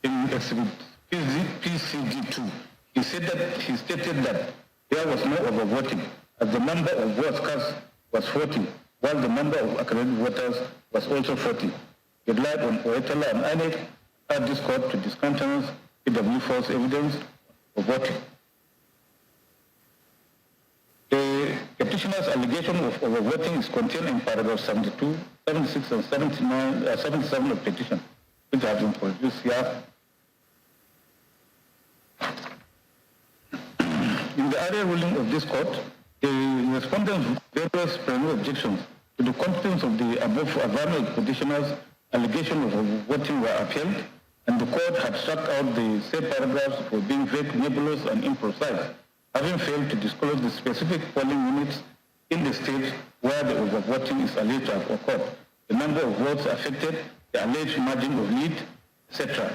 In Exhibit PCD2, he stated that there was no overvoting, as the number of votes cast was 40, while the number of accredited voters was also 40. He relied on Oetala and INEC at this court to discountenance PW4's evidence of voting. petitioner's allegation of overvoting is contained in paragraph 72, 76, and 77 of petition, which have been produced here. In the earlier ruling of this court, the respondents' various primary objections to the competence of the above advanced petitioner's allegation of overvoting were upheld, and the court had struck out the said paragraphs for being vague, nebulous, and imprecise, having failed to disclose the specific polling units in the states where the overvoting is alleged to have occurred, the number of votes affected, the alleged margin of lead, etc.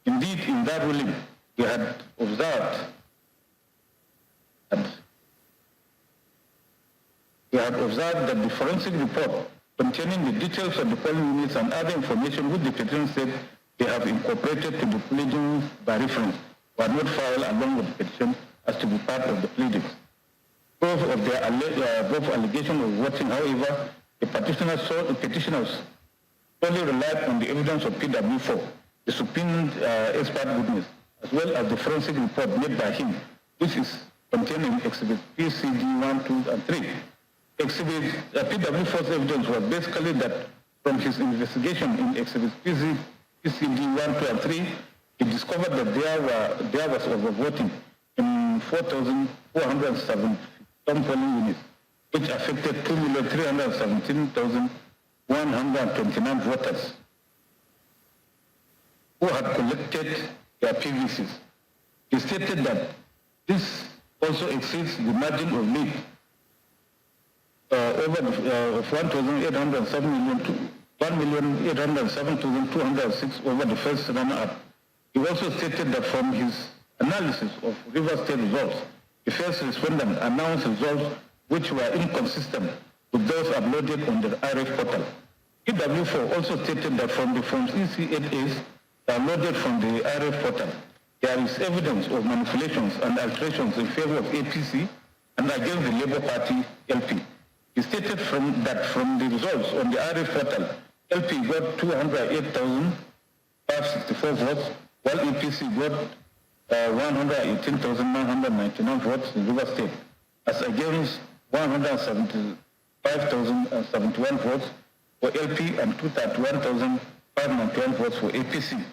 Indeed, in that ruling, we had observed that the forensic report containing the details of the polling units and other information which the petitioner said they have incorporated to the pleadings by reference were not filed along with the petition as to be part of the pleadings. Proof of their allegation of voting, however, the petitioners solely relied on the evidence of PW4, the subpoenaed expert witness, as well as the forensic report made by him, which is contained in Exhibit PCD 1, 2, and 3. PW4's evidence was basically that from his investigation in Exhibit PCD 1, 2, and 3, he discovered that there was overvoting in 4,407 polling units, which affected 2,317,129 voters who had collected their PVCs. He stated that this also exceeds the margin of lead over 1,807,206 over the first runner-up. He also stated that from his analysis of River State results, the first respondent announced results which were inconsistent with those uploaded on the RF portal. PW4 also stated that from the Forms EC8As downloaded from the RF portal, there is evidence of manipulations and alterations in favor of APC and against the Labour Party LP. He stated that from the results on the RF portal, LP got 208,564 votes, while APC got 118,999 votes in River State, as against 175,071 votes for LP and 231,591 votes for APC. He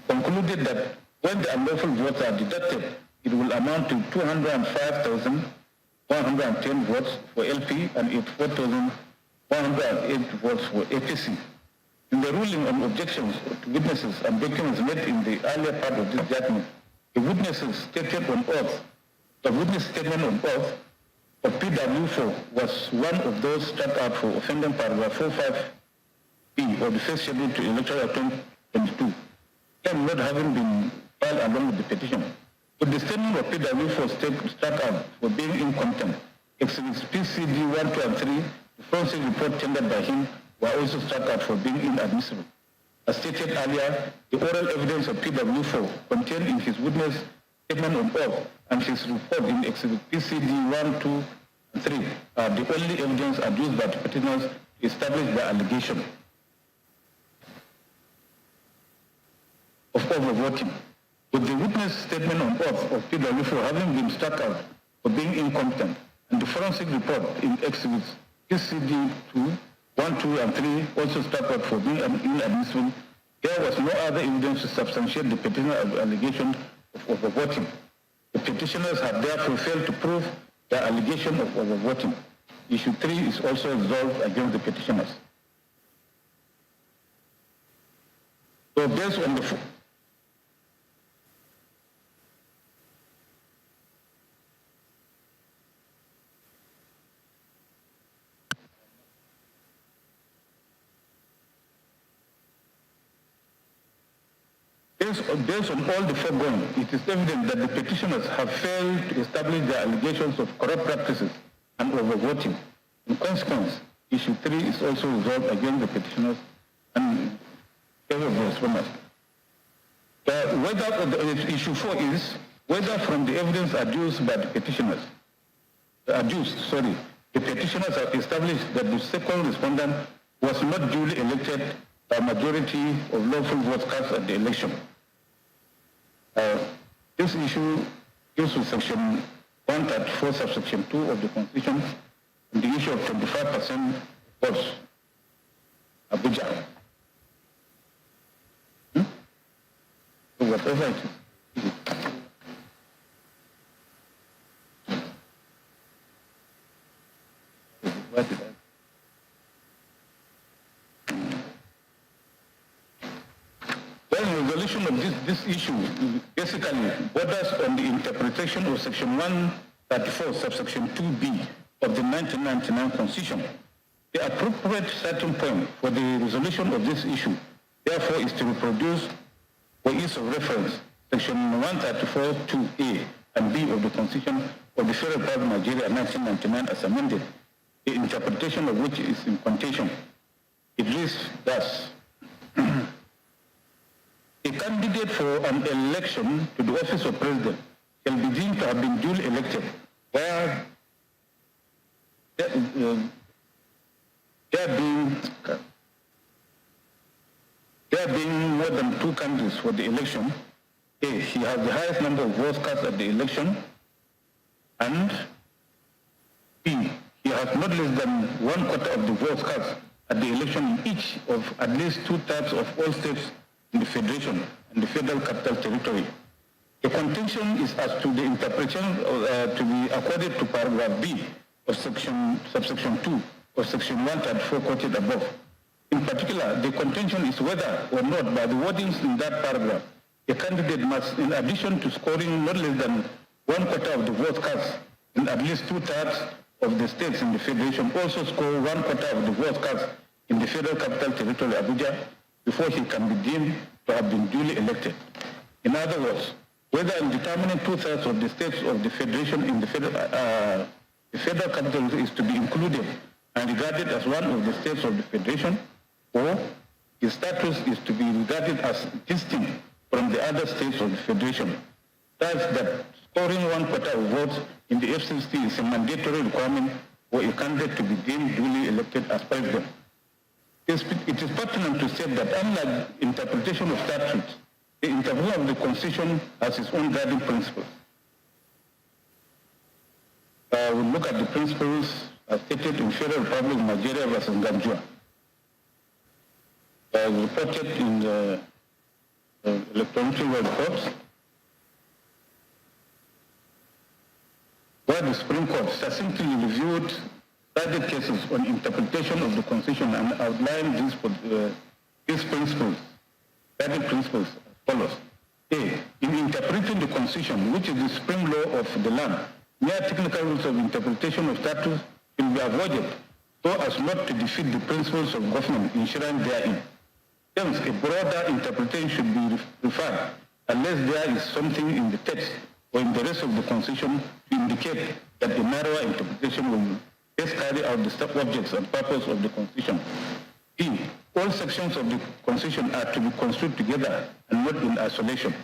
concluded that when the unlawful votes are deducted, it will amount to 205,110 votes for LP and 84,108 votes for APC. In the ruling on objections to witnesses and documents made in the earlier part of this judgment, the witnesses stated on oath, the witness statement on oath of PW4 was one of those struck out for offending paragraph 45B of the first schedule to electoral act 2022, and not having been filed along with the petition. With the statement of PW4 struck out for being incompetent, exhibits PCD 1, 2, and 3, the forensic report tendered by him, were also struck out for being inadmissible. As stated earlier, the oral evidence of PW4 contained in his witness statement on oath and his report in exhibit PCD 1, 2, and 3 are the only evidence adduced by the petitioners to establish the allegation of overvoting. With the witness statement on oath of PW4 having been struck out for being incompetent, and the forensic report in exhibits PCD 2, 1, 2, and 3 also struck out for being inadmissible, there was no other evidence to substantiate the petitioner's allegation of overvoting. The petitioners have therefore failed to prove their allegation of overvoting. Issue 3 is also resolved against the petitioners. So based on the Based on all the foregoing, it is evident that the petitioners have failed to establish their allegations of corrupt practices and overvoting. In consequence, issue 3 is also resolved against the petitioners and favor of the respondents. Issue 4 is whether from the evidence adduced by the petitioners, the petitioners have established that the second respondent was not duly elected by majority of lawful votes cast at the election. This issue deals with section 134, subsection 2 of the Constitution, on the issue of 25% votes, Abuja. So whatever it is. What did I? Well, resolution of this issue basically borders on the interpretation of Section 134, subsection 2B of the 1999 Constitution. The appropriate starting point for the resolution of this issue, therefore, is to reproduce, for ease of reference, Section 134(2)A and B of the Constitution of the Federal Republic of Nigeria 1999 as amended, the interpretation of which is in contention. It reads thus. A candidate for an election to the office of president shall be deemed to have been duly elected where there being more than two candidates for the election. A, he has the highest number of votes cast at the election, and B, he has not less than 1/4 of the votes cast at the election in each of at least 2/3 of all states in the Federation and the Federal Capital Territory. The contention is as to the interpretation to be accorded to paragraph B of subsection 2 of section 134 quoted above. In particular, the contention is whether or not by the wordings in that paragraph, a candidate must, in addition to scoring not less than 1/4 of the votes cast in at least 2/3 of the states in the Federation, also score 1/4 of the votes cast in the Federal Capital Territory, Abuja, before he can be deemed to have been duly elected. In other words, whether in determining 2/3 of the states of the Federation in the Federal Capital is to be included and regarded as one of the states of the Federation, or his status is to be regarded as distinct from the other states of the Federation. Thus, that scoring 1/4 of votes in the FCC is a mandatory requirement for a candidate to be deemed duly elected as president. It is pertinent to state that unlike interpretation of statutes, the interpretation of the Constitution has its own guiding principles. We'll look at the principles as stated in Federal Republic of Nigeria versus Ganjua, reported in the electronic reports, where the Supreme Court succinctly reviewed cited cases on interpretation of the Constitution and outlined these principles, guiding principles as follows. A, in interpreting the Constitution, which is the supreme law of the land, mere technical rules of interpretation of statutes will be avoided so as not to defeat the principles of government enshrined therein. Hence, a broader interpretation should be referred unless there is something in the text or in the rest of the Constitution to indicate that a narrower interpretation will best carry out the objects and purpose of the Constitution. B, all sections of the Constitution are to be construed together and not in isolation.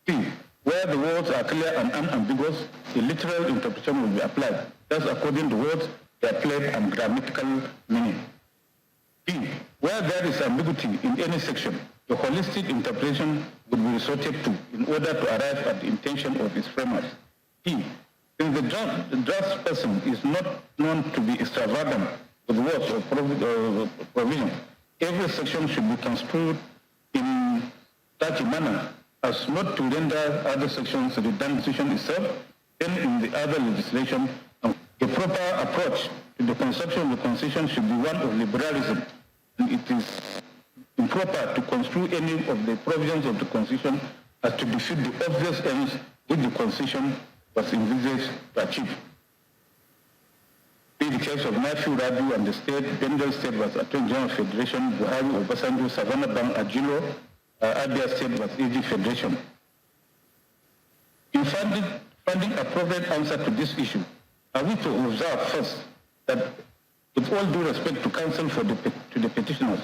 C, where the words are clear and unambiguous, a literal interpretation will be applied. Thus, according to words, their plain and grammatical meaning. D, where there is ambiguity in any section, the holistic interpretation would be resorted to in order to arrive at the intention of its framers. E, since the draft person is not known to be extravagant with words or provision, every section should be construed in such a manner as not to render other sections redundant itself, then in the other legislation. The proper approach to the construction of the Constitution should be one of liberalism, and it is improper to construe any of the provisions of the Constitution as to defeat the obvious ends which the Constitution was envisaged to achieve. In the case of Matthew Radu and the state, Bendel State was Attorney General Federation, Buhari, Obasanjo, Savannah Bang, Ajilo, Abia State was AG Federation. In finding appropriate answer to this issue, are we to observe first that, with all due respect to counsel to the petitioners,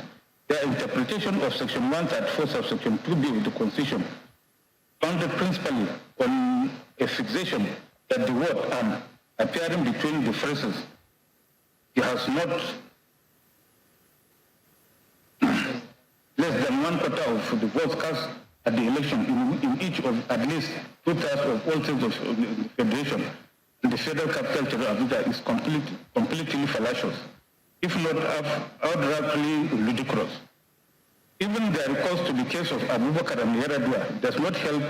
their interpretation of Section 134, subsection 2B of the Constitution, founded principally on a fixation that the word "and" appearing between the phrases, he has not less than 1/4 of the votes cast at the election in each of at least 2/3 of all states of the Federation, and the federal capital territory of Abuja is completely fallacious, if not outrightly ludicrous. Even their recourse to the case of Abubakar and Yaradua does not help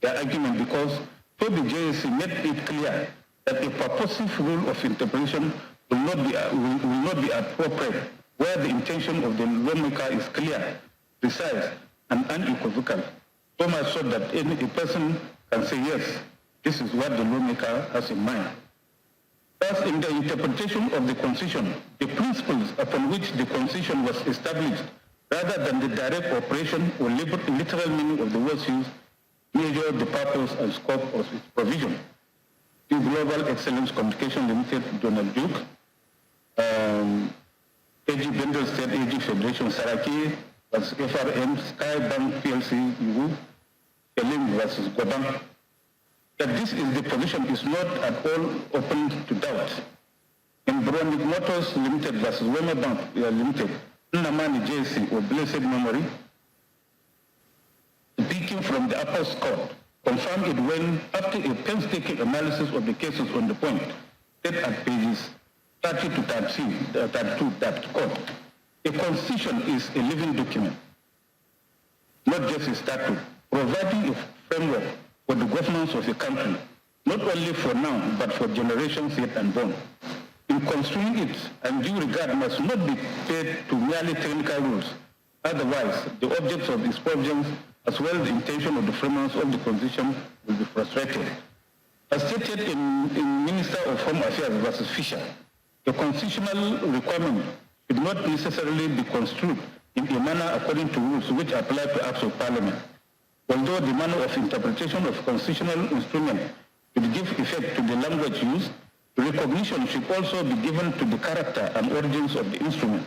their argument because the JSC made it clear that a purposive rule of interpretation will not be appropriate where the intention of the lawmaker is clear, precise, and unequivocal. So much so that a person can say, yes, this is what the lawmaker has in mind. Thus, in the interpretation of the Constitution, the principles upon which the Constitution was established, rather than the direct operation or literal meaning of the words used, measure the purpose and scope of its provision. The Global Excellence Communication Limited, Donald Duke, AG Bendel State AG Federation Saraki versus FRM, Sky Bank PLC, Elim versus Gobang. That this is the position is not at all open to doubt. In Bronic Motors Limited versus Wema Bank Limited, Nnamani JC or Blessed Memory, speaking from the upper court, confirmed it when, after a painstaking analysis of the cases on the point, said at pages 30 to 32 that quote, a constitution is a living document, not just a statute, providing a framework for the governance of a country, not only for now, but for generations yet unborn. In construing it, undue regard must not be paid to merely technical rules. Otherwise, the objects of its provisions, as well as the intention of the framers of the Constitution, will be frustrated. As stated in Minister of Home Affairs versus Fisher, the constitutional requirement should not necessarily be construed in a manner according to rules which apply to acts of Parliament. Although the manner of interpretation of constitutional instruments should give effect to the language used, recognition should also be given to the character and origins of the instrument.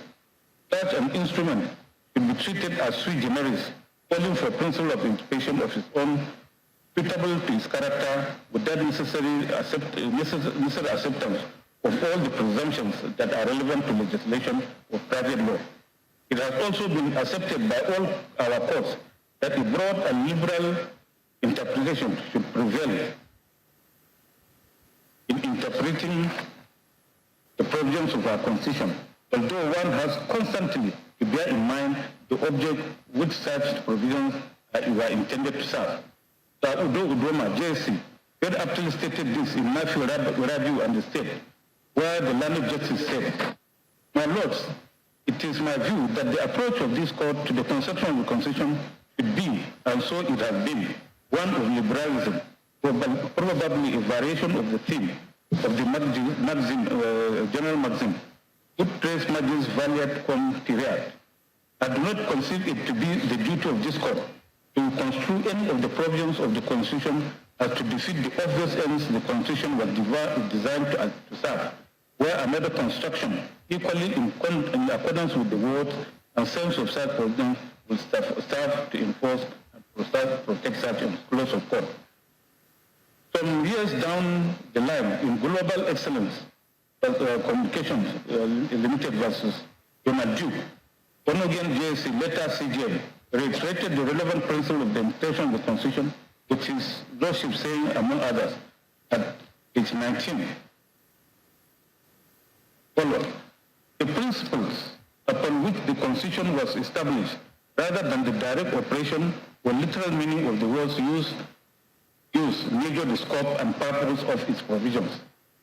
Such an instrument should be treated as sui generis, calling for principle of interpretation of its own, suitable to its character, without necessary acceptance of all the presumptions that are relevant to legislation or private law. It has also been accepted by all our courts that a broad and liberal interpretation should prevail in interpreting the provisions of our Constitution, although one has constantly to bear in mind the object which such provisions were intended to serve. Udo Udoma, JSC, very aptly stated this in Matthew Review and the State, where the learned justice said, my lords, it is my view that the approach of this court to the construction of the Constitution should be, and so it has been, one of liberalism, probably a variation of the theme of the general maxim, ut tres magis valiat cum tireat. I do not conceive it to be the duty of this court to construe any of the provisions of the Constitution as to defeat the obvious ends the Constitution was designed to serve, where another construction, equally in accordance with the words and sense of such provisions, will serve to enforce and protect such a clause of court. Some years down the line, in Global Excellence Communications Limited versus Donald Duke, Onogian JSC, later CGM, reiterated the relevant principle of the interpretation of the Constitution, which is lordship saying, among others, at page 19. Follow. The principles upon which the Constitution was established, rather than the direct operation or literal meaning of the words used, measure the scope and purpose of its provisions.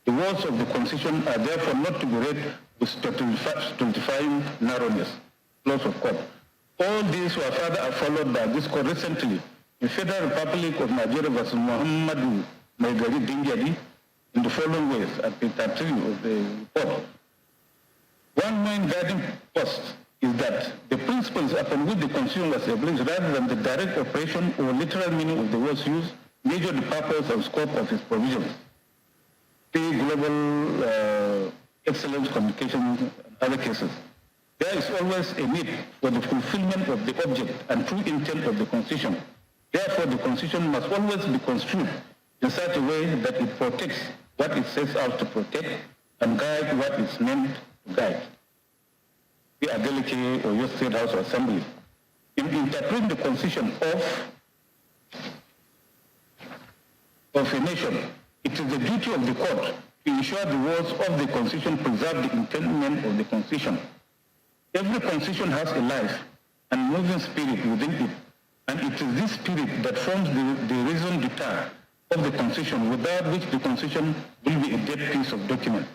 The words of the Constitution are therefore not to be read with stultifying narrowness. Clause of court. All these were further followed by this court recently in Federal Republic of Nigeria versus Muhammadu Maigari Dingyadi in the following ways at page 3 of the report. One main guiding post is that the principles upon which the Constitution was established, rather than the direct operation or literal meaning of the words used, measure the purpose and scope of its provisions. The Global Excellence Communication and other cases. There is always a need for the fulfillment of the object and true intent of the Constitution. Therefore, the Constitution must always be construed in such a way that it protects what it sets out to protect and guide what it's meant to guide. The Adeleke or your State House Assembly, in interpreting the Constitution of a nation, It is the duty of the court to ensure the words of the Constitution preserve the intent of the Constitution. Every Constitution has a life and moving spirit within it, and it is this spirit that forms the raison d'etre of the Constitution, without which the Constitution will be a dead piece of document.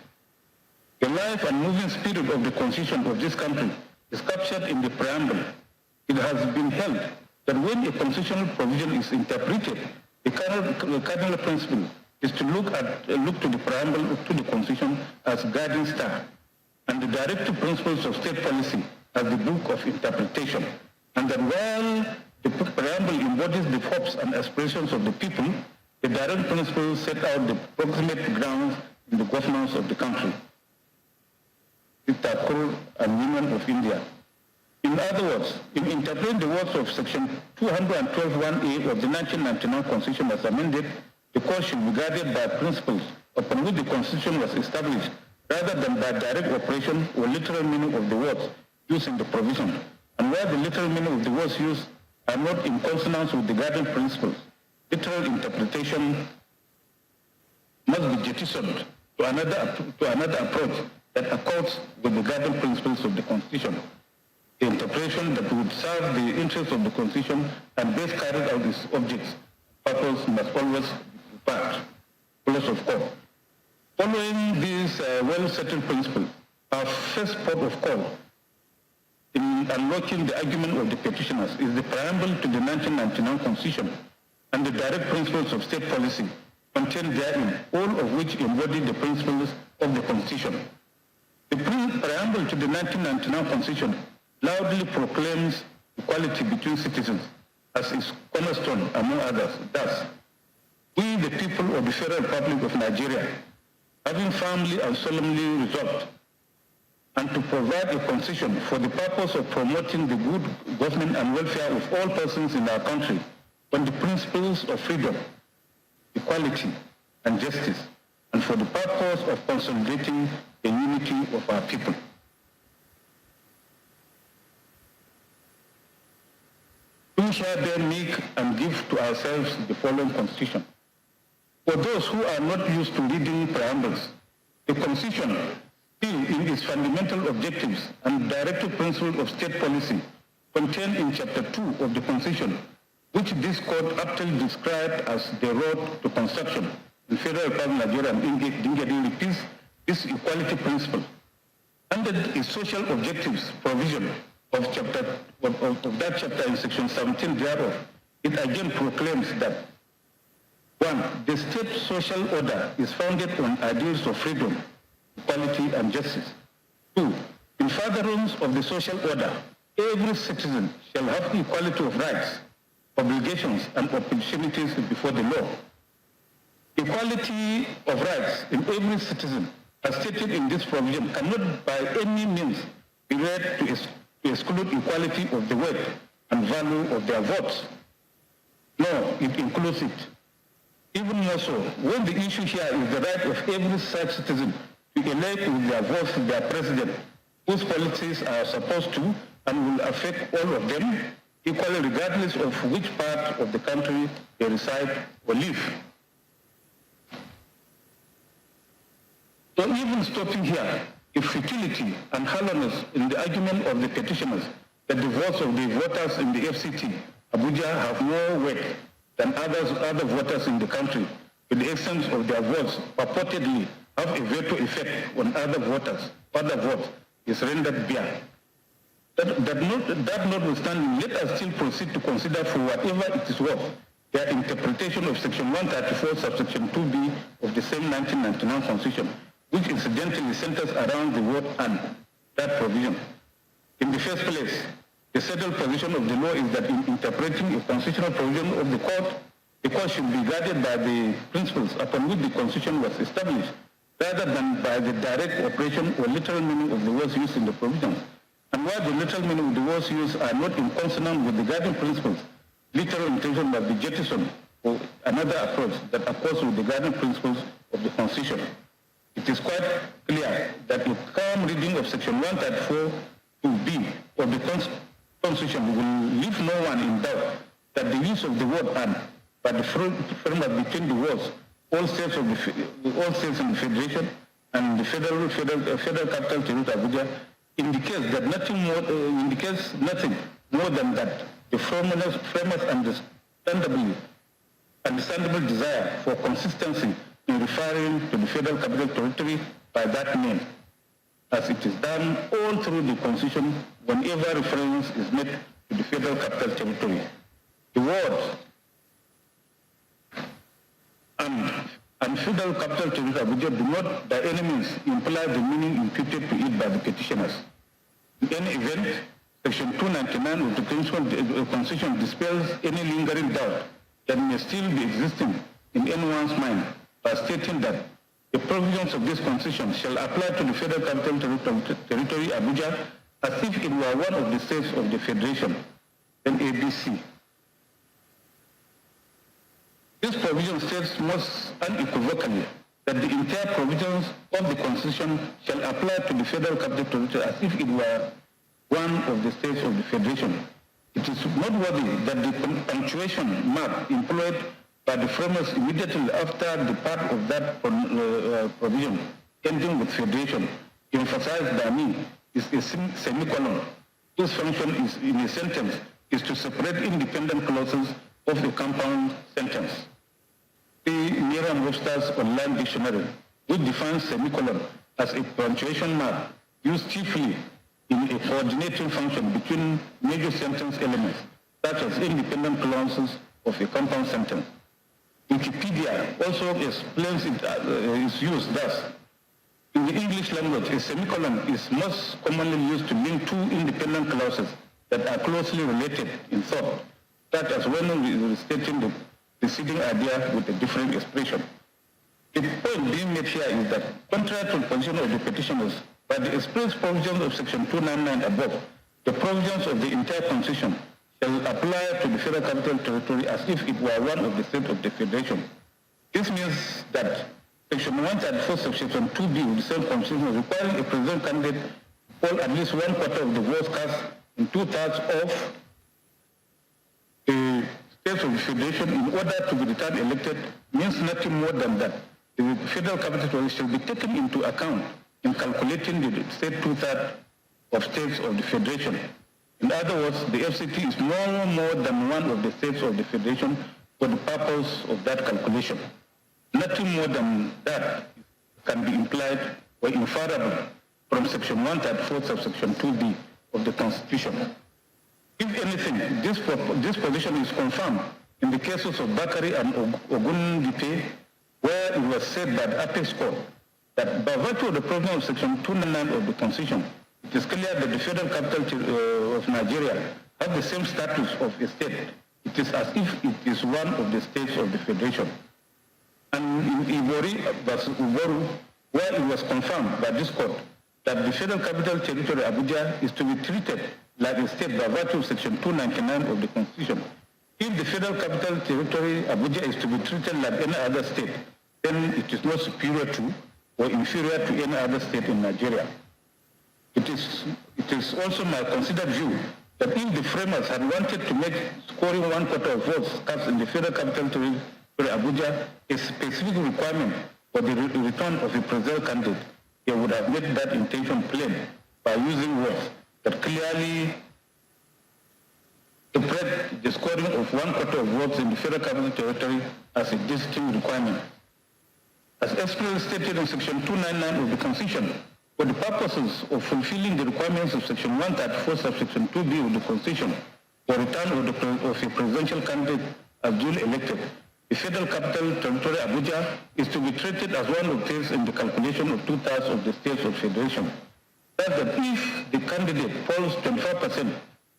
The life and moving spirit of the Constitution of this country is captured in the preamble. It has been held that when a constitutional provision is interpreted, the cardinal principle is to look to the preamble to the Constitution as guiding star, and the directive principles of state policy as the book of interpretation, and that while the preamble embodies the hopes and aspirations of the people, the direct principles set out the proximate grounds in the governance of the country. Thakur and Women of India. In other words, in interpreting the words of Section 212(1)(a) of the 1999 Constitution as amended, the court should be guided by principles upon which the Constitution was established, rather than by direct operation or literal meaning of the words used in the provision. And where the literal meaning of the words used are not in consonance with the guiding principles, literal interpretation must be jettisoned to another approach that accords with the guiding principles of the Constitution. The interpretation that would serve the interests of the Constitution and best carry out its objects, purpose must always be part. Close of court. Following these well-settled principles, our first port of call in unlocking the argument of the petitioners is the preamble to the 1999 Constitution and the direct principles of state policy contained therein, all of which embody the principles of the Constitution. The preamble to the 1999 Constitution loudly proclaims equality between citizens as its cornerstone, among others. Thus, we, the people of the Federal Republic of Nigeria, having firmly and solemnly resolved and to provide a constitution for the purpose of promoting the good government and welfare of all persons in our country on the principles of freedom, equality, and justice, and for the purpose of consolidating the unity of our people. We shall then make and give to ourselves the following constitution. For those who are not used to reading preambles, the Constitution, still in its fundamental objectives and directive principles of state policy, contained in Chapter 2 of the Constitution, which this court aptly described as the road to construction in Federal Republic of Nigeria and Ingedi repeats this equality principle. Under its social objectives provision of that chapter in Section 17 thereof, it again proclaims that 1. The state social order is founded on ideals of freedom, equality, and justice. 2. In furtherance of the social order, every citizen shall have equality of rights, obligations, and opportunities before the law. Equality of rights in every citizen, as stated in this provision, cannot by any means be read to exclude equality of the weight and value of their votes. No, it includes it. Even more so, when the issue here is the right of every such citizen to elect with their votes their president, whose policies are supposed to and will affect all of them equally, regardless of which part of the country they reside or live. So even stopping here, if futility and hollowness in the argument of the petitioners that the votes of the voters in the FCT, Abuja, have more weight than other voters in the country, to the extent of their votes purportedly have a veto effect on other votes, is rendered bare. That notwithstanding, let us still proceed to consider for whatever it is worth their interpretation of Section 134, subsection 2B of the same 1999 Constitution, which incidentally centers around the word "and," that provision. In the first place, the settled position of the law is that in interpreting a constitutional provision of the court should be guided by the principles upon which the Constitution was established, rather than by the direct operation or literal meaning of the words used in the provisions. And while the literal meaning of the words used are not in consonance with the guiding principles, literal intention must be jettisoned for another approach that accords with the guiding principles of the Constitution. It is quite clear that a calm reading of Section 134(2)B of the Constitution will leave no one in doubt that the use of the word "and" by the framework between the words all states in the Federation and the Federal Capital Territory Abuja indicates nothing more than that the framers understandable desire for consistency in referring to the Federal Capital Territory by that name, as it is done all through the Constitution whenever reference is made to the Federal Capital Territory. The words and Federal Capital Territory Abuja do not by any means imply the meaning imputed to it by the petitioners. In any event, Section 299 of the Constitution dispels any lingering doubt that may still be existing in anyone's mind by stating that the provisions of this Constitution shall apply to the Federal Capital Territory Abuja as if it were one of the states of the Federation, NABC. This provision states most unequivocally that the entire provisions of the Constitution shall apply to the Federal Capital Territory as if it were one of the states of the Federation. It is noteworthy that the punctuation mark employed by the framers immediately after the part of that provision ending with Federation, emphasized by me, is a semicolon. This function is, in a sentence, is to separate independent clauses of the compound sentence. The Merriam-Webster's online dictionary, which defines semicolon as a punctuation mark used chiefly in a coordinating function between major sentence elements, such as independent clauses of a compound sentence. Wikipedia also explains its use thus. In the English language, a semicolon is most commonly used to link two independent clauses that are closely related in thought, such as when restating the preceding idea with a different expression. The point being made here is that, contrary to the position of the petitioners, by the express provisions of Section 299 above, the provisions of the entire Constitution shall apply to the Federal Capital Territory as if it were one of the states of the Federation. This means that Section 134, Section 2B of the same Constitution requiring a president candidate to poll at least 1/4 of the votes cast in 2/3 of the states of the Federation in order to be returned elected means nothing more than that the Federal Capital Territory shall be taken into account in calculating the state 2/3 of states of the Federation. In other words, the FCT is no more than one of the states of the Federation for the purpose of that calculation. Nothing more than that can be implied or inferable from Section 134, subsection 2B of the Constitution. If anything, this position is confirmed in the cases of Bakari and Ogundipe, where it was said by the Apex Court that by virtue of the provision of Section 299 of the Constitution, it is clear that the Federal Capital of Nigeria has the same status of a state. It is as if it is one of the states of the Federation. And in Ibori versus Uboru, where it was confirmed by this court that the Federal Capital Territory Abuja is to be treated like a state by virtue of Section 299 of the Constitution. If the Federal Capital Territory Abuja is to be treated like any other state, then it is not superior to or inferior to any other state in Nigeria. It is also my considered view that if the framers had wanted to make scoring 1/4 of votes cast in the Federal Capital Territory Abuja a specific requirement for the return of a presidential candidate, they would have made that intention plain by using words that clearly interpret the scoring of 1/4 of votes in the Federal Capital Territory as a distinct requirement. As expressly stated in Section 299 of the Constitution, for the purposes of fulfilling the requirements of Section 134, subsection 2B of the Constitution, for return of a presidential candidate as duly elected, the Federal Capital Territory Abuja is to be treated as one of the states in the calculation of 2/3 of the states of Federation. Thus that if the candidate polls 25%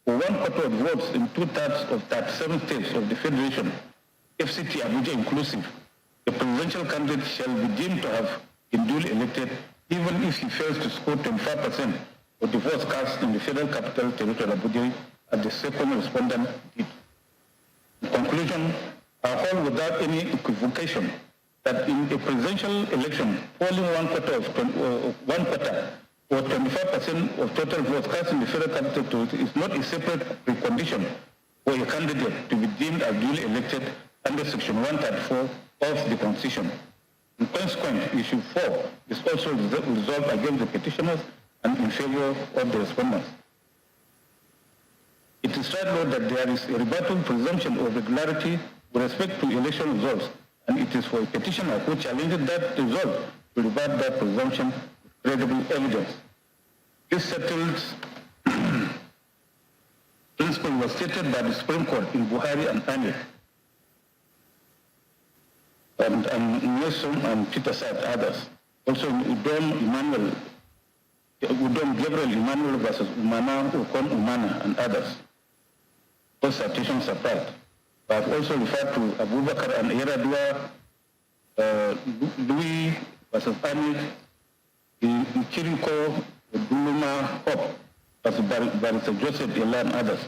or 1/4 of votes in 2/3 of 37 states of the Federation, FCT Abuja inclusive, the presidential candidate shall be deemed to have been duly elected even if he fails to score 25% of the votes cast in the Federal Capital Territory Abuja as the second respondent did. In conclusion, I hold without any equivocation that in a presidential election, polling 1/4 or 25% of total votes cast in the Federal Capital Territory is not a separate precondition for a candidate to be deemed as duly elected under Section 134 of the Constitution. And consequently, issue 4 is also resolved against the petitioners and in favor of the respondents. It is right, Lord, that there is a rebuttable presumption of regularity with respect to election results, and it is for a petitioner who challenges that result to rebut that presumption with credible evidence. This settled principle was stated by the Supreme Court in Buhari and Anil, and Nelson and Peter Said, others. Also in Udom Gabriel Emmanuel versus Umana, Ukon Umana, and others. Those citations apart. I have also referred to Abubakar and Yaradua, Louis versus Anil, Kiriko, Duluma, Hope, as Barrister Joseph Ella and others.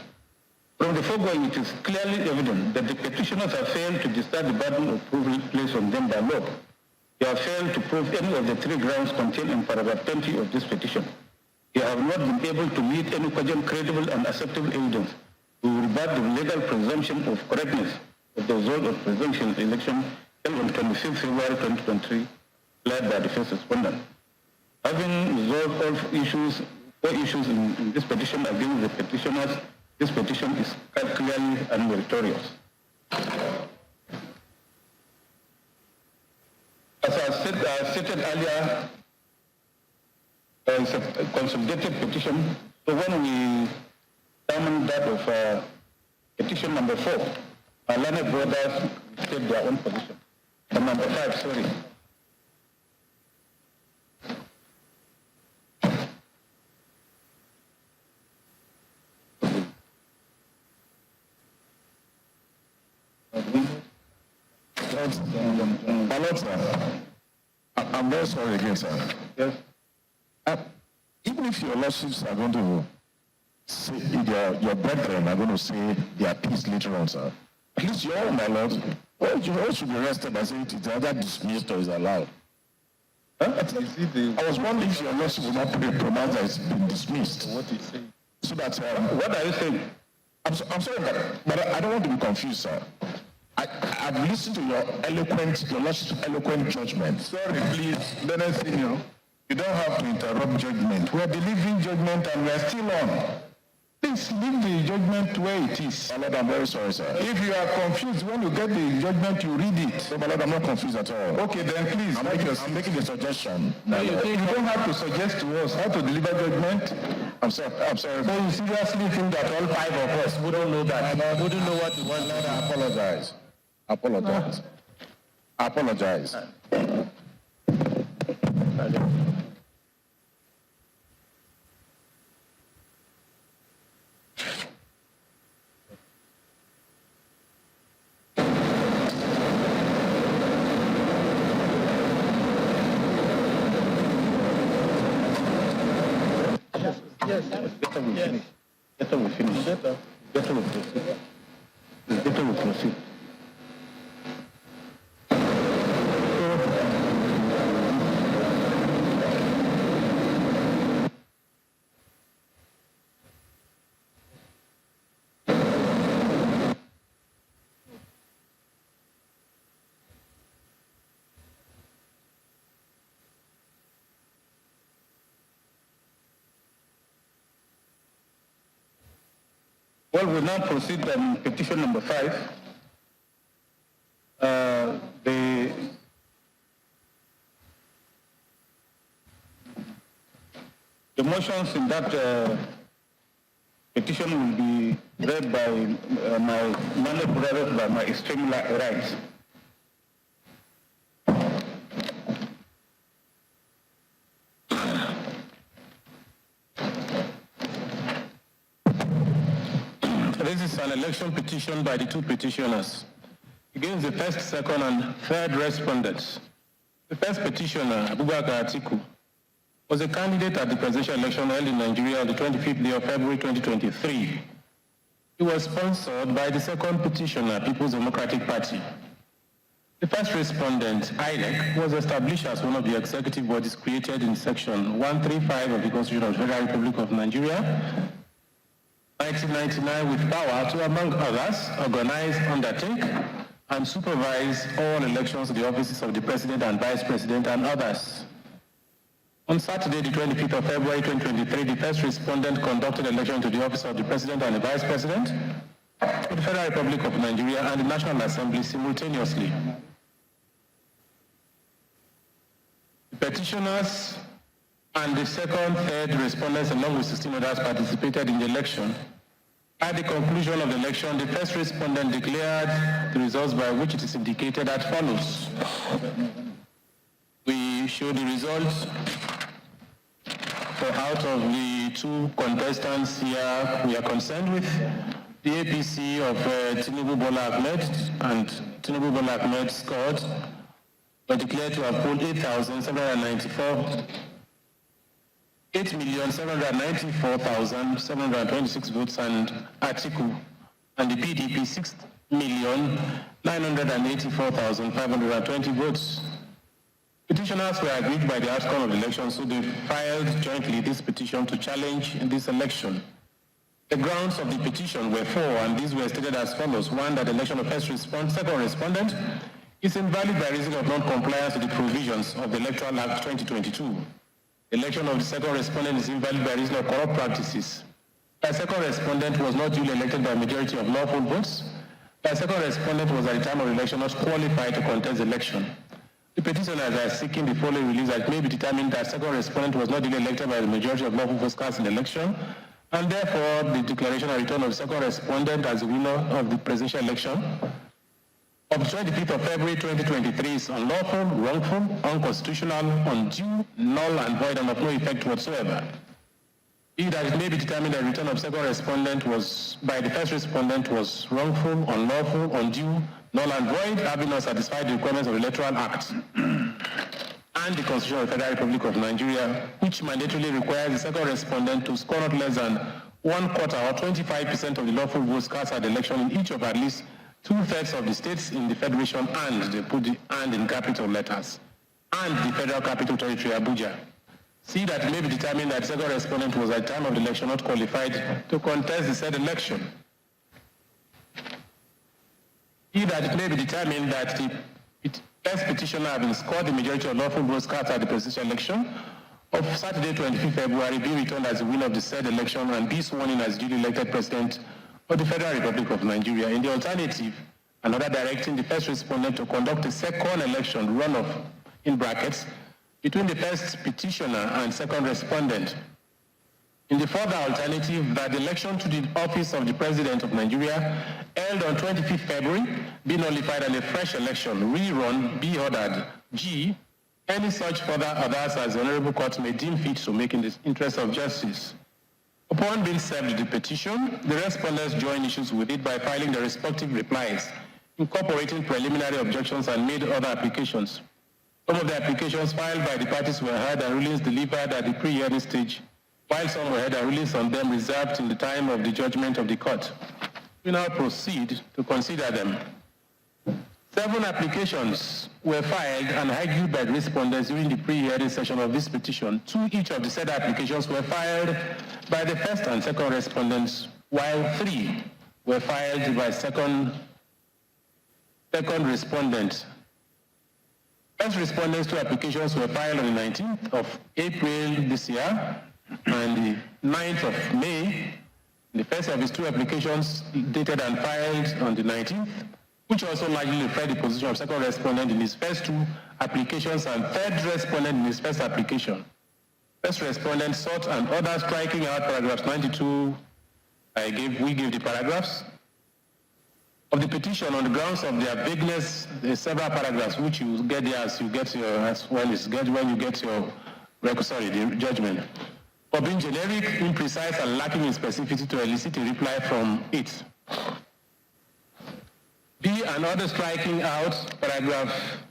From the foregoing, it is clearly evident that the petitioners have failed to discharge the burden of proof placed on them by law. They have failed to prove any of the 3 grounds contained in paragraph 20 of this petition. They have not been able to meet any cogent, credible, and acceptable evidence to rebut the legal presumption of correctness of the result of presidential election held on 25th February 2023, led by the first respondent. Having resolved all issues, 4 issues in this petition against the petitioners, this petition is clearly unmeritorious. As I stated earlier, it's a consolidated petition. So when we examine that of petition number 4, our learned brothers state their own position. And number 5, sorry. I'm very sorry again, sir. Yes. Even if your lawsuits are going to say, your brethren are going to say their piece later on, sir, at least your own, my lord, well, you all should be rested and say it is either dismissed or is allowed. I was wondering if your lawsuit will not pronounce that it's been dismissed. What is saying? So that, what are you saying? I'm sorry, but I don't want to be confused, sir. I've listened to your lordship's eloquent judgment. Sorry, please, Leonard Senior, you don't have to interrupt judgment. We are delivering judgment and we are still on. Please leave the judgment where it is. My lord, I'm very sorry, sir. If you are confused, when you get the judgment, you read it. No, my lord, I'm not confused at all. Okay, then please. I'm making a suggestion. No, you don't have to suggest to us how to deliver judgment. I'm sorry. So you seriously think that all 5 of us wouldn't know that? No, wouldn't know what you want. Lord, I apologize. I apologize. Yes. Better we finish. Better we proceed. Better we proceed. Well, we now proceed on petition number 5. The motions in that petition will be read by my learned brothers, by my extreme rights. This is an election petition by the 2 petitioners against the first, second, and third respondents. The first petitioner, Abubakar Atiku, was a candidate at the presidential election held in Nigeria on the 25th day of February 2023. He was sponsored by the second petitioner, People's Democratic Party. The first respondent, INEC, was established as one of the executive bodies created in Section 135 of the Constitution of the Federal Republic of Nigeria, 1999, with power to, among others, organize, undertake, and supervise all elections to the offices of the President and Vice President and others. On Saturday, the 25th of February 2023, the first respondent conducted election to the office of the President and the Vice President of the Federal Republic of Nigeria and the National Assembly simultaneously. The petitioners and the second, third respondents, along with 16 others, participated in the election. At the conclusion of the election, the first respondent declared the results by which it is indicated as follows. We show the results for out of the two contestants here we are concerned with. The APC of Tinubu Bola Ahmed and Tinubu Bola Ahmed scored were declared to have polled 8,794,726 votes, and Atiku and the PDP 6,984,520 votes. Petitioners were aggrieved by the outcome of the election, so they filed jointly this petition to challenge this election. The grounds of the petition were four, and these were stated as follows. One, that the election of second respondent is invalid by reason of non-compliance with the provisions of the Electoral Act 2022. The election of the second respondent is invalid by reason of corrupt practices. The second respondent was not duly elected by a majority of lawful votes. The second respondent was at the time of election not qualified to contest the election. The petitioners are seeking the following release that it may be determined that second respondent was not duly elected by the majority of lawful votes cast in the election, and therefore the declaration and return of the second respondent as the winner of the presidential election of the 25th of February 2023 is unlawful, wrongful, unconstitutional, undue, null and void, and of no effect whatsoever. Be that it may be determined that the return of second respondent was by the first respondent was wrongful, unlawful, undue, null and void, having not satisfied the requirements of the Electoral Act and the Constitution of the Federal Republic of Nigeria, which mandatorily requires the second respondent to score not less than 1/4 or 25% of the lawful votes cast at the election in each of at least 2/3 of the states in the Federation, and they put the "and" in capital letters, and the Federal Capital Territory, Abuja. See that it may be determined that the second respondent was at the time of the election not qualified to contest the said election. See that it may be determined that the first petitioner having scored the majority of lawful votes cast at the presidential election of Saturday, 25th February, be returned as the winner of the said election and be sworn in as duly elected president of the Federal Republic of Nigeria. In the alternative, another directing the first respondent to conduct a second election runoff, in brackets, between the first petitioner and second respondent. In the further alternative, that the election to the office of the President of Nigeria held on 25th February be nullified and a fresh election rerun be ordered. G, any such further others as the Honorable Court may deem fit to make in the interest of justice. Upon being served the petition, the respondents join issues with it by filing the respective replies, incorporating preliminary objections and made other applications. Some of the applications filed by the parties were heard and rulings delivered at the pre-hearing stage, while some were heard and rulings on them reserved in the time of the judgment of the court. We now proceed to consider them. 7 applications were filed and argued by the respondents during the pre-hearing session of this petition. 2 each of the said applications were filed by the first and second respondents, while 3 were filed by second respondent. First respondents' 2 applications were filed on the 19th of April this year and the 9th of May. The first of his 2 applications dated and filed on the 19th, which also largely reflect the position of second respondent in his first 2 applications and third respondent in his first application. First respondent sought an order striking out paragraphs 92. We gave the paragraphs of the petition on the grounds of their vagueness. There's several paragraphs which you get there as you get your the judgment. For being generic, imprecise, and lacking in specificity to elicit a reply from it. B, an order striking out paragraphs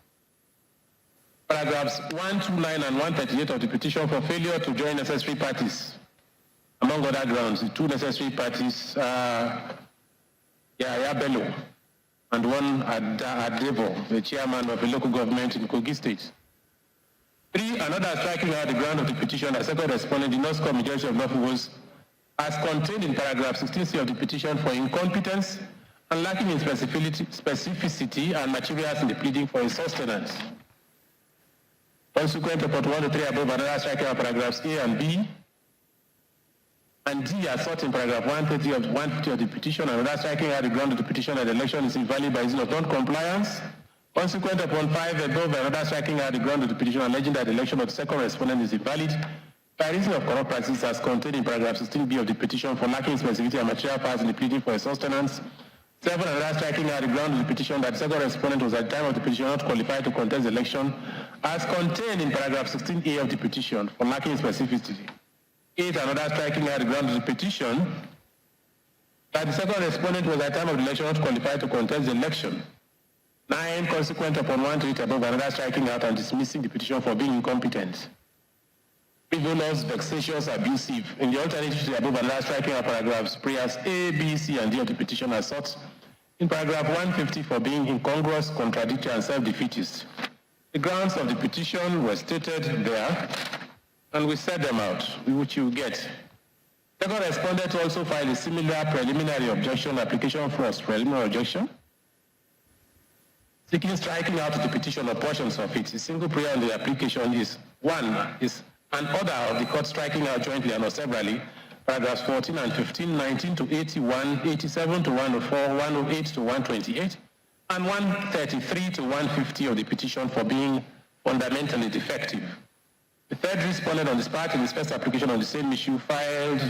129 and 138 of the petition for failure to join necessary parties. Among other grounds, the 2 necessary parties are Yaya Bello and one Adevo, the chairman of a local government in Kogi State. 3, another striking out the ground of the petition that second respondent did not score majority of lawful votes as contained in paragraph 16C of the petition for incompetence and lacking in specificity and materials in the pleading for a sustenance. Consequent to part 1 to 3 above, another striking of paragraphs A and B, and D are sought in paragraph 130 of the petition, and another striking out the ground of the petition that the election is invalid by reason of non-compliance. Consequent upon 5 above, another striking out the ground of the petition alleging that the election of the second respondent is invalid by reason of corrupt practices as contained in paragraph 16B of the petition for lacking specificity and material parts in the pleading for a sustenance. 7, another striking out the ground of the petition that the second respondent was at the time of the petition not qualified to contest the election as contained in paragraph 16A of the petition for lacking specificity. 8, another striking out the ground of the petition that the second respondent was at the time of the election not qualified to contest the election. 9, consequent upon 1 to 8 above, another striking out and dismissing the petition for being incompetent. Frivolous, vexatious, abusive. In the alternative to the above, another striking out paragraphs prayers A, B, C, and D of the petition are sought in paragraph 150 for being incongruous, contradictory, and self-defeatist. The grounds of the petition were stated there, and we set them out, which you get. Second respondent also filed a similar preliminary objection, application first, preliminary objection, seeking striking out of the petition or portions of it. A single prayer on the application is 1 is an order of the court striking out jointly and or severally paragraphs 14 and 15, 19 to 81, 87 to 104, 108 to 128, and 133 to 150 of the petition for being fundamentally defective. The third respondent on this part in his first application on the same issue filed,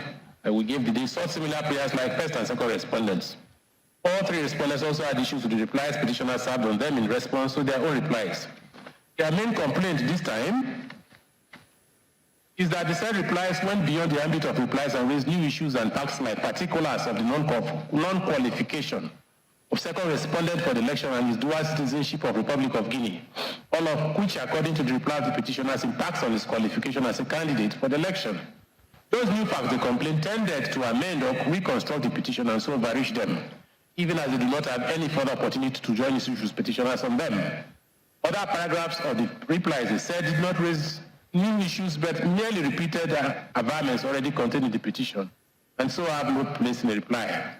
we gave the day, sought similar prayers like first and second respondents. All 3 respondents also had issues with the replies petitioner served on them in response to their own replies. Their main complaint this time is that the said replies went beyond the ambit of replies and raised new issues and facts like particulars of the non-qualification of second respondent for the election and his dual citizenship of Republic of Guinea, all of which, according to the reply of the petitioners, impacts on his qualification as a candidate for the election. Those new facts, the complaint tended to amend or reconstruct the petition and so overreach them, even as they do not have any further opportunity to join issues petitioners on them. Other paragraphs of the replies, they said, did not raise new issues, but merely repeated averments already contained in the petition, and so have no place in the reply.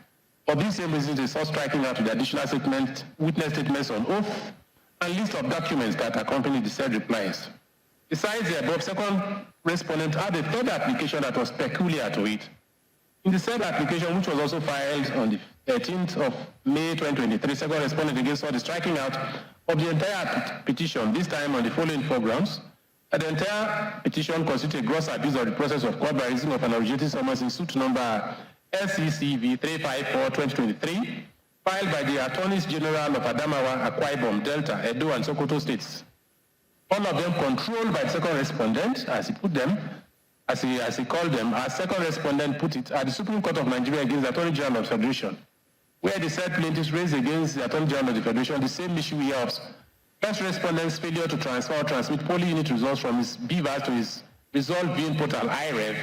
For these same reasons, they sought striking out with the additional statement, witness statements on oath, and list of documents that accompany the said replies. Besides the above, second respondent had a third application that was peculiar to it. In the said application, which was also filed on the 13th of May 2023, second respondent again sought the striking out of the entire petition, this time on the following 4 grounds. The entire petition constitutes a gross abuse of the process of court by reason of an originating summons in suit number SCCV 354-2023, filed by the Attorneys General of Adamawa, Akwa Ibom, Delta, Edo, and Sokoto states. All of them controlled by the second respondent, as he put them, as he called them, as second respondent put it, at the Supreme Court of Nigeria against the Attorney General of the Federation, where the said plaintiffs raised against the Attorney General of the Federation the same issue we have. First respondent's failure to transfer or transmit poll unit results from his BVAS to his result viewing portal IREV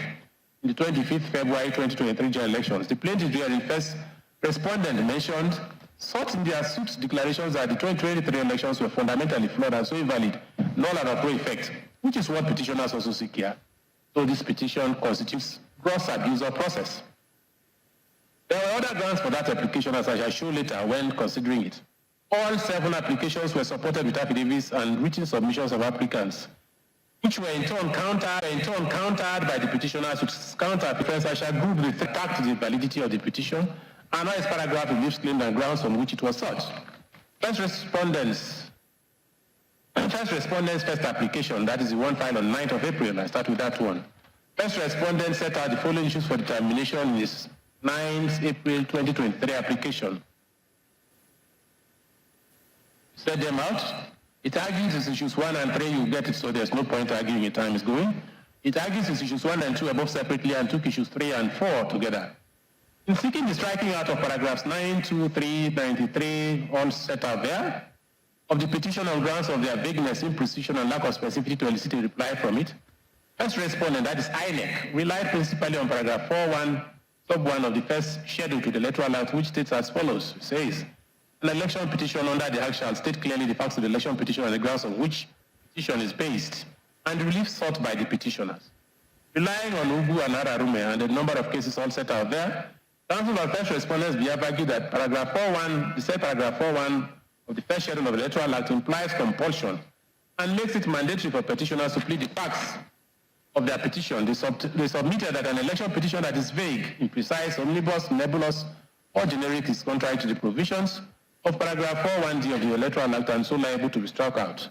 in the 25th February 2023 general elections. The plaintiff during the first respondent mentioned sought in their suit declarations that the 2023 elections were fundamentally flawed and so invalid, null and of no effect, which is what petitioners also seek here. So this petition constitutes gross abuse of process. There were other grounds for that application, as I shall show later when considering it. All 7 applications were supported with affidavits and written submissions of applicants, which were in turn countered by the petitioners, which counter defense. I shall group the fact to the validity of the petition, and now its paragraph leaves claims and grounds on which it was sought. First respondent's first application, that is the one filed on 9th of April, I start with that one. First respondent set out the following issues for determination in his 9th April 2023 application. Set them out. It argues its issues 1 and 3, you get it, so there's no point arguing it, time is going. It argues its issues 1 and 2 above separately and took issues 3 and 4 together. In seeking the striking out of paragraphs 9, 2, 3, 93, all set out there, of the petition on grounds of their vagueness, imprecision, and lack of specificity to elicit a reply from it, first respondent, that is INEC, relied principally on paragraph 4.1, sub 1 of the first schedule to the electoral act, which states as follows. It says, an election petition under the act shall state clearly the facts of the election petition on the grounds on which petition is based, and relief sought by the petitioners. Relying on Ugu and Ararume and the number of cases all set out there, Counsel of First Respondents have argued that paragraph 4.1, the said paragraph 4.1 of the first schedule of the Electoral Act implies compulsion and makes it mandatory for petitioners to plead the facts of their petition. They submitted that an election petition that is vague, imprecise, omnibus, nebulous, or generic is contrary to the provisions of paragraph 4.1d of the Electoral Act and so liable to be struck out.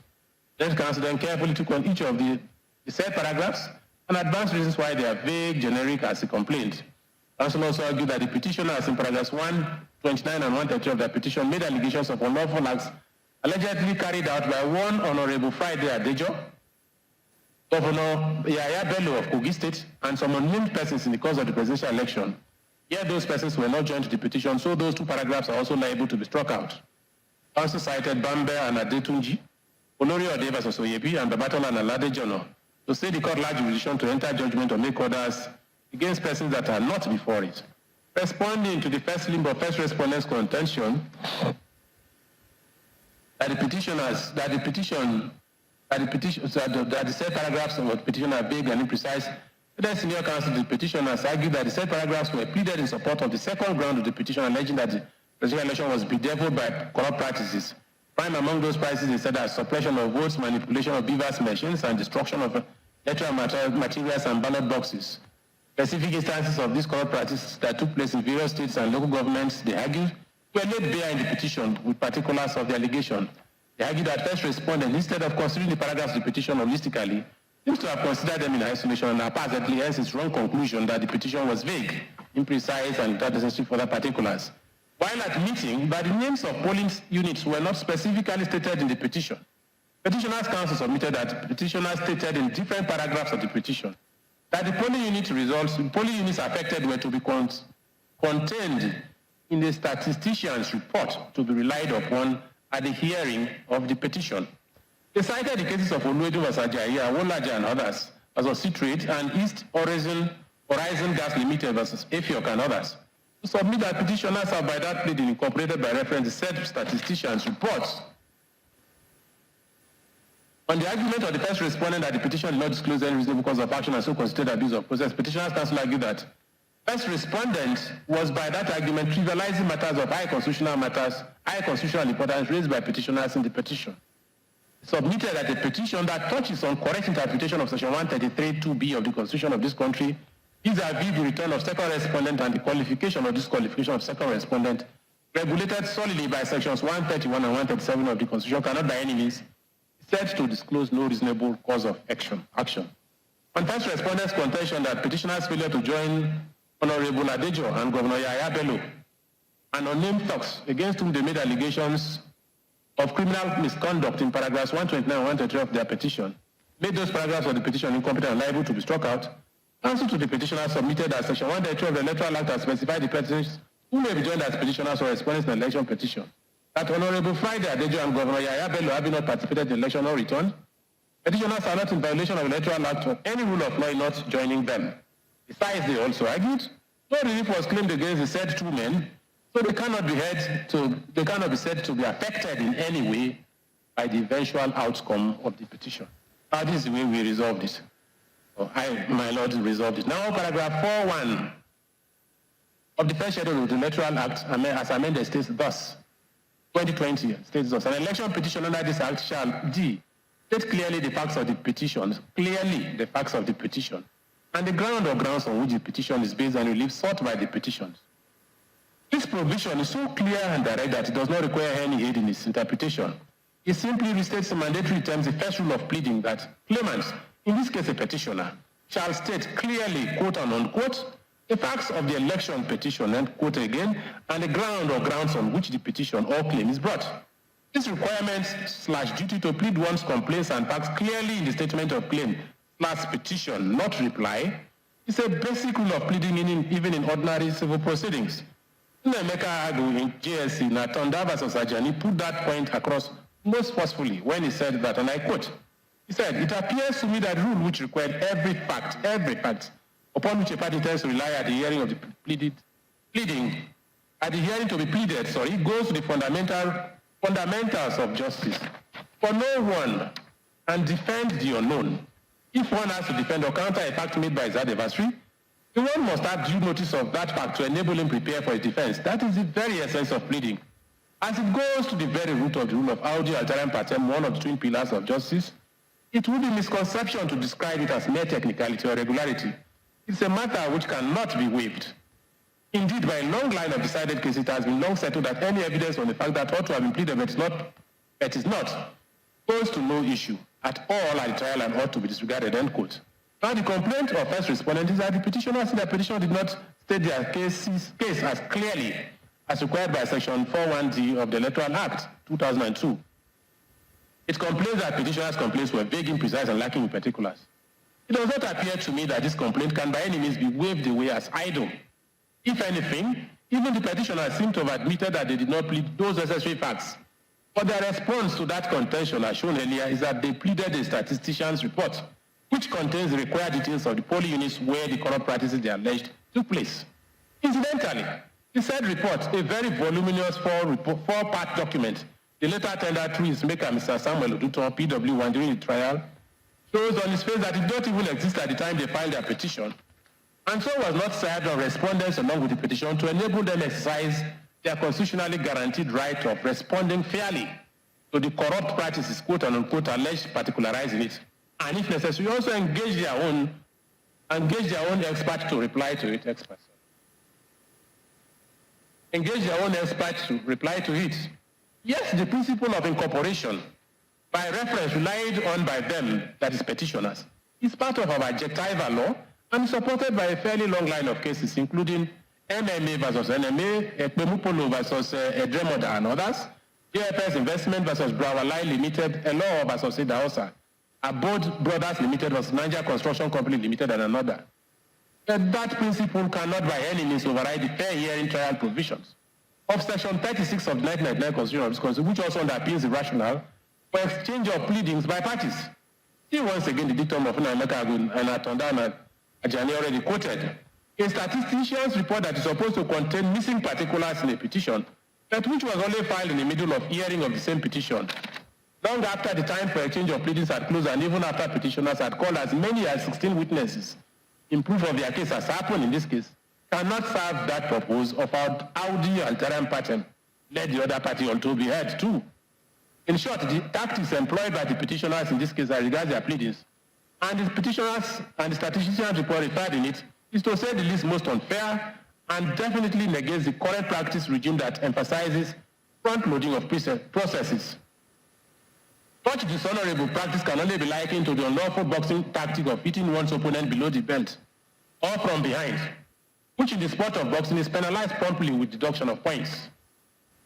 Then Counsel then carefully took on each of the said paragraphs and advanced reasons why they are vague, generic as a complaint. Counsel also argued that the petitioners in paragraphs 129 and 130 of their petition made allegations of unlawful acts allegedly carried out by one Honorable Friday Adejo, Governor Yaya Bello of Kogi State, and some unnamed persons in the course of the presidential election. Yet those persons were not joined to the petition, so those two paragraphs are also liable to be struck out. Counsel cited Bambe and Adetunji, Olori Ode versus Oyebi, and Babatol and Alade Jono to say the court lacked jurisdiction to enter judgment or make orders against persons that are not before it. Responding to the first limb of First Respondents' contention that the said paragraphs of the petition are vague and imprecise, the senior counsel to the petitioners argued that the said paragraphs were pleaded in support of the second ground of the petition, alleging that the presidential election was bedeviled by corrupt practices. Prime among those practices, they said that suppression of votes, manipulation of beavers' machines, and destruction of electoral materials and ballot boxes. Specific instances of these corrupt practices that took place in various states and local governments, they argued, were laid bare in the petition with particulars of the allegation. They argued that First Respondent, instead of considering the paragraphs of the petition holistically, seems to have considered them in isolation and apparently hence its wrong conclusion that the petition was vague, imprecise, and without necessary further particulars. While admitting that the names of polling units were not specifically stated in the petition, Petitioners' Counsel submitted that petitioners stated in different paragraphs of the petition that the polling units affected were to be contained in the statistician's report to be relied upon at the hearing of the petition. They cited the cases of Oluwedu vs. Ajayi, Awolaja and others, as Citrate and East Horizon Gas Limited versus Afiok and others. To submit that petitioners have by that pleading incorporated by reference the said statistician's reports. On the argument of the First Respondent that the petition did not disclose any reasonable cause of action and so constituted abuse of process, Petitioners' Counsel argued that First Respondent was by that argument trivializing matters of high constitutional importance raised by petitioners in the petition. Submitted that a petition that touches on correct interpretation of Section 133(2)(b) of the Constitution of this country, vis-a-vis the return of second respondent and the qualification or disqualification of second respondent, regulated solely by Sections 131 and 137 of the Constitution, cannot by any means said to disclose no reasonable cause of action. On First Respondent's contention that petitioners' failure to join Honorable Adejo and Governor Yaya Bello and unnamed thugs against whom they made allegations of criminal misconduct in paragraphs 129 and 133 of their petition made those paragraphs of the petition incompetent and liable to be struck out. Counsel to the petitioner submitted that Section 132 of the Electoral Act has specified the persons who may be joined as petitioners or respondents in an election petition. That Honorable Friday Adejo and Governor Yaya Bello having not participated in the election or returned, petitioners are not in violation of the Electoral Act or any rule of law in not joining them. Besides, they also argued, no relief was claimed against the said two men, so they cannot be said to be affected in any way by the eventual outcome of the petition. This is the way we resolved it. My Lord, resolved it. Now, paragraph 4.1 of the first schedule of the Electoral Act, as amended, states thus: 2020 states thus: an election petition under this Act shall D. state clearly the facts of the petition, and the ground or grounds on which the petition is based and relief sought by the petitions. This provision is so clear and direct that it does not require any aid in its interpretation. It simply restates in mandatory terms the first rule of pleading that claimants, in this case a petitioner, shall state clearly, quote and unquote, the facts of the election petition, and quote again, and the ground or grounds on which the petition or claim is brought. This requirement/duty to plead one's complaints and facts clearly in the statement of claim / petition, not reply, is a basic rule of pleading even in ordinary civil proceedings. Emeka Agu in JSC, Natonda versus Ajani, put that point across most forcefully when he said that, and I quote, he said, "It appears to me that rule which required every fact, upon which a party intends to rely at the hearing of the to be pleaded, goes to the fundamentals of justice. For no one and defend the unknown. If one has to defend or counter a fact made by his adversary, The one must have due notice of that fact to enable him prepare for his defense. That is the very essence of pleading. As it goes to the very root of the rule of audio alteram partem, one of the twin pillars of justice, it would be misconception to describe it as mere technicality or regularity. It's a matter which cannot be waived. Indeed, by a long line of decided cases, it has been long settled that any evidence on the fact that ought to have been pleaded but is not, goes to no issue at all at the trial and ought to be disregarded, end quote. Now, the complaint of first respondent is that the petitioner said the petitioner did not state their case as clearly as required by Section 41D of the Electoral Act, 2002. It complains that petitioner's complaints were vague, imprecise, and lacking in particulars. It does not appear to me that this complaint can by any means be waved away as idle. If anything, even the petitioners seem to have admitted that they did not plead those necessary facts. But their response to that contention, as shown earlier, is that they pleaded a statistician's report, which contains the required details of the polling units where the corrupt practices they alleged took place. Incidentally, the said report, a very voluminous four-part document, the later tendered through his maker, Mr. Samuel Oduto, PW1, during the trial, shows on his face that it did not even exist at the time they filed their petition, and so was not served on respondents along with the petition to enable them exercise their constitutionally guaranteed right of responding fairly to the corrupt practices, quote and unquote, alleged particularized in it, and if necessary, also engage their own experts to reply to it. Engage their own experts to reply to it. Yes, the principle of incorporation, by reference relied on by them, that is petitioners, is part of our adjectival law and supported by a fairly long line of cases, including MMA versus NMA, Ekpemupolo versus Edremoda and others, JFS Investment versus Brawalai Limited, Elo versus Idaosa, Abode Brothers Limited versus Niger Construction Company Limited and another. That principle cannot by any means override the fair hearing trial provisions of Section 36 of the 1999 Constitution of Wisconsin, which also underpins the rationale for exchange of pleadings by parties. See once again the dictum of Unameka and Atondana Ajani already quoted. A statistician's report that is supposed to contain missing particulars in a petition, but which was only filed in the middle of hearing of the same petition, long after the time for exchange of pleadings had closed and even after petitioners had called as many as 16 witnesses in proof of their case, as happened in this case, cannot serve that purpose of audio alteram partem, let the other party also be heard too. In short, the tactics employed by the petitioners in this case as regards their pleadings, and the petitioners and the statisticians report referred in it, is to say the least most unfair and definitely negates the current practice regime that emphasizes front-loading of processes. Such dishonorable practice can only be likened to the unlawful boxing tactic of hitting one's opponent below the belt or from behind, which in the sport of boxing is penalized promptly with deduction of points.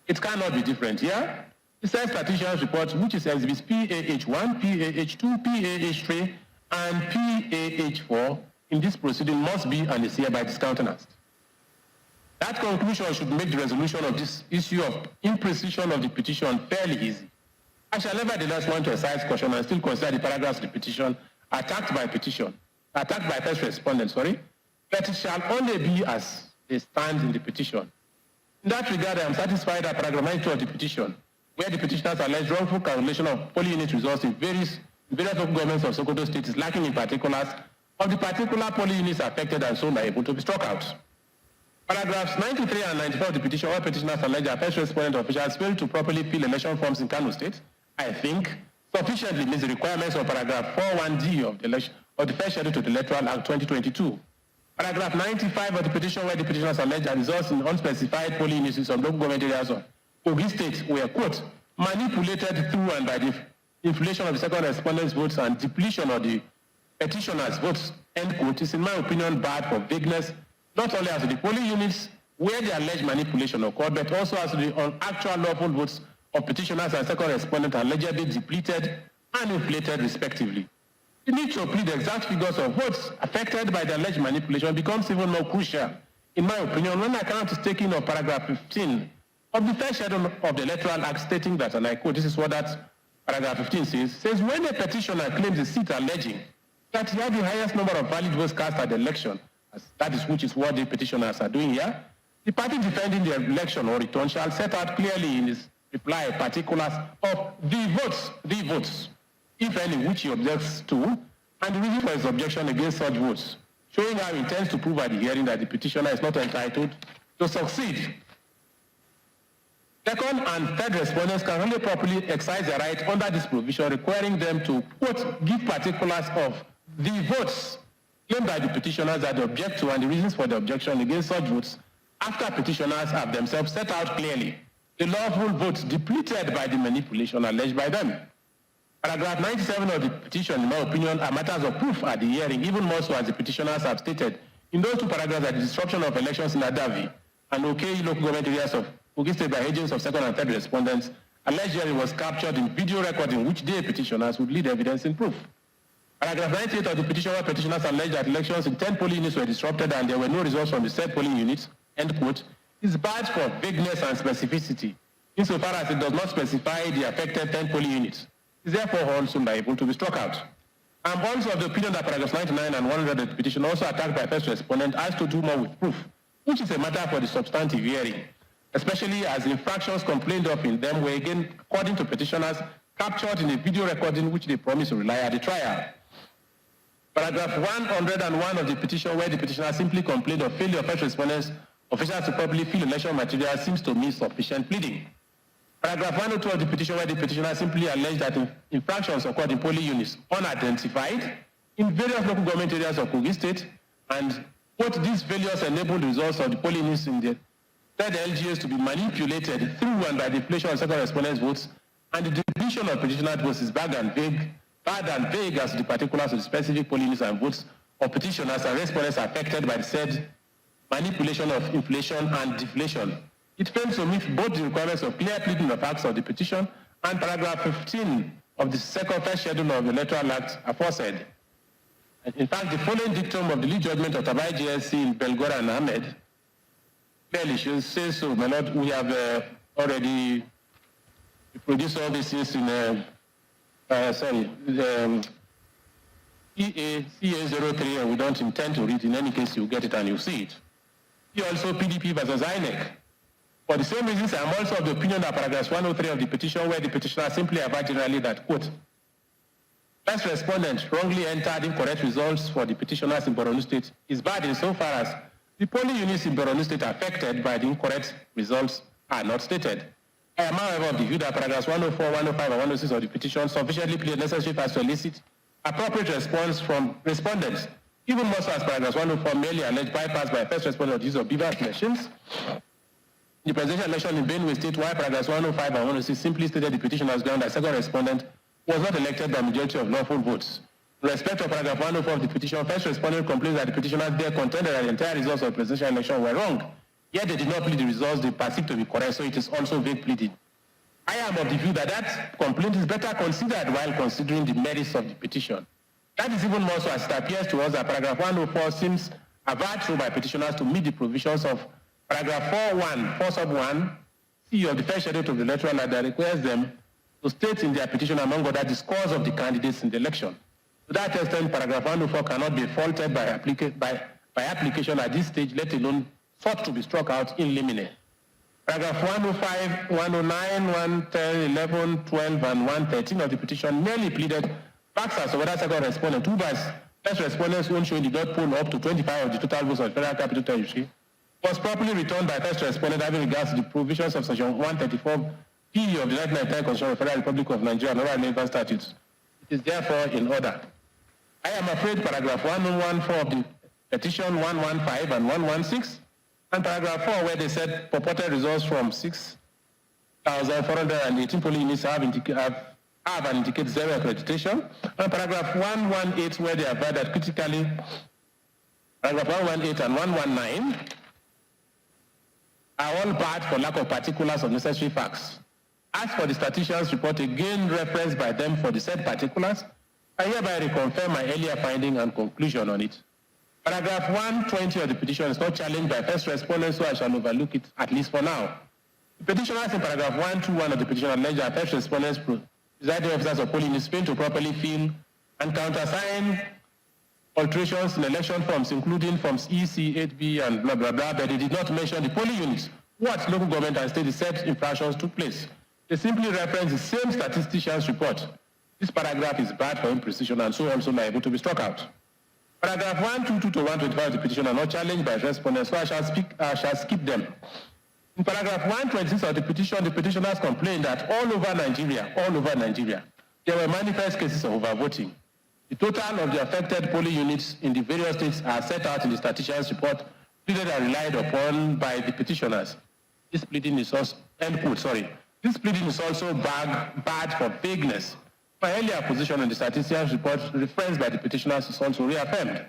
It cannot be different here. The said statistician's report, which is exhibits PAH1, PAH2, PAH3, and PAH4 in this proceeding must be and is hereby discountenanced. That conclusion should make the resolution of this issue of imprecision of the petition fairly easy. I shall nevertheless want to exercise caution and still consider the paragraphs of the petition attacked by first respondent, but it shall only be as they stand in the petition. In that regard, I am satisfied that paragraph 92 of the petition, where the petitioners allege wrongful calculation of polling unit results in various local governments of Sokoto State is lacking in particulars of the particular polling units affected and so are able to be struck out. Paragraphs 93 and 94 of the petition, where petitioners allege that first respondent officials failed to properly fill election forms in Kano State, I think sufficiently meets the requirements of paragraph 41D of the first schedule to the Electoral Act 2022. Paragraph 95 of the petition, where the petitioners allege that results in unspecified polling units of local government areas of Ogi State were, quote, manipulated through and by the inflation of the second respondent's votes and depletion of the petitioner's votes, end quote, is in my opinion bad for vagueness, not only as to the polling units where the alleged manipulation occurred, but also as to the actual lawful votes of petitioners and second respondents allegedly depleted and inflated respectively. The need to plead the exact figures of votes affected by the alleged manipulation becomes even more crucial, in my opinion, when account is taken of paragraph 15 of the first schedule of the Electoral Act, stating that, and I quote, this is what that paragraph 15 says, when a petitioner claims a seat alleging that he had the highest number of valid votes cast at the election, which is what the petitioners are doing here, the party defending the election or return shall set out clearly in his reply particulars of the votes, if any, which he objects to, and the reason for his objection against such votes showing how he intends to prove at the hearing that the petitioner is not entitled to succeed. Second and third respondents can only properly exercise their right under this provision, requiring them to, quote, give particulars of the votes claimed by the petitioners that they object to and the reasons for the objection against such votes after petitioners have themselves set out clearly the lawful votes depleted by the manipulation alleged by them. Paragraph 97 of the petition, in my opinion, are matters of proof at the hearing, even more so as the petitioners have stated in those two paragraphs that the disruption of elections in Adavi and OK local government areas of Kogi State by agents of second and third respondents alleged hearing was captured in video recording which they petitioners would lead evidence in proof. Paragraph 98 of the petition where petitioners alleged that elections in 10 polling units were disrupted and there were no results from the said polling units, end quote, is bad for vagueness and specificity, insofar as it does not specify the affected 10 polling units. It is therefore also liable to be struck out. I am also of the opinion that paragraphs 99 and 100 of the petition also attacked by first respondent has to do more with proof, which is a matter for the substantive hearing, especially as the infractions complained of in them were again, according to petitioners, captured in a video recording which they promised to rely at the trial. Paragraph 101 of the petition, where the petitioner simply complained of failure of first respondents officials to properly fill election material, seems to me sufficient pleading. Paragraph 102 of the petition, where the petitioner simply alleged that infractions occurred in polling units unidentified in various local government areas of Kogi State, and what these failures enabled the results of the polling units in the third LGAs to be manipulated through and by the inflation of second respondents' votes, and the deletion of petitioner votes is bad and vague as to the particulars of the specific polling units and votes of petitioners and respondents affected by the said manipulation of inflation and deflation. It fails to meet both the requirements of clear pleading of facts of the petition and paragraph 15 of the first schedule of the Electoral Act aforesaid. In fact, the following dictum of the lead judgment of Tabai GSC in Belgora and Ahmed clearly says so, my Lord. We have already produced all these things in CA03, and we don't intend to read. In any case, you'll get it and you'll see it. Here also PDP versus INEC. For the same reasons, I am also of the opinion that paragraph 103 of the petition, where the petitioner simply averred generally that, quote, first respondent wrongly entered incorrect results for the petitioners in Borno State is bad insofar as the polling units in Borno State affected by the incorrect results are not stated. I am, however, of the view that paragraphs 104, 105, and 106 of the petition sufficiently plead necessary as to elicit appropriate response from respondents, even more so as paragraphs 104 merely alleged bypass by first respondent of use of beaver elections. In the presidential election in Benue State, while paragraphs 105 and 106 simply stated the petitioner's ground that second respondent was not elected by majority of lawful votes. In respect of paragraph 104 of the petition, first respondent complains that the petitioners there contended that the entire results of the presidential election were wrong, yet they did not plead the results they perceive to be correct, so it is also vague pleading. I am of the view that that complaint is better considered while considering the merits of the petition. That is even more so as it appears to us that paragraph 104 seems averred to by petitioners to meet the provisions of paragraph 4 sub 1, C of the first schedule of the Electoral Act that requires them to state in their petition, among other, the scores of the candidates in the election. To that extent, paragraph 104 cannot be faulted by application at this stage, let alone sought to be struck out in limine. Paragraph 105, 109, 110, 11, 12, and 113 of the petition merely pleaded facts as to whether second respondent, who by first respondents who showing did not poll up to 25 of the total votes of the Federal Capital Territory, was properly returned by first respondent having regards to the provisions of section 134 P of the 1999 Constitution of the Federal Republic of Nigeria and other relevant statutes. It is therefore in order. I am afraid paragraph 114 of the petition 115 and 116, and paragraph 4, where they said purported results from 6,418 polling units have and indicate zero accreditation, and paragraph 118, where they have that critically, paragraph 118 and 119 are all bad for lack of particulars of necessary facts. As for the statistician's report, again referenced by them for the said particulars, I hereby reconfirm my earlier finding and conclusion on it. Paragraph 120 of the petition is not challenged by first respondents, so I shall overlook it, at least for now. The petitioners in paragraph 121 of the petition allege that first respondents, presiding officers of polling units, failed to properly fill and countersign alterations in election forms, including forms EC, 8B, and blah, blah, blah, but they did not mention the polling units. What local government and state said infractions took place. They simply reference the same statistician's report. This paragraph is bad for imprecision and so also liable to be struck out. Paragraph 122 to 125 of the petition are not challenged by respondents, so I shall skip them. In paragraph 126 of the petitioners complained that all over Nigeria, there were manifest cases of overvoting. The total of the affected polling units in the various states are set out in the statistician's report, pleaded and relied upon by the petitioners. This pleading is also, This pleading is also bad for vagueness. My earlier position in the statistician's report referenced by the petitioners is also reaffirmed.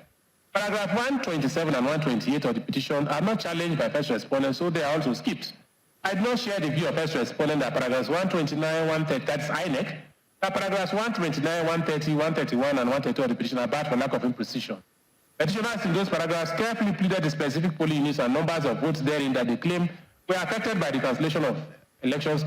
Paragraph 127 and 128 of the petition are not challenged by first respondents, so they are also skipped. I do not share the view of first respondent that paragraphs 129, 130, that's INEC, that paragraphs 129, 130, 131, and 132 of the petition are bad for lack of imprecision. Petitioners in those paragraphs carefully pleaded the specific polling units and numbers of votes therein that they claim were affected by the cancellation of elections